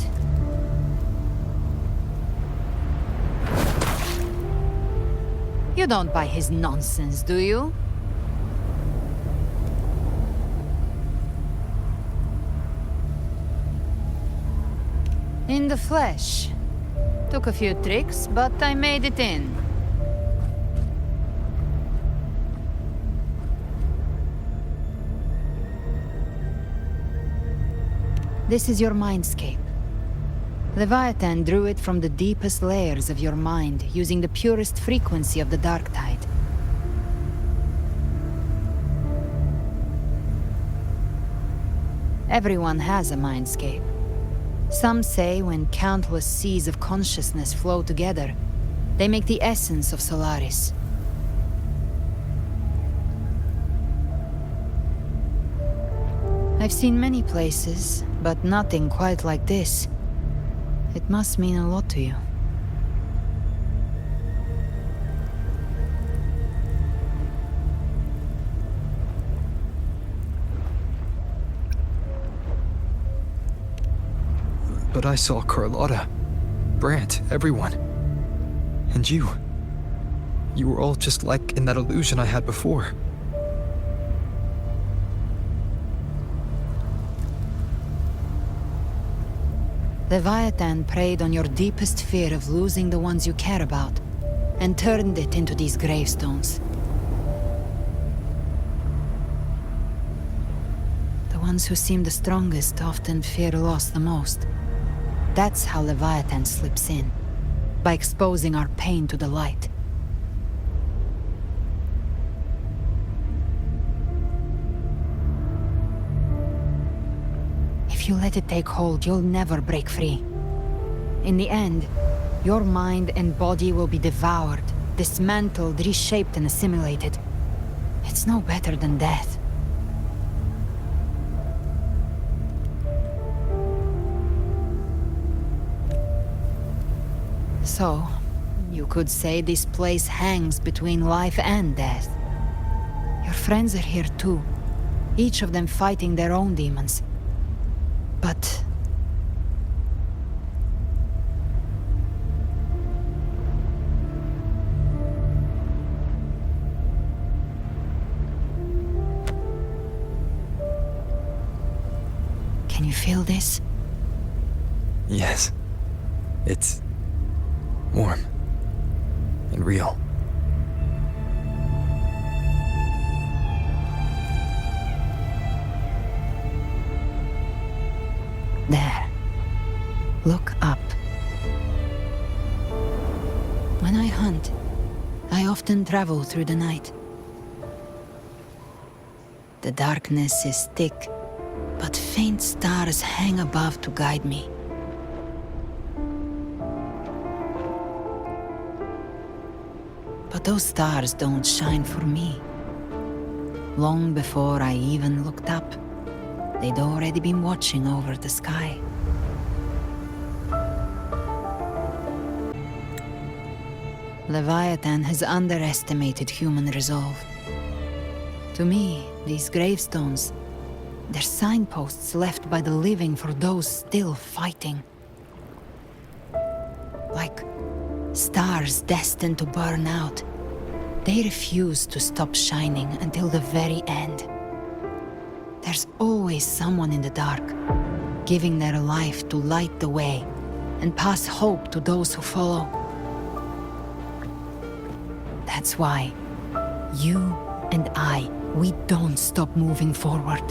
You don't buy his nonsense, do you? In the flesh. Took a few tricks, but I made it in. This is your mindscape. Leviathan drew it from the deepest layers of your mind, using the purest frequency of the dark tide. Everyone has a mindscape. Some say when countless seas of consciousness flow together, they make the essence of Solaris. I've seen many places, but nothing quite like this. It must mean a lot to you. But I saw Carlotta, Brant, everyone. And you. You were all just like in that illusion I had before. Leviathan preyed on your deepest fear of losing the ones you care about, and turned it into these gravestones. The ones who seem the strongest often fear loss the most. That's how Leviathan slips in, by exposing our pain to the light. If you let it take hold, you'll never break free. In the end, your mind and body will be devoured, dismantled, reshaped, and assimilated. It's no better than death. So, you could say this place hangs between life and death. Your friends are here too, each of them fighting their own demons. But... can you feel this? Yes. It's warm and real. There. Look up. When I hunt, I often travel through the night. The darkness is thick, but faint stars hang above to guide me. But those stars don't shine for me. Long before I even looked up, they'd already been watching over the sky. Leviathan has underestimated human resolve. To me, these gravestones, they're signposts left by the living for those still fighting. Like stars destined to burn out, they refuse to stop shining until the very end. There's always someone in the dark, giving their life to light the way and pass hope to those who follow. That's why you and I, we don't stop moving forward.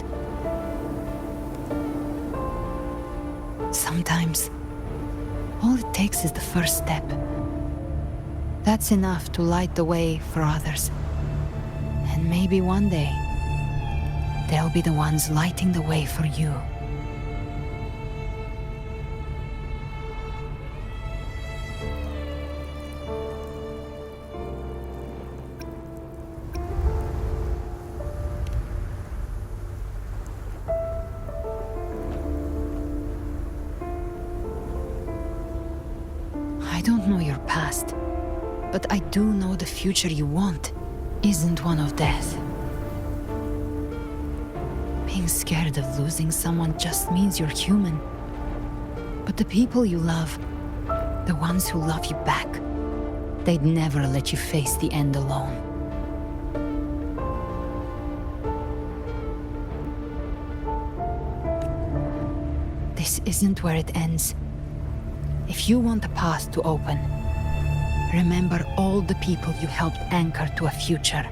Sometimes, all it takes is the first step. That's enough to light the way for others. And maybe one day, they'll be the ones lighting the way for you. I don't know your past, but I do know the future you want isn't one of death. Being scared of losing someone just means you're human. But the people you love, the ones who love you back, they'd never let you face the end alone. This isn't where it ends. If you want the path to open, remember all the people you helped anchor to a future.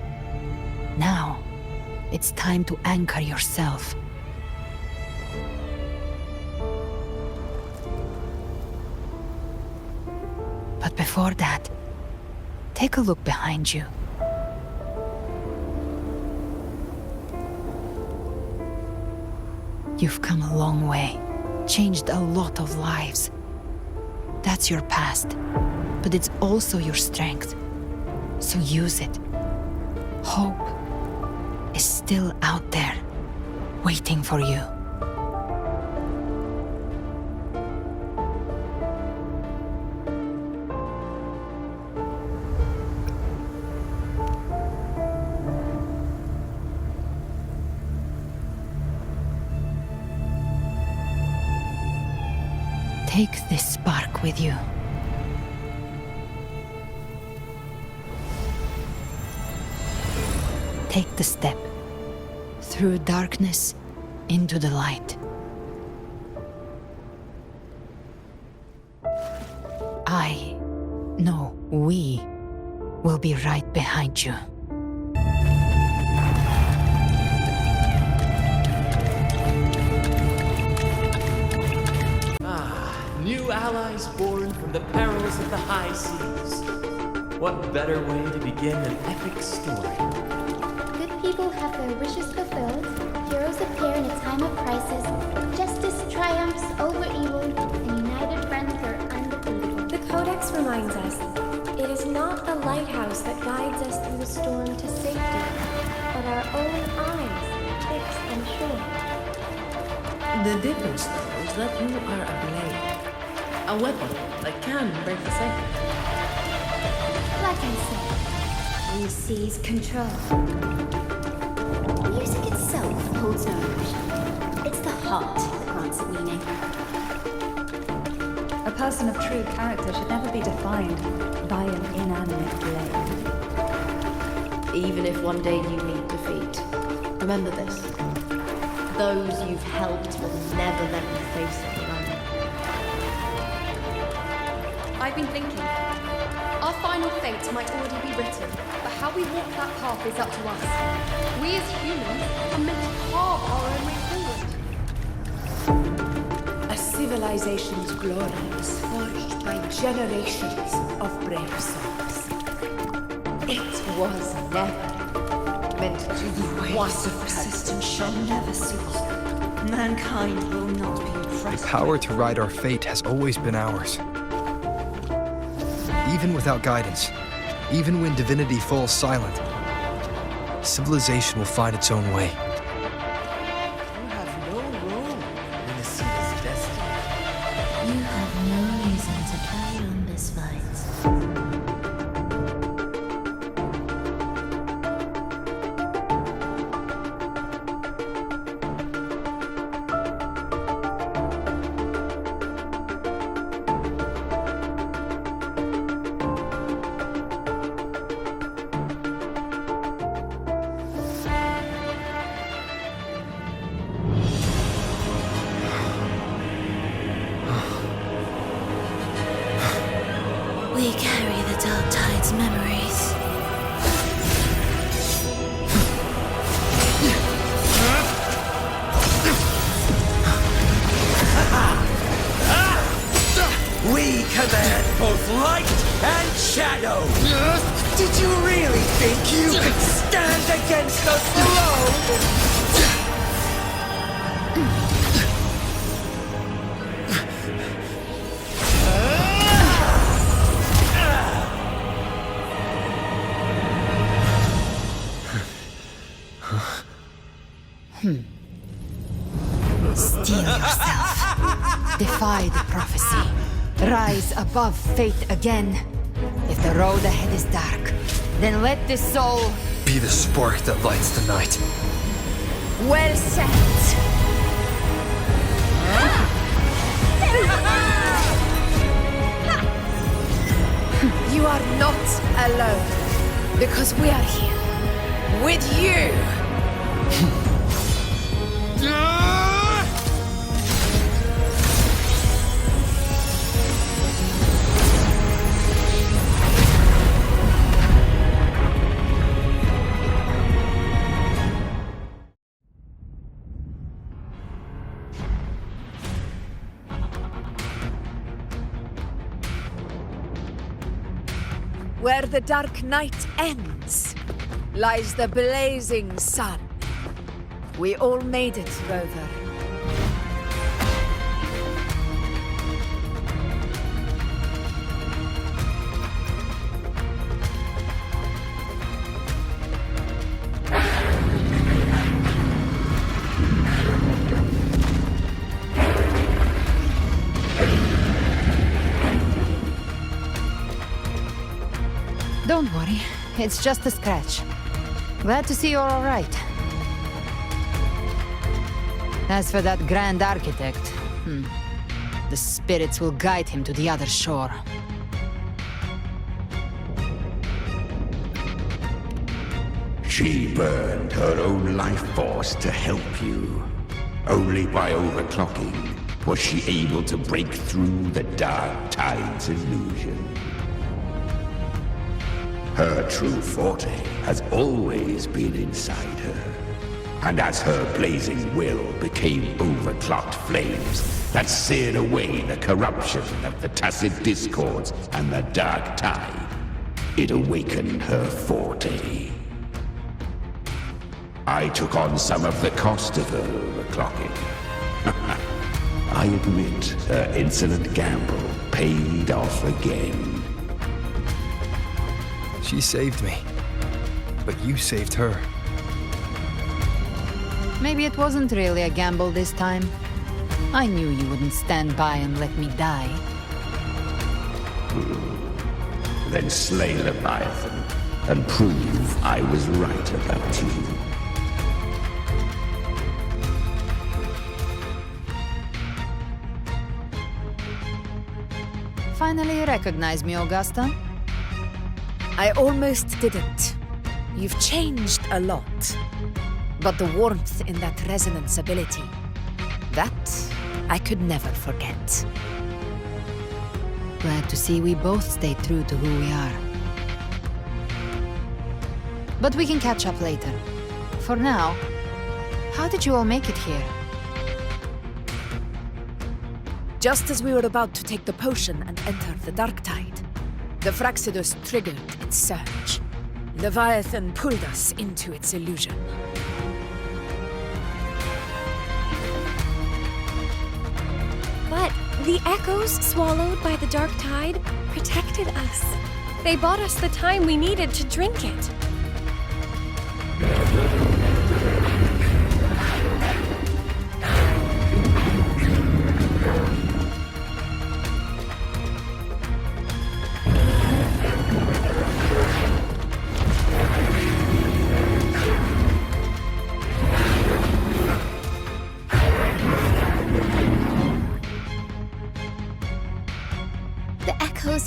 Now, it's time to anchor yourself. But before that, take a look behind you. You've come a long way, changed a lot of lives. That's your past, but it's also your strength. So use it. Hope is still out there, waiting for you. Take this spark with you. Take the step through darkness into the light. We will be right behind you. New allies born from the perils of the high seas. What better way to begin an epic story? Good people have their wishes fulfilled, heroes appear in a time of crisis, justice triumphs over evil, and united friends are undefeatable. The Codex reminds us, it is not the lighthouse that guides us through the storm to safety, but our own eyes, fixed and sure. The difference, though, is that you are a blade. A weapon that can break the cycle. Like I said, we seize control. Music itself holds no emotion. It's the heart that grants it meaning. A person of true character should never be defined by an inanimate blade. Even if one day you meet defeat, remember this. Those you've helped will never let you face it alone. I've been thinking. Our final fate might already be written, but how we walk that path is up to us. We as humans are meant to carve our own way forward. A civilization's glory is forged by generations of brave souls. It was never meant to be one persistent shall never cease. Mankind will not be oppressed. The power to ride our fate has always been ours. Even without guidance, even when divinity falls silent, civilization will find its own way. You have no role in Rinascita's destiny. You have no reason to carry on this fight. We carry the Dark Tide's memories. We command both light and shadow! Did you really think you could stand against us alone? Steel yourself. Defy the prophecy. Rise above fate again. If the road ahead is dark, then let this soul Be the spark that lights the night. Well said. You are not alone, because we are here with you. Where the dark night ends, lies the blazing sun. We all made it, Rover. Don't worry, it's just a scratch. Glad to see you're all right. As for that Grand Architect, the spirits will guide him to the other shore. She burned her own life force to help you. Only by overclocking was she able to break through the Dark Tide's illusion. Her true forte has always been inside her. And as her blazing will became overclocked flames that seared away the corruption of the tacit discords and the Dark Tide, it awakened her forte. I took on some of the cost of her overclocking. I admit her insolent gamble paid off again. She saved me, but you saved her. Maybe it wasn't really a gamble this time. I knew you wouldn't stand by and let me die. Then slay Leviathan and prove I was right about you. Finally recognize me, Augusta? I almost didn't. You've changed a lot. But the warmth in that resonance ability, that I could never forget. Glad to see we both stayed true to who we are. But we can catch up later. For now, how did you all make it here? Just as we were about to take the potion and enter the dark tide, the Fraccidus triggered its surge. Leviathan pulled us into its illusion. But the echoes swallowed by the dark tide protected us. They bought us the time we needed to drink it.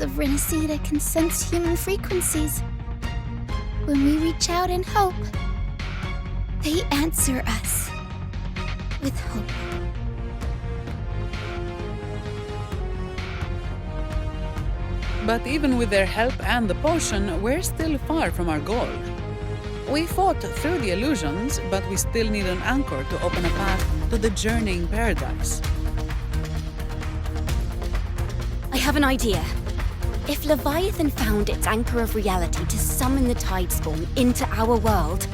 Of Rinascita can sense human frequencies. When we reach out in hope, they answer us with hope. But even with their help and the potion, we're still far from our goal. We fought through the illusions, but we still need an anchor to open a path to the journeying paradise. I have an idea. If Leviathan found its anchor of reality to summon the Tidespawn into our world,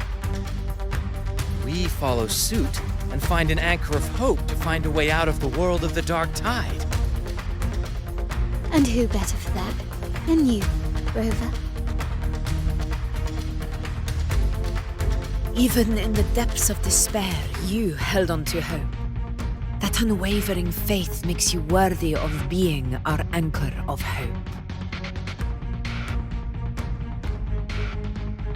we follow suit and find an anchor of hope to find a way out of the world of the dark tide. And who better for that than you, Rover? Even in the depths of despair, you held on to hope. That unwavering faith makes you worthy of being our anchor of hope.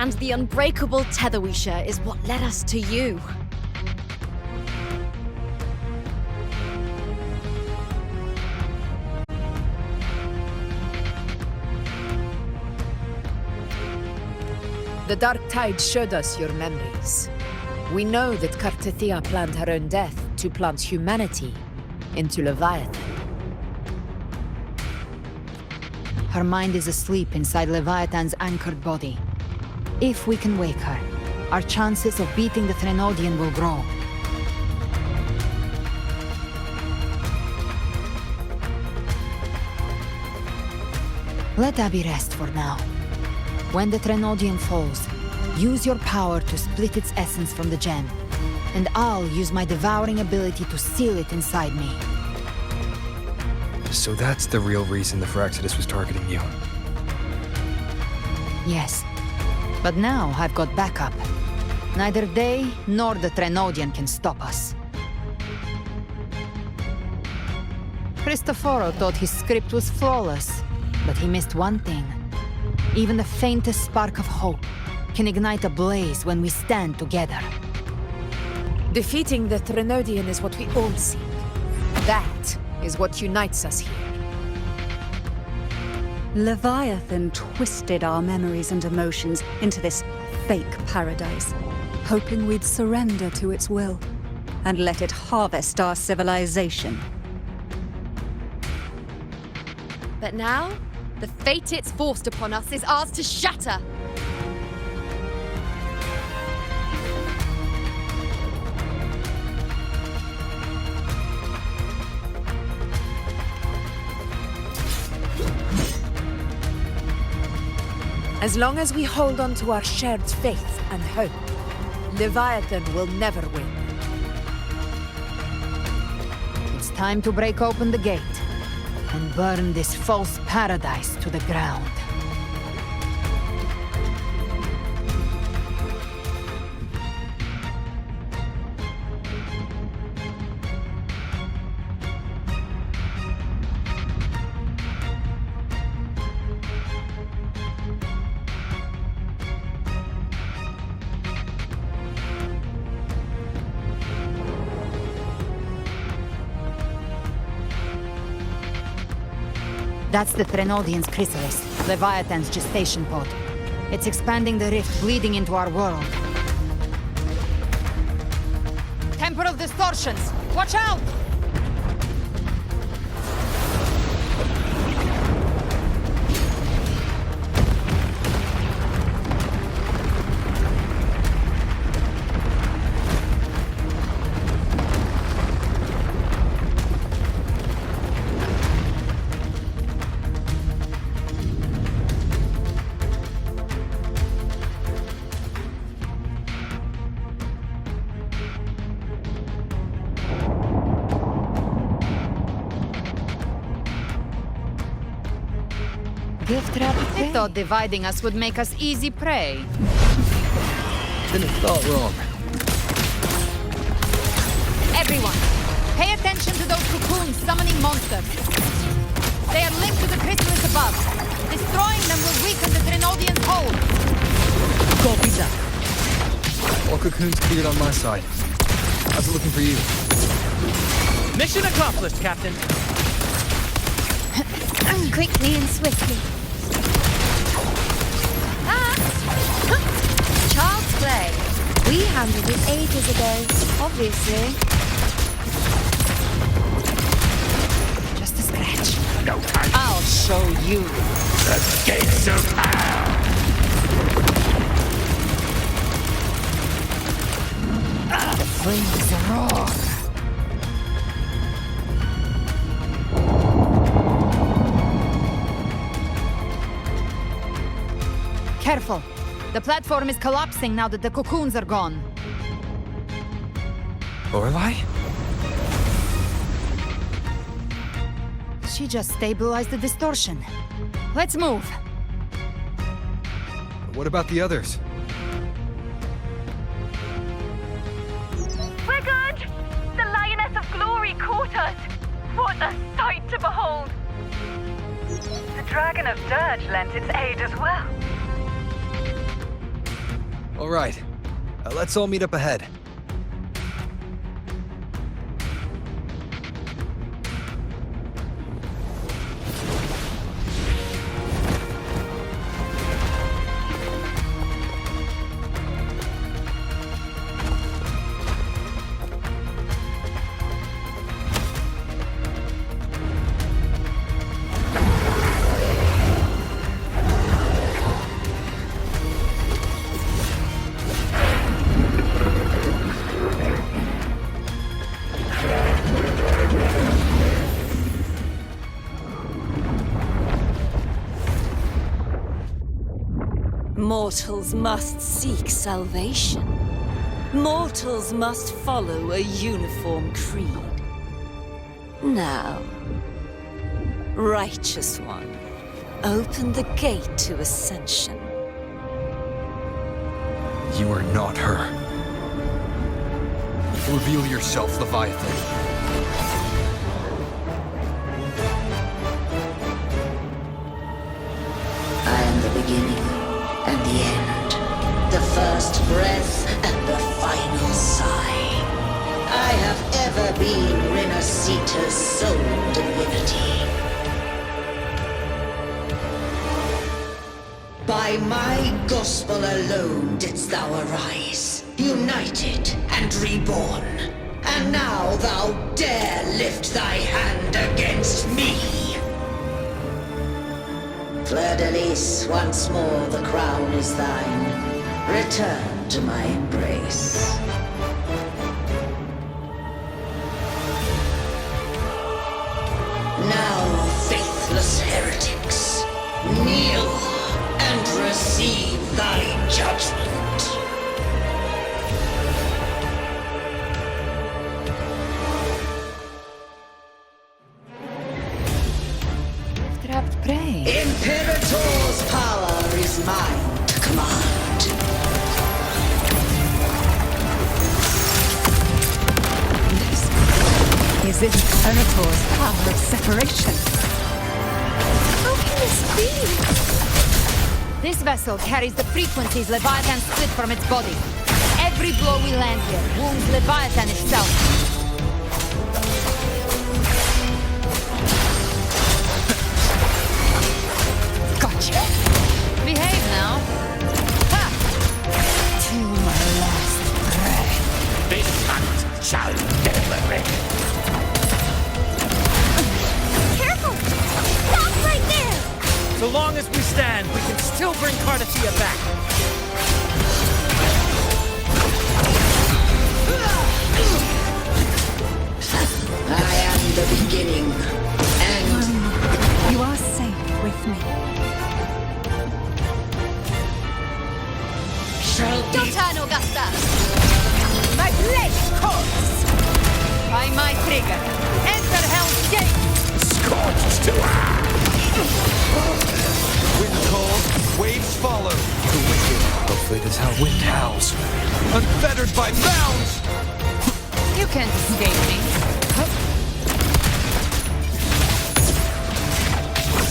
and the unbreakable tether we share is what led us to you. The dark tide showed us your memories. We know that Cartithia planned her own death to plant humanity into Leviathan. Her mind is asleep inside Leviathan's anchored body. If we can wake her, our chances of beating the Threnodian will grow. Let Abby rest for now. When the Threnodian falls, use your power to split its essence from the gem, and I'll use my devouring ability to seal it inside me. So that's the real reason the Fraccidus was targeting you. Yes. But now I've got backup. Neither they nor the Threnodian can stop us. Cristoforo thought his script was flawless, but he missed one thing. Even the faintest spark of hope can ignite a blaze when we stand together. Defeating the Threnodian is what we all seek. That is what unites us here. Leviathan twisted our memories and emotions into this fake paradise, hoping we'd surrender to its will and let it harvest our civilization. But now, the fate it's forced upon us is ours to shatter. As long as we hold on to our shared faith and hope, Leviathan will never win. It's time to break open the gate and burn this false paradise to the ground. That's the Threnodian's chrysalis, Leviathan's gestation pod. It's expanding the rift, bleeding into our world. Temporal distortions! Watch out! I thought dividing us would make us easy prey. Didn't have thought wrong. Everyone, pay attention to those cocoons summoning monsters. They are linked to the chrysalis above. Destroying them will weaken the Trinodian's hold. Copy that. All cocoons cleared on my side. How's it looking for you? Mission accomplished, Captain. Quickly and swiftly. Child's play. We handled it ages ago, obviously. Just a scratch. No time. I'll show you. The gates of hell! The flames roar. Careful. The platform is collapsing now that the cocoons are gone. Lorelei? She just stabilized the distortion. Let's move. What about the others? We're good! The Lioness of Glory caught us! What a sight to behold! The Dragon of Dirge lent its aid as well. All right. Let's all meet up ahead. Mortals must seek salvation. Mortals must follow a uniform creed. Now, Righteous One, open the gate to ascension. You are not her. Reveal yourself, Leviathan. I am the beginning and the end, the first breath and the final sigh. I have ever been Rinascita's sole divinity. By my gospel alone didst thou arise, united and reborn. And now thou dare lift thy hand against me. Fleur-de-Lis, once more the crown is thine. Return to my embrace. Now, faithless heretics, kneel and receive thy judgment. Trapped prey. Imperator's power is mine to command. This is Imperator's power of separation. How can this be? This vessel carries the frequencies Leviathan split from its body. Every blow we land here wounds Leviathan itself. Behave now. Ha! Till my last breath. This hunt shall never end. Careful! Stop right there! So long as we stand, we can still bring Carlotta back. I am the beginning, and you are safe with me. Your turn, Augusta! My blade calls! By my trigger, enter Hell's Gate! Scorched to Wind calls, waves follow. The wicked, hopefully this how wind howls. Unfettered by bounds! You can't escape me.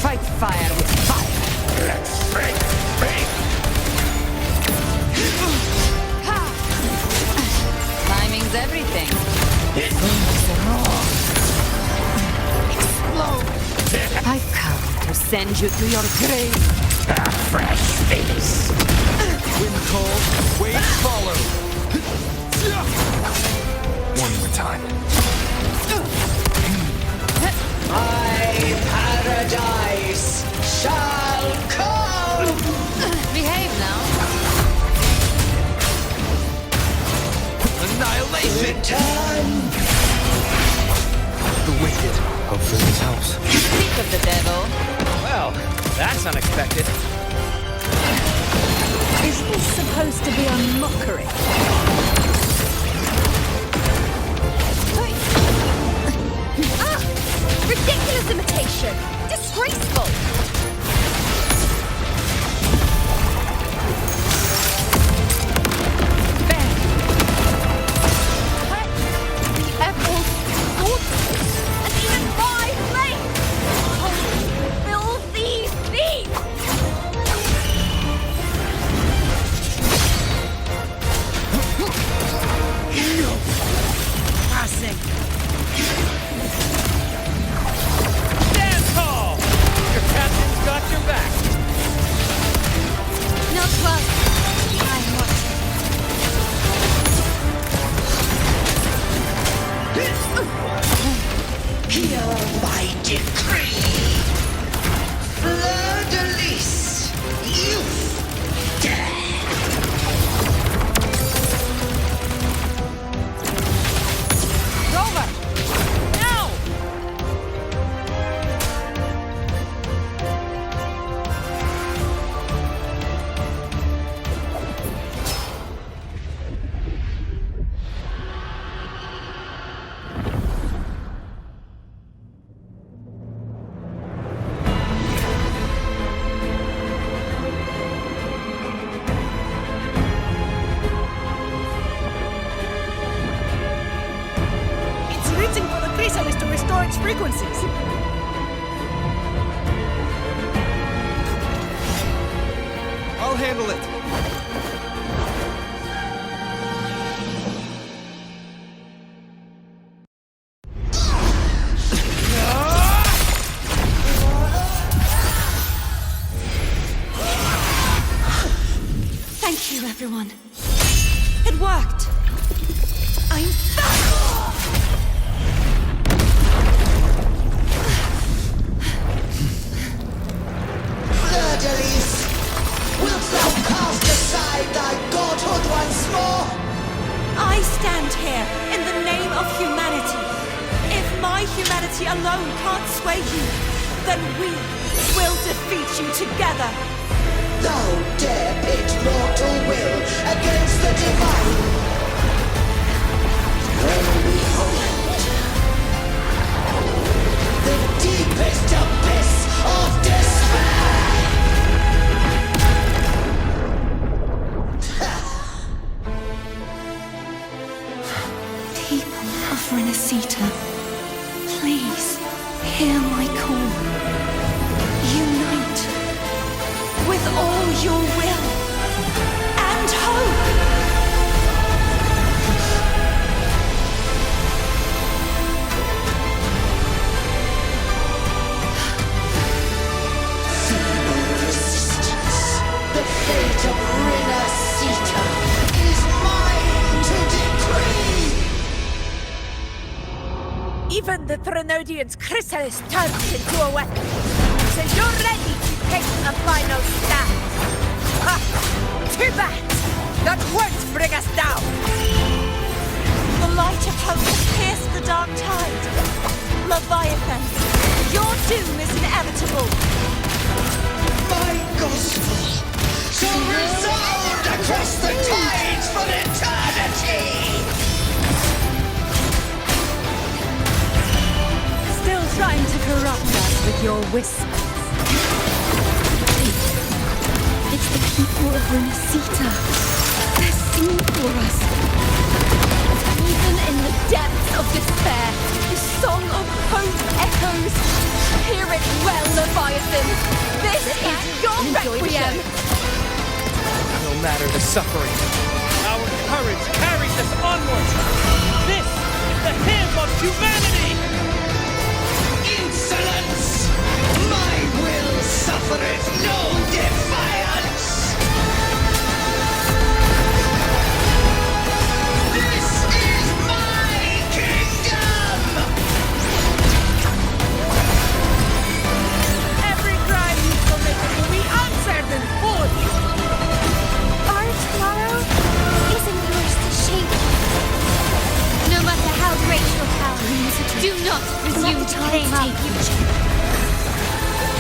Fight fire with fire. Let's break! Timing's everything. Explode! I've come to send you to your grave. A fresh face. Wind calls, waves follow. One more time. My paradise shall come! Behave now. Annihilation! Return! The wicked, hopefully this helps. Speak of the devil. Well, that's unexpected. Is this supposed to be a mockery? Ridiculous imitation! Disgraceful! Emerald, gorgeous, and even my flame! Oh, filthy thief! Passing. Stand tall! Your captain's got your back. Not close. I'm watching. Hear my decree! Fleur-de-lis, youth, dead! Rover! Now! It's reaching for the chrysalis to restore its frequencies. I'll handle it. Thank you, everyone. It worked. I'm back! Fleur-de-lis, wilt thou cast aside thy godhood once more? I stand here in the name of humanity. If my humanity alone can't sway you, then we will defeat you together. Thou dare pit mortal will against the divine. When we hold the deepest abyss of despair. People of Rinascita, please hear my call. Unite with all your will and hope. Feeble resistance. The fate of Rinascita is mine to decree. Even the Threnodian's chrysalis turns into a weapon. So you're ready to take a final stand. Ha! Too bad! That won't bring us down! The light of hope has pierced the dark tide. Leviathan, your doom is inevitable. My gospel shall resound across the tides for eternity! Still trying to corrupt us with your whispers. The people of Rinascita. They're singing for us. Even in the depths of despair, the song of hope echoes. Hear it well, Leviathan. This is your requiem. No matter the suffering, our courage carries us onward. This is the hymn of humanity. Insolence! My will suffereth no defiance! This is my kingdom! Every crime you committed will be answered and forged. Our tomorrow isn't yours to shape. No matter how great your power, do not presume to claim our future.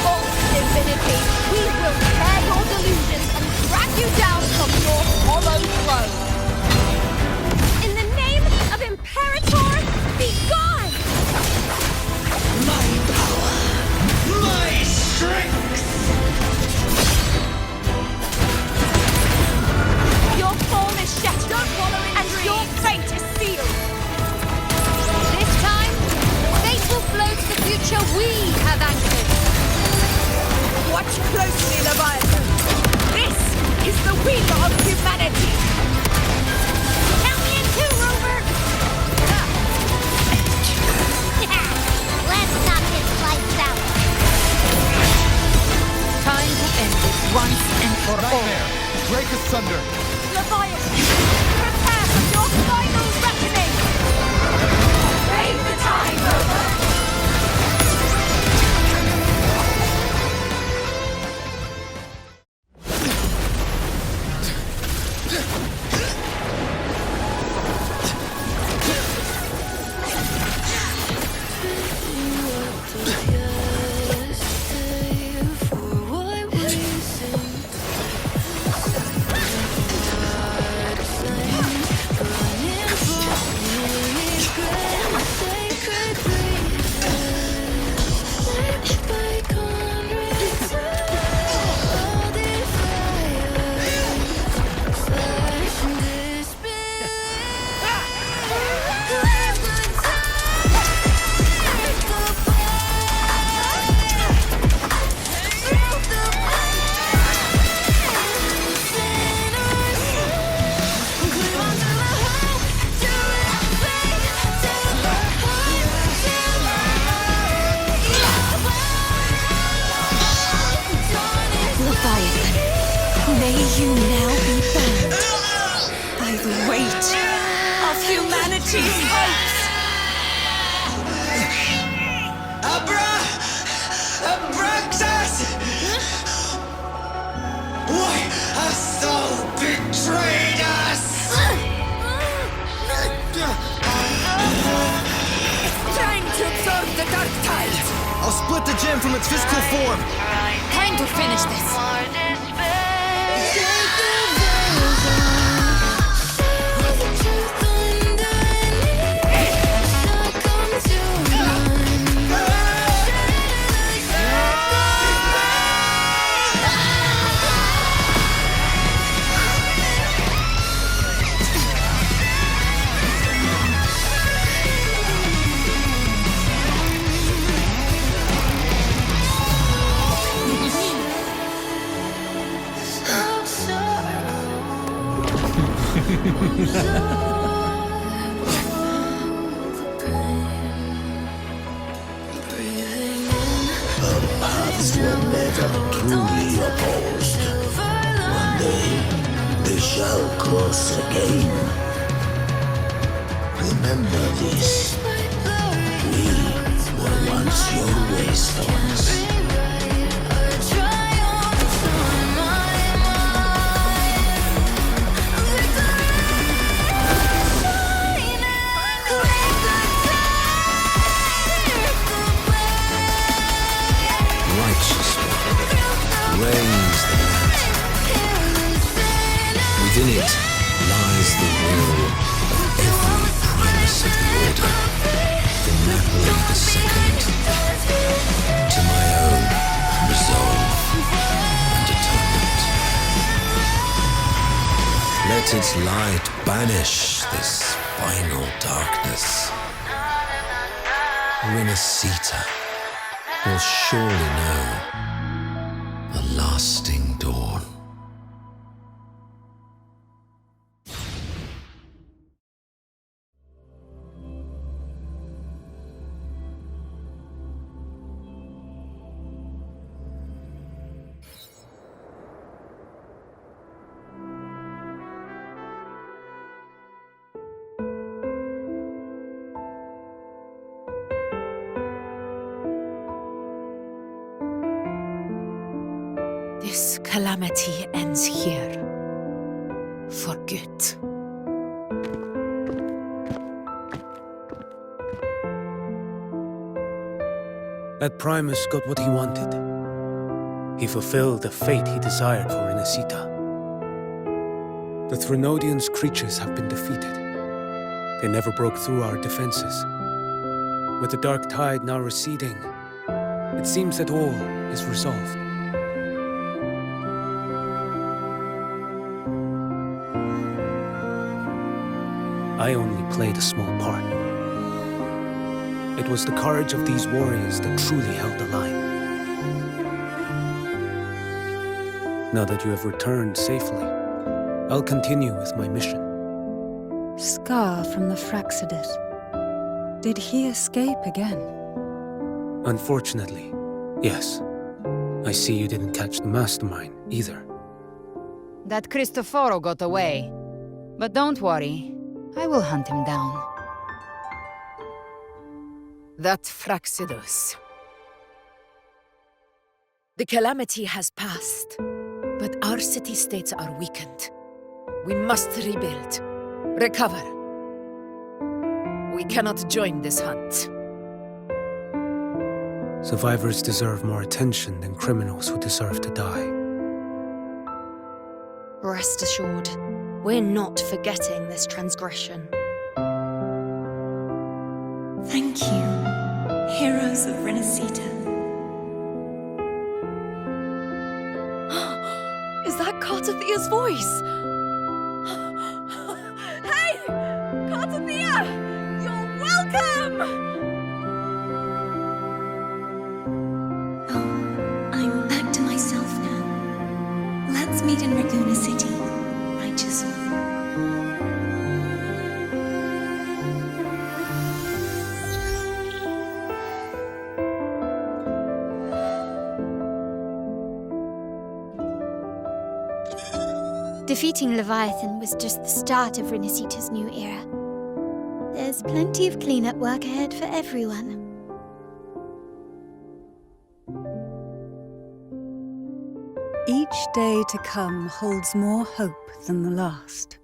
False divinity, we will tear your delusions and drag you down from your hollow throne. In the name of Imperator, be gone! My power! My strength! Your form is shattered, and your fate is sealed. This time, fate will flow to the future we have anchored. Watch closely, Leviathan. This is the wheel of humanity. Count me in too, Rover! Let's knock his lights out. Time to end it once and for all. Break asunder! Leviathan, prepare for your final reckoning. Save the time, Rover. May you now be bound by the weight of humanity's hopes. Abraxas! Why has Sol betrayed us? Time to absorb the dark tide. I'll split the gem from its physical form. Time to finish this. Our paths were never truly opposed. One day, they shall cross again. Remember this. We were once your wastelands. Reigns the night. Within it lies the will of every primus of the Order, from Napoli the Second to my own resolve and atonement. Let its light banish this final darkness. Rinascita will surely know a lasting dawn. This calamity ends here. For good. That Primus got what he wanted. He fulfilled the fate he desired for Rinascita. The Threnodians' creatures have been defeated. They never broke through our defenses. With the dark tide now receding, it seems that all is resolved. I only played a small part. It was the courage of these warriors that truly held the line. Now that you have returned safely, I'll continue with my mission. Scar from the Fraxidus. Did he escape again? Unfortunately, yes. I see you didn't catch the mastermind either. That Cristoforo got away. But don't worry, I will hunt him down. That Fraxidus. The calamity has passed, but our city-states are weakened. We must rebuild, recover. We cannot join this hunt. Survivors deserve more attention than criminals who deserve to die. Rest assured, we're not forgetting this transgression. Thank you, heroes of Rinascita. Is that Carlotha's voice? Hey! Carlotha! You're welcome! I'm back to myself now. Let's meet in Raguna City, righteous one. Defeating Leviathan was just the start of Rinascita's new era. There's plenty of cleanup work ahead for everyone. Each day to come holds more hope than the last.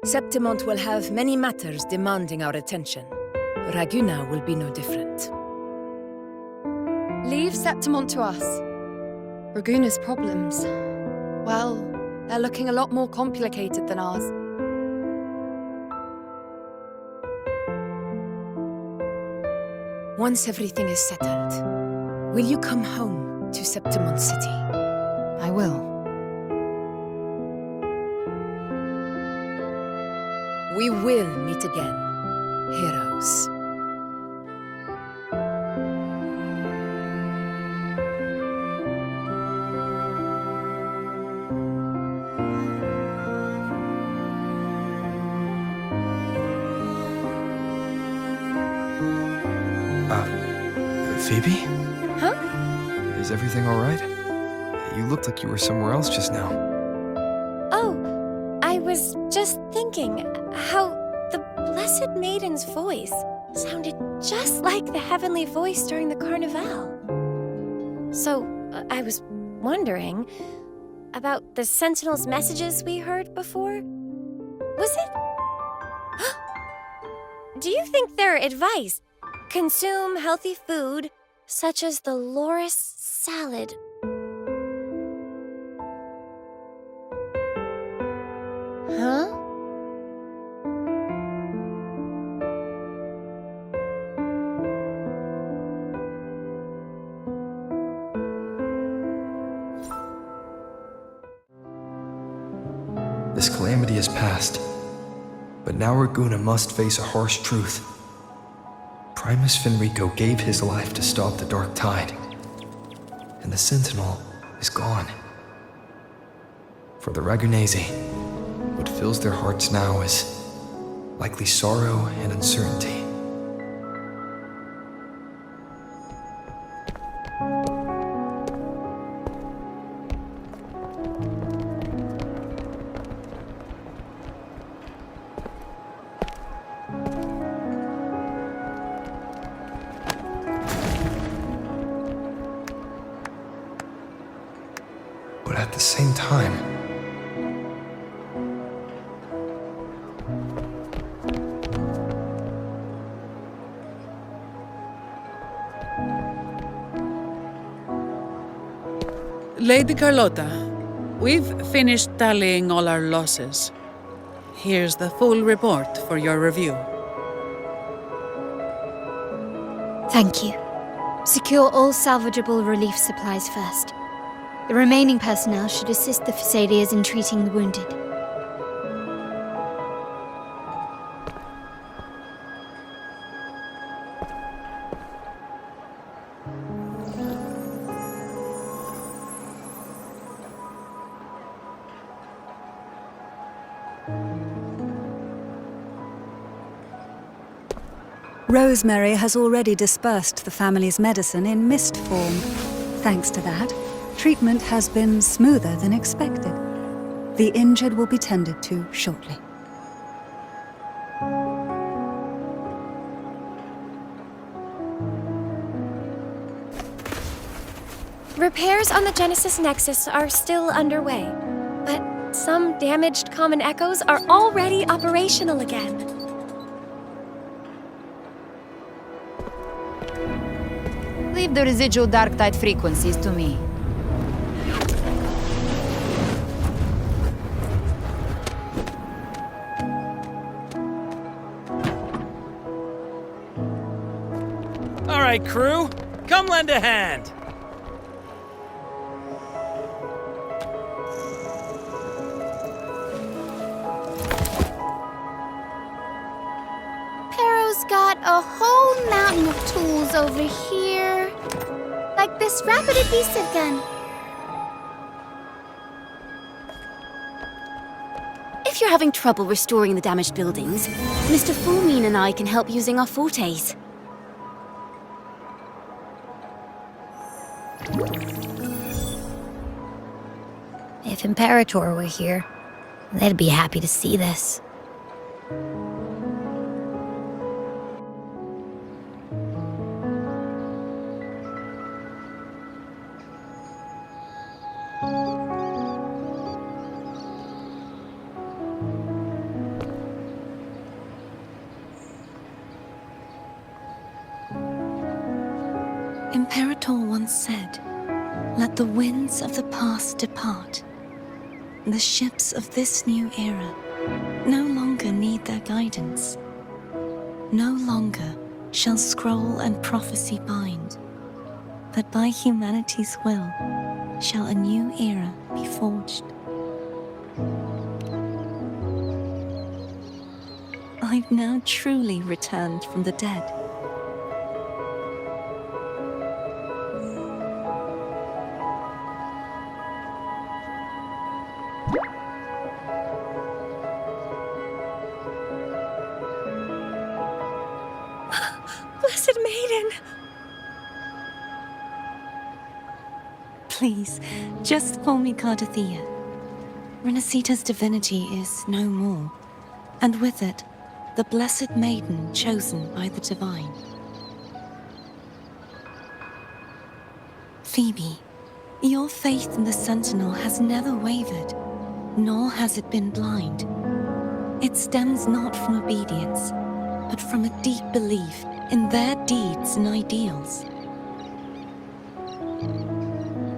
Septimont will have many matters demanding our attention. Raguna will be no different. Leave Septimont to us. Raguna's problems, well, they're looking a lot more complicated than ours. Once everything is settled, will you come home to Septimont City? I will. We will meet again, heroes. Phoebe? Huh? Is everything all right? You looked like you were somewhere else just now. Oh, I was just thinking how the Blessed Maiden's voice sounded just like the heavenly voice during the Carnival. So, I was wondering about the Sentinel's messages we heard before. Was it? Do you think their advice? Consume healthy food, such as the loris salad. Huh? This calamity is past, but now Raguna must face a harsh truth. Primus Finrico gave his life to stop the Dark Tide, and the Sentinel is gone. For the Ragunesi, what fills their hearts now is likely sorrow and uncertainty. But at the same time, Lady Carlotta, we've finished tallying all our losses. Here's the full report for your review. Thank you. Secure all salvageable relief supplies first. The remaining personnel should assist the Phasaelias in treating the wounded. Rosemary has already dispersed the family's medicine in mist form. Thanks to that, treatment has been smoother than expected. The injured will be tended to shortly. Repairs on the Genesis Nexus are still underway, but some damaged common echoes are already operational again. Leave the residual dark tide frequencies to me. All right, crew, come lend a hand. Pero's got a whole mountain of tools over here. Like this rapid adhesive gun. If you're having trouble restoring the damaged buildings, Mr. Fulmine and I can help using our fortes. If Imperator were here, they'd be happy to see this. Imperator once said, "Let the winds of the past depart. The ships of this new era no longer need their guidance. No longer shall scroll and prophecy bind, but by humanity's will shall a new era be forged." I've now truly returned from the dead. Blessed Maiden! Please, just call me Cardothea. Rinascita's divinity is no more, and with it, the Blessed Maiden chosen by the Divine. Phoebe, your faith in the Sentinel has never wavered, nor has it been blind. It stems not from obedience, but from a deep belief in their deeds and ideals.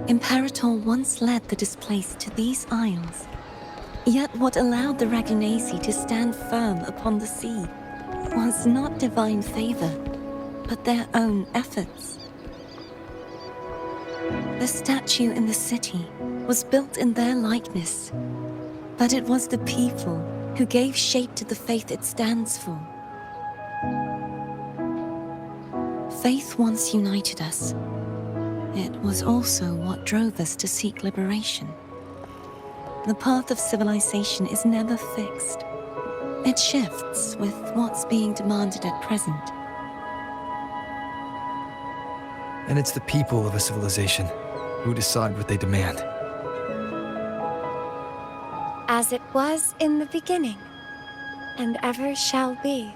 Imperator once led the displaced to these isles, yet what allowed the Ragunesi to stand firm upon the sea was not divine favor, but their own efforts. The statue in the city was built in their likeness, But it was the people who gave shape to the faith it stands for. Faith once united us. It was also what drove us to seek liberation. The path of civilization is never fixed. It shifts with what's being demanded at present. And it's the people of a civilization who decide what they demand. As it was in the beginning, and ever shall be.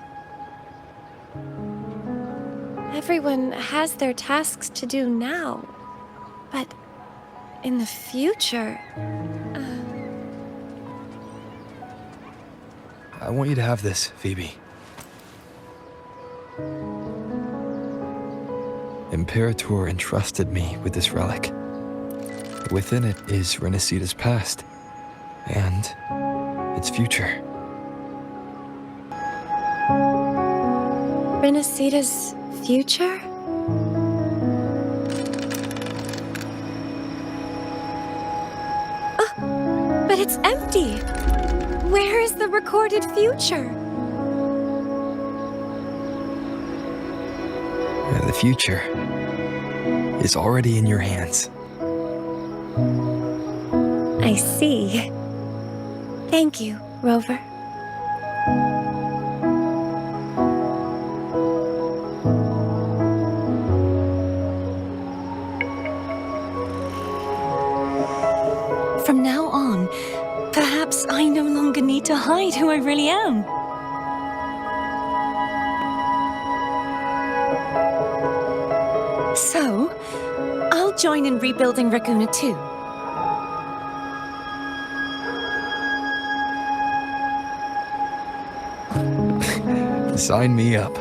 Everyone has their tasks to do now, but in the future... I want you to have this, Phoebe. Imperator entrusted me with this relic. Within it is Rinascita's past, and its future. Rinascita's future? Oh, but it's empty! Where is the recorded future? The future is already in your hands. I see. Thank you, Rover. From now on, perhaps I no longer need to hide who I really am. So, I'll join in rebuilding Raguna too. Sign me up.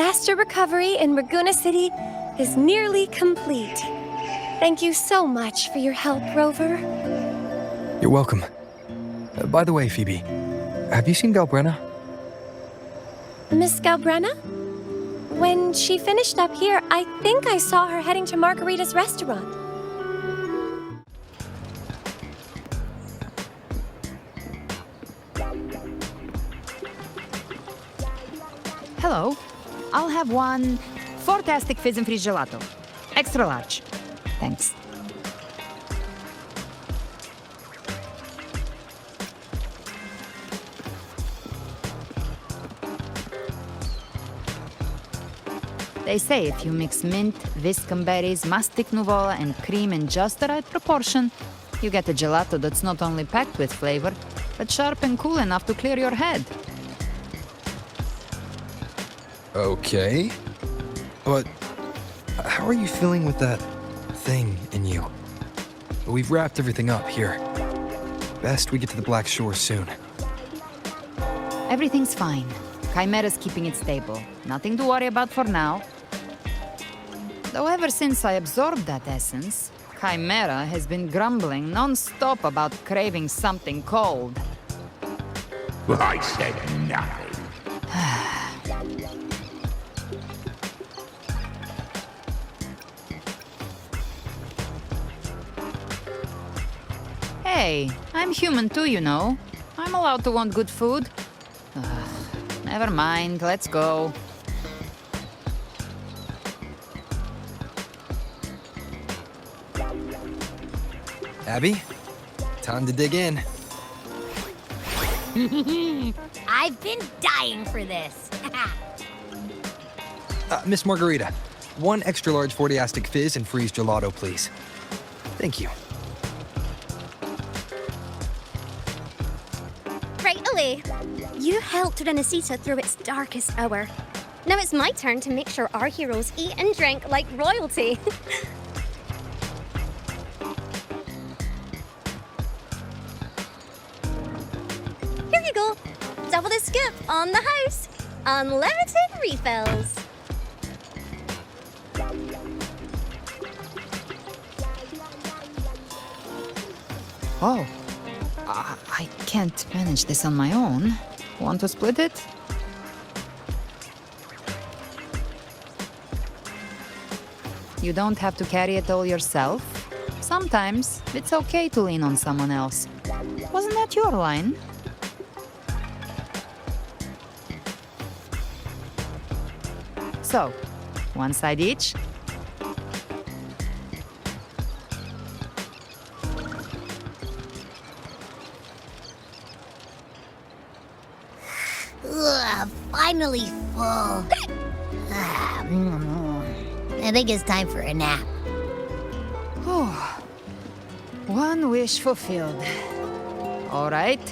Master recovery in Raguna City is nearly complete. Thank you so much for your help, Rover. You're welcome. By the way, Phoebe, have you seen Galbrenna? Miss Galbrenna? When she finished up here, I think I saw her heading to Margarita's restaurant. Hello. I'll have one fantastic fizz and freeze gelato. Extra large. Thanks. They say if you mix mint, viscum berries, mastic nuvola, and cream in just the right proportion, you get a gelato that's not only packed with flavor, but sharp and cool enough to clear your head. Okay. But how are you feeling with that thing in you? We've wrapped everything up here. Best we get to the Black Shore soon. Everything's fine. Chimera's keeping it stable. Nothing to worry about for now. Though ever since I absorbed that essence, Chimera has been grumbling non-stop about craving something cold. I said nothing. Hey, I'm human too, you know. I'm allowed to want good food. Never mind, let's go. Abby, time to dig in. I've been dying for this. Miss Margarita, one extra large 40-astic fizz and freeze gelato, please. Thank you. Right away. You helped Rinascita through its darkest hour. Now it's my turn to make sure our heroes eat and drink like royalty. Here you go. Double the scoop on the house. Unlimited refills. Oh. I can't manage this on my own. Want to split it? You don't have to carry it all yourself. Sometimes it's okay to lean on someone else. Wasn't that your line? So, one side each. Ugh, finally full. I think it's time for a nap. One wish fulfilled. All right,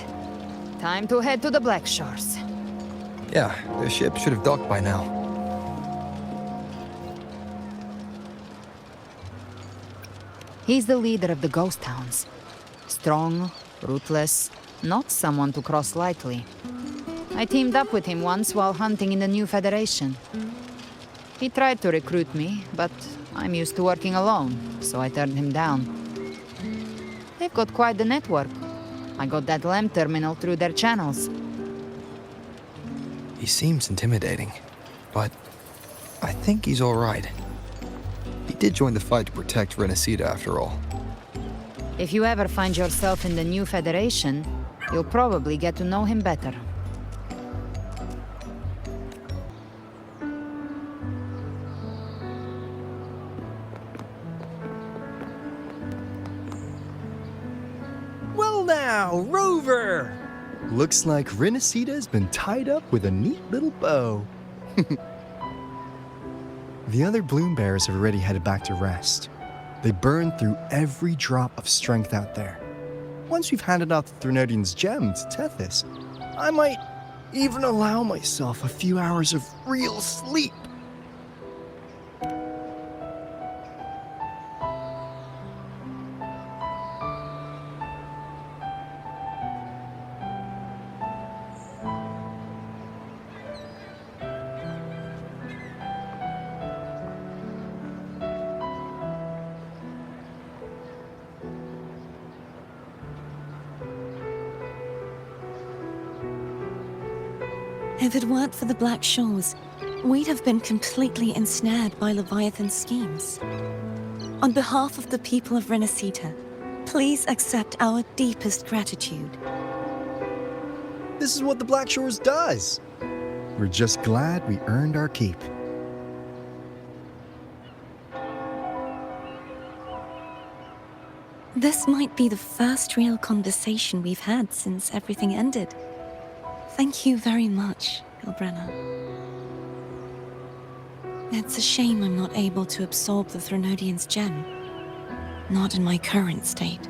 time to head to the Black Shores. Yeah, the ship should have docked by now. He's the leader of the ghost towns. Strong, ruthless, not someone to cross lightly. I teamed up with him once while hunting in the new Federation. He tried to recruit me, but I'm used to working alone, so I turned him down. They've got quite the network. I got that lamp terminal through their channels. He seems intimidating, but I think he's all right. He did join the fight to protect Rinascita after all. If you ever find yourself in the new Federation, you'll probably get to know him better. Well now, Rover! Looks like Rinascita's been tied up with a neat little bow. The other bloom bearers have already headed back to rest. They burned through every drop of strength out there. Once we've handed out the Threnodian's gem to Tethys, I might even allow myself a few hours of real sleep. If it weren't for the Black Shores, we'd have been completely ensnared by Leviathan's schemes. On behalf of the people of Rinascita, please accept our deepest gratitude. This is what the Black Shores does. We're just glad we earned our keep. This might be the first real conversation we've had since everything ended. Thank you very much, Galbrenna. It's a shame I'm not able to absorb the Threnodian's gem. Not in my current state.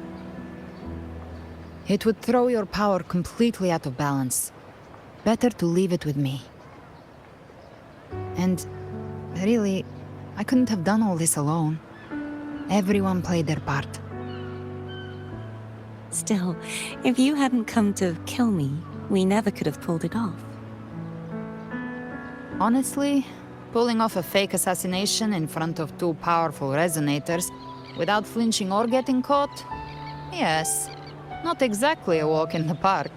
It would throw your power completely out of balance. Better to leave it with me. And really, I couldn't have done all this alone. Everyone played their part. Still, if you hadn't come to kill me, we never could have pulled it off. Honestly, pulling off a fake assassination in front of two powerful resonators without flinching or getting caught? Yes, not exactly a walk in the park.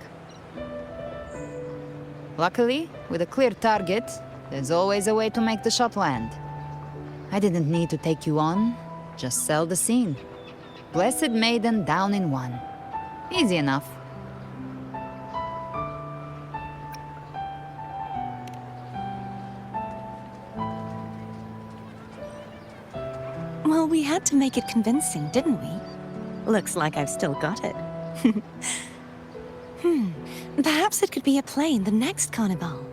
Luckily, with a clear target, there's always a way to make the shot land. I didn't need to take you on, just sell the scene. Blessed Maiden down in one. Easy enough. Well, we had to make it convincing, didn't we? Looks like I've still got it. Perhaps it could be a play in the next carnival.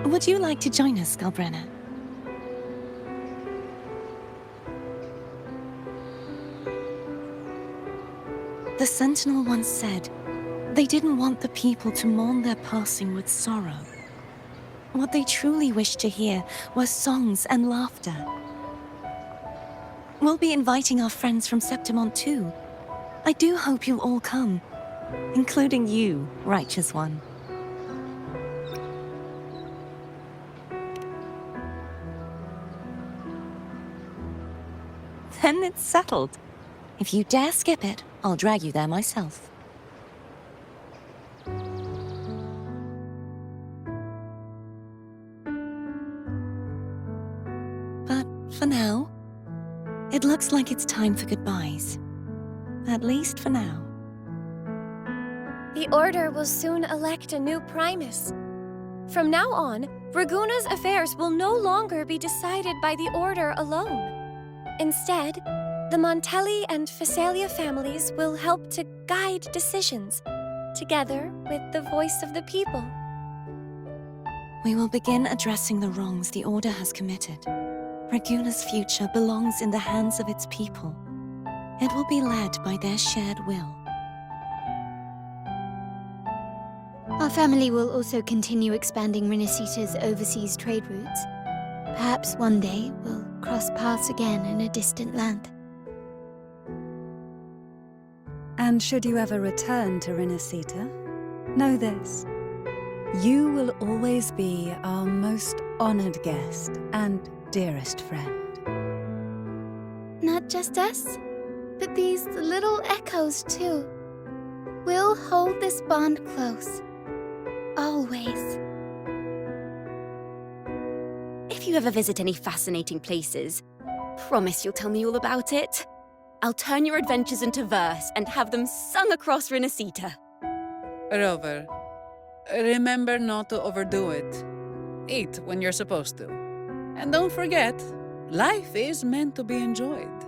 Would you like to join us, Galbrenna? The Sentinel once said, they didn't want the people to mourn their passing with sorrow. What they truly wished to hear were songs and laughter. We'll be inviting our friends from Septimont too. I do hope you'll all come, including you, Righteous One. Then it's settled. If you dare skip it, I'll drag you there myself. But for now, it looks like it's time for goodbyes. At least for now. The Order will soon elect a new Primus. From now on, Raguna's affairs will no longer be decided by the Order alone. Instead, the Montelli and Phasalia families will help to guide decisions, together with the voice of the people. We will begin addressing the wrongs the Order has committed. Raguna's future belongs in the hands of its people. It will be led by their shared will. Our family will also continue expanding Rinascita's overseas trade routes. Perhaps one day we'll cross paths again in a distant land. And should you ever return to Rinascita, know this. You will always be our most honored guest and dearest friend. Not just us, but these little echoes too. We'll hold this bond close. Always. If you ever visit any fascinating places, promise you'll tell me all about it. I'll turn your adventures into verse and have them sung across Rinascita. Rover, remember not to overdo it. Eat when you're supposed to. And don't forget, life is meant to be enjoyed.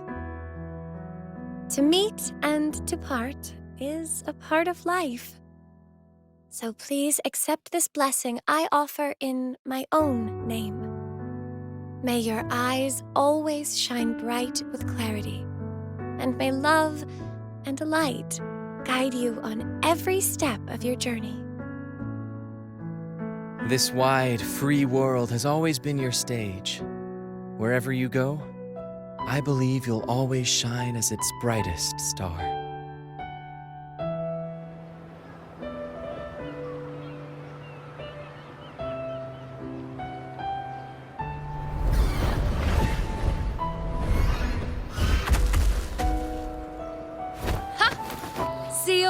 To meet and to part is a part of life. So please accept this blessing I offer in my own name. May your eyes always shine bright with clarity, and may love and light guide you on every step of your journey. This wide, free world has always been your stage. Wherever you go, I believe you'll always shine as its brightest star.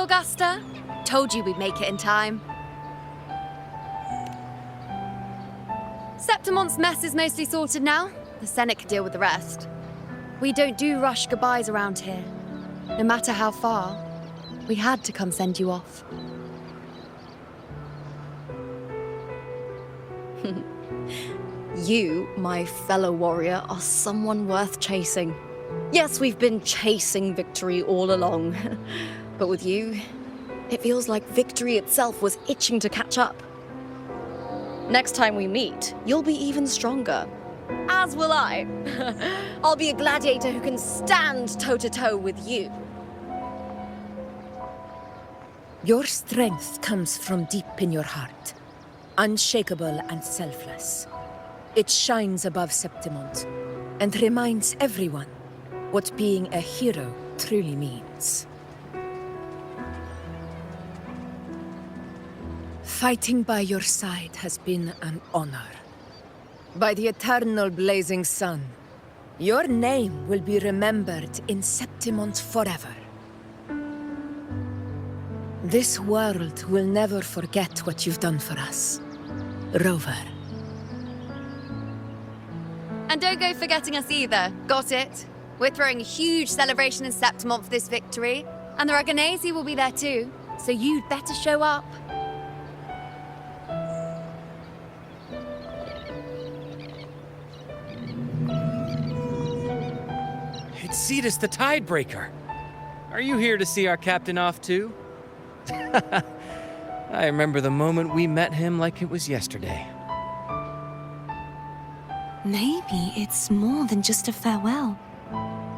Augusta? Told you we'd make it in time. Septimon's mess is mostly sorted now. The Senate could deal with the rest. We don't do rush goodbyes around here. No matter how far, we had to come send you off. You, my fellow warrior, are someone worth chasing. Yes, we've been chasing victory all along. But with you, it feels like victory itself was itching to catch up. Next time we meet, you'll be even stronger. As will I. I'll be a gladiator who can stand toe-to-toe with you. Your strength comes from deep in your heart, unshakable and selfless. It shines above Septimont and reminds everyone what being a hero truly means. Fighting by your side has been an honor. By the eternal blazing sun, your name will be remembered in Septimont forever. This world will never forget what you've done for us, Rover. And don't go forgetting us either, got it? We're throwing a huge celebration in Septimont for this victory, and the Raganesi will be there too, so you'd better show up. It's Cetus the Tidebreaker. Are you here to see our captain off too? I remember the moment we met him like it was yesterday. Maybe it's more than just a farewell.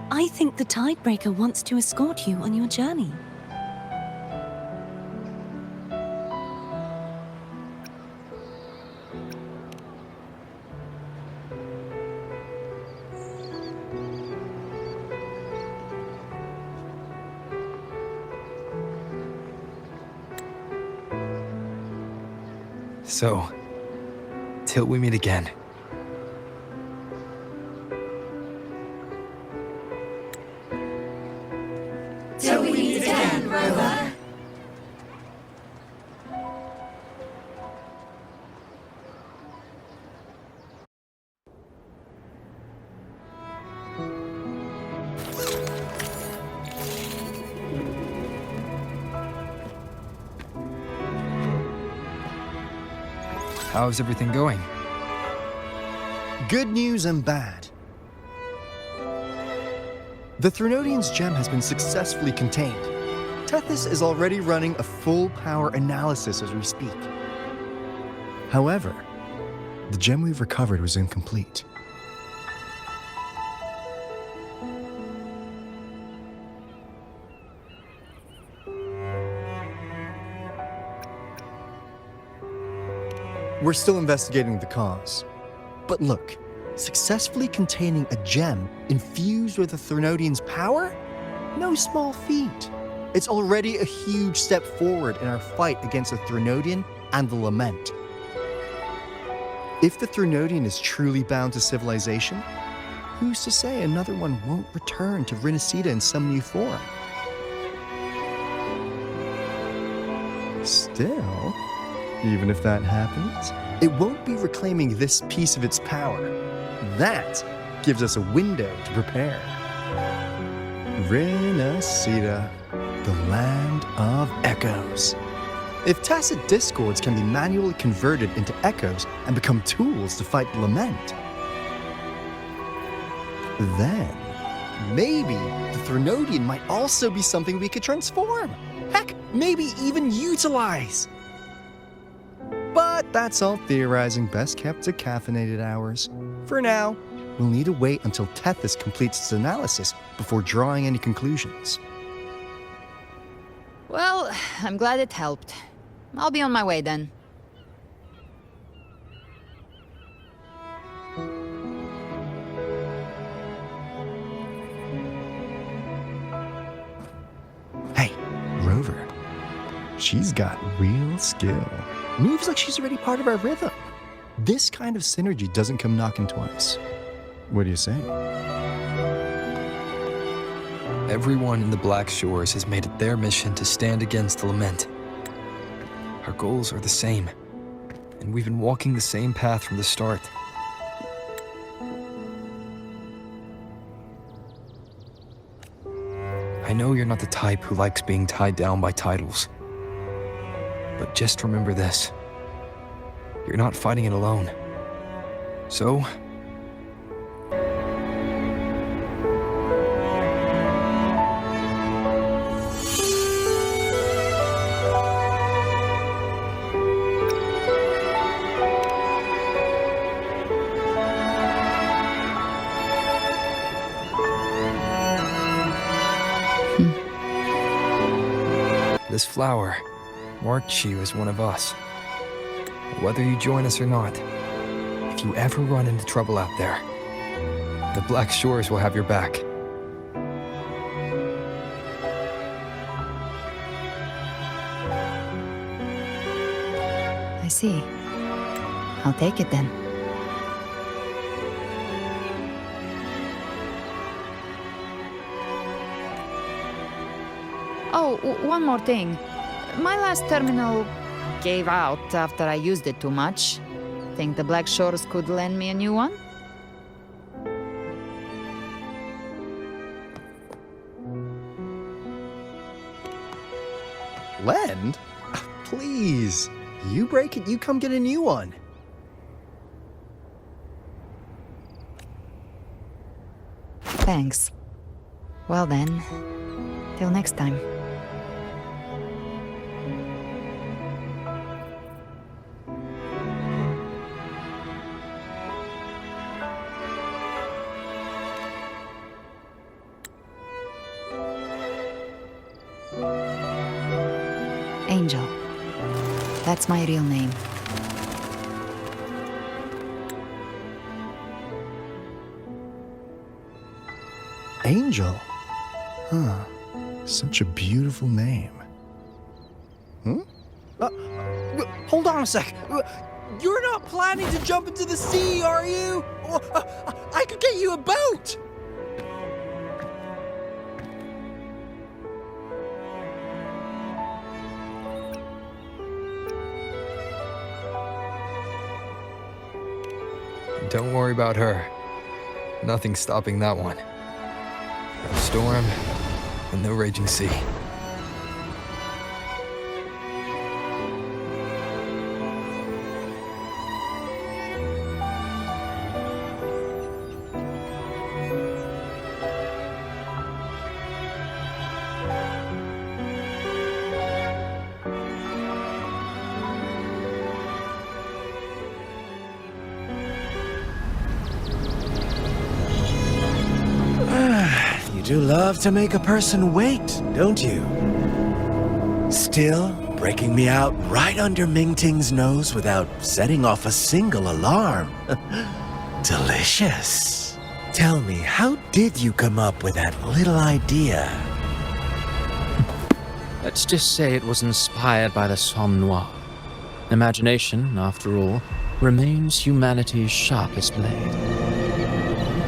I think the Tidebreaker wants to escort you on your journey. So, till we meet again. Till we meet again, Rover. How's everything going? Good news and bad. The Threnodian's gem has been successfully contained. Tethys is already running a full power analysis as we speak. However, the gem we've recovered was incomplete. We're still investigating the cause. But look, successfully containing a gem infused with the Threnodian's power? No small feat. It's already a huge step forward in our fight against the Threnodian and the Lament. If the Threnodian is truly bound to civilization, who's to say another one won't return to Rinascita in some new form? Still, even if that happens, it won't be reclaiming this piece of its power. That gives us a window to prepare. Rinascita, the land of echoes. If tacit discords can be manually converted into echoes and become tools to fight the Lament, then maybe the Threnodian might also be something we could transform. Heck, maybe even utilize. But that's all theorizing best kept to caffeinated hours. For now, we'll need to wait until Tethys completes its analysis before drawing any conclusions. Well, I'm glad it helped. I'll be on my way then. Hey, Rover. She's got real skill. Moves like she's already part of our rhythm. This kind of synergy doesn't come knocking twice. What do you say? Everyone in the Black Shores has made it their mission to stand against the lament. Our goals are the same, and we've been walking the same path from the start. I know you're not the type who likes being tied down by titles. But just remember this. You're not fighting it alone. So, this flower marks you as one of us. Whether you join us or not, if you ever run into trouble out there, the Black Shores will have your back. I see. I'll take it then. Oh, one more thing. My last terminal gave out after I used it too much. Think the Black Shores could lend me a new one? Lend? Please. You break it, you come get a new one. Thanks. Well then, till next time. Angel. That's my real name. Angel? Huh. Such a beautiful name. Hold on a sec. You're not planning to jump into the sea, are you? I could get you a boat! Don't worry about her. Nothing's stopping that one. No storm and no raging sea. You do love to make a person wait, don't you? Still breaking me out right under Mingting's nose without setting off a single alarm. Delicious. Tell me, how did you come up with that little idea? Let's just say it was inspired by the Somme Noire. Imagination, after all, remains humanity's sharpest blade.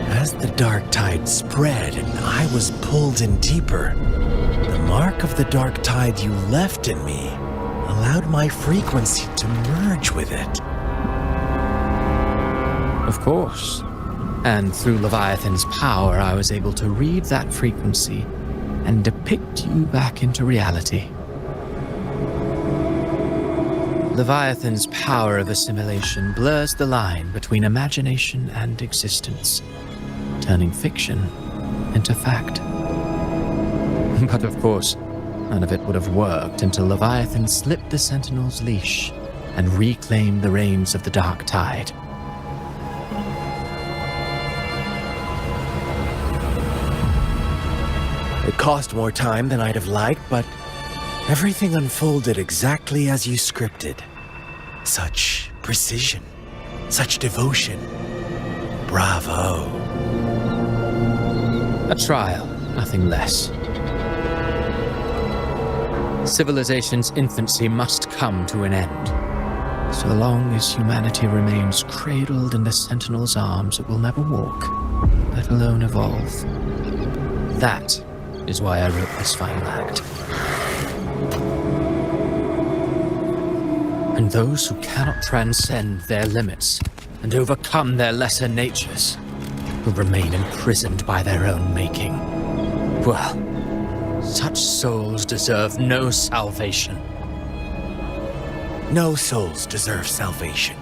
As the dark tide spread and I was pulled in deeper, the mark of the dark tide you left in me allowed my frequency to merge with it. Of course. And through Leviathan's power, I was able to read that frequency and depict you back into reality. Leviathan's power of assimilation blurs the line between imagination and existence, turning fiction into fact. But of course, none of it would have worked until Leviathan slipped the Sentinel's leash and reclaimed the reins of the Dark Tide. It cost more time than I'd have liked, but everything unfolded exactly as you scripted. Such precision, such devotion. Bravo. A trial, nothing less. Civilization's infancy must come to an end. So long as humanity remains cradled in the Sentinel's arms, it will never walk, let alone evolve. That is why I wrote this final act. And those who cannot transcend their limits and overcome their lesser natures will remain imprisoned by their own making. Well, such souls deserve no salvation. No souls deserve salvation.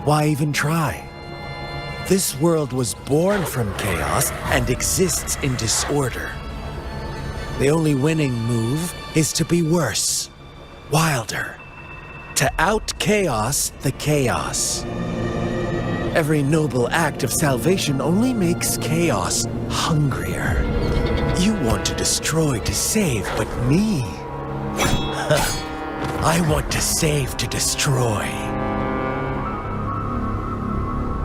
Why even try? This world was born from chaos and exists in disorder. The only winning move is to be worse, wilder, to out-chaos the chaos. Every noble act of salvation only makes chaos hungrier. You want to destroy to save, but me? I want to save to destroy.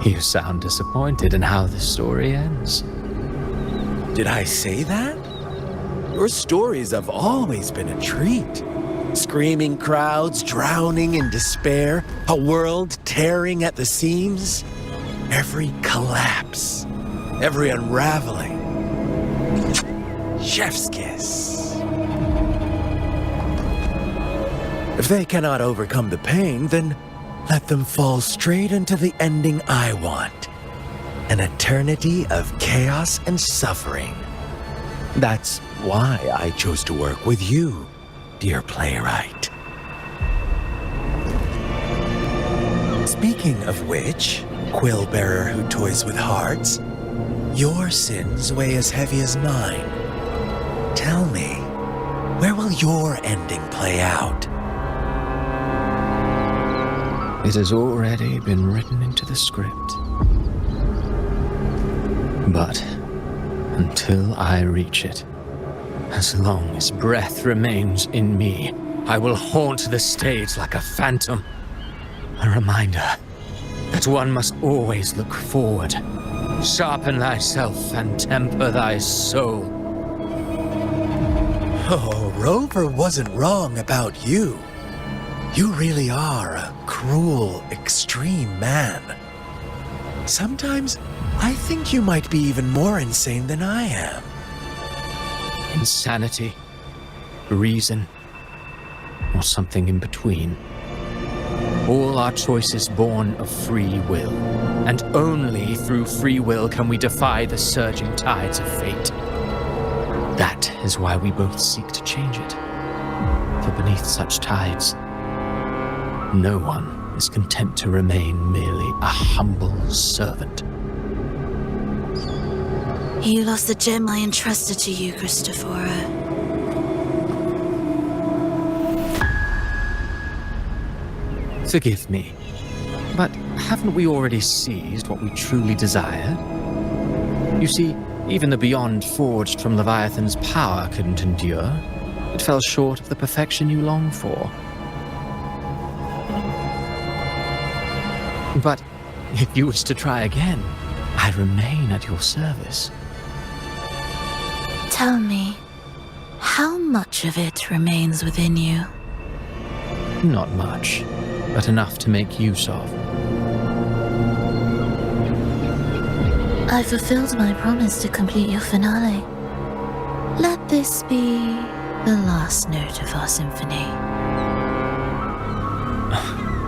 You sound disappointed in how the story ends. Did I say that? Your stories have always been a treat. Screaming crowds drowning in despair, a world tearing at the seams. Every collapse, every unraveling. Chef's kiss. If they cannot overcome the pain, then let them fall straight into the ending I want. An eternity of chaos and suffering. That's why I chose to work with you, dear playwright. Speaking of which, quill bearer who toys with hearts, your sins weigh as heavy as mine. Tell me, where will your ending play out? It has already been written into the script. But until I reach it, as long as breath remains in me, I will haunt the stage like a phantom. A reminder that one must always look forward. Sharpen thyself and temper thy soul. Oh, Rover wasn't wrong about you. You really are a cruel, extreme man. Sometimes I think you might be even more insane than I am. Insanity, reason, or something in between. All our choices born of free will, and only through free will can we defy the surging tides of fate. That is why we both seek to change it. For beneath such tides, no one is content to remain merely a humble servant. You lost the gem I entrusted to you, Cristoforo. Forgive me, but haven't we already seized what we truly desired? You see, even the beyond forged from Leviathan's power couldn't endure. It fell short of the perfection you long for. But if you wish to try again, I remain at your service. Tell me, how much of it remains within you? Not much, but enough to make use of. I fulfilled my promise to complete your finale. Let this be the last note of our symphony.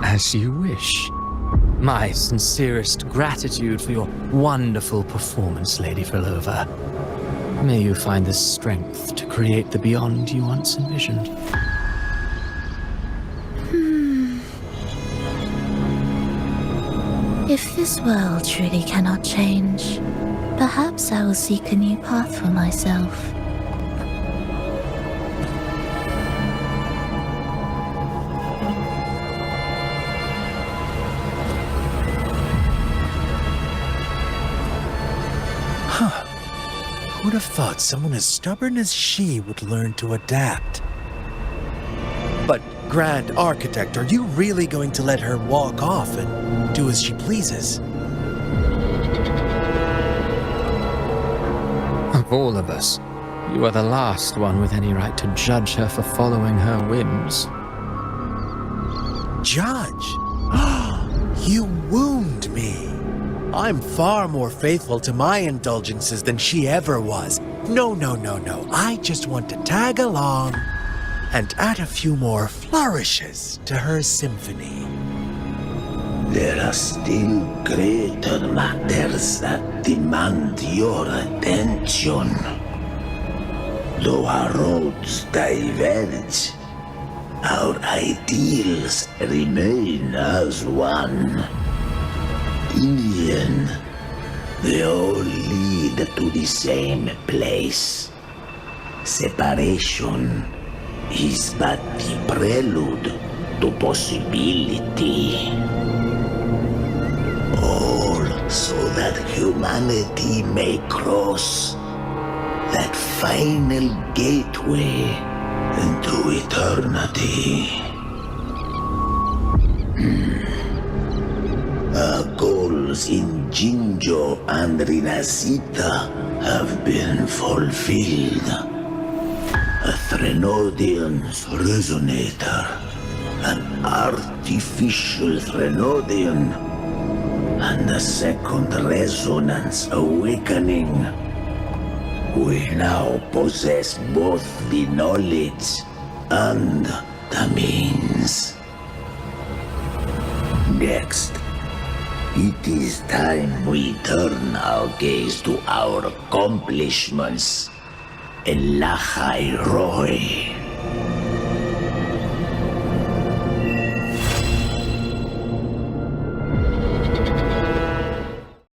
As you wish. My sincerest gratitude for your wonderful performance, Lady Carlotta. May you find the strength to create the beyond you once envisioned. If this world truly cannot change, perhaps I will seek a new path for myself. Who'd have thought someone as stubborn as she would learn to adapt? But, Grand Architect, are you really going to let her walk off and do as she pleases? Of all of us, you are the last one with any right to judge her for following her whims. Judge? You wound me. I'm far more faithful to my indulgences than she ever was, No. I just want to tag along and add a few more flourishes to her symphony. There are still greater matters that demand your attention. Though our roads diverge, our ideals remain as one. In the end, they all lead to the same place. Separation is but the prelude to possibility. All so that humanity may cross that final gateway into eternity. Our goals in Jinjo and Rinascita have been fulfilled. A Threnodian's resonator, an artificial Threnodian, and a second resonance awakening. We now possess both the knowledge and the means. Next, it is time we turn our gaze to our accomplishments in Lahai Roy.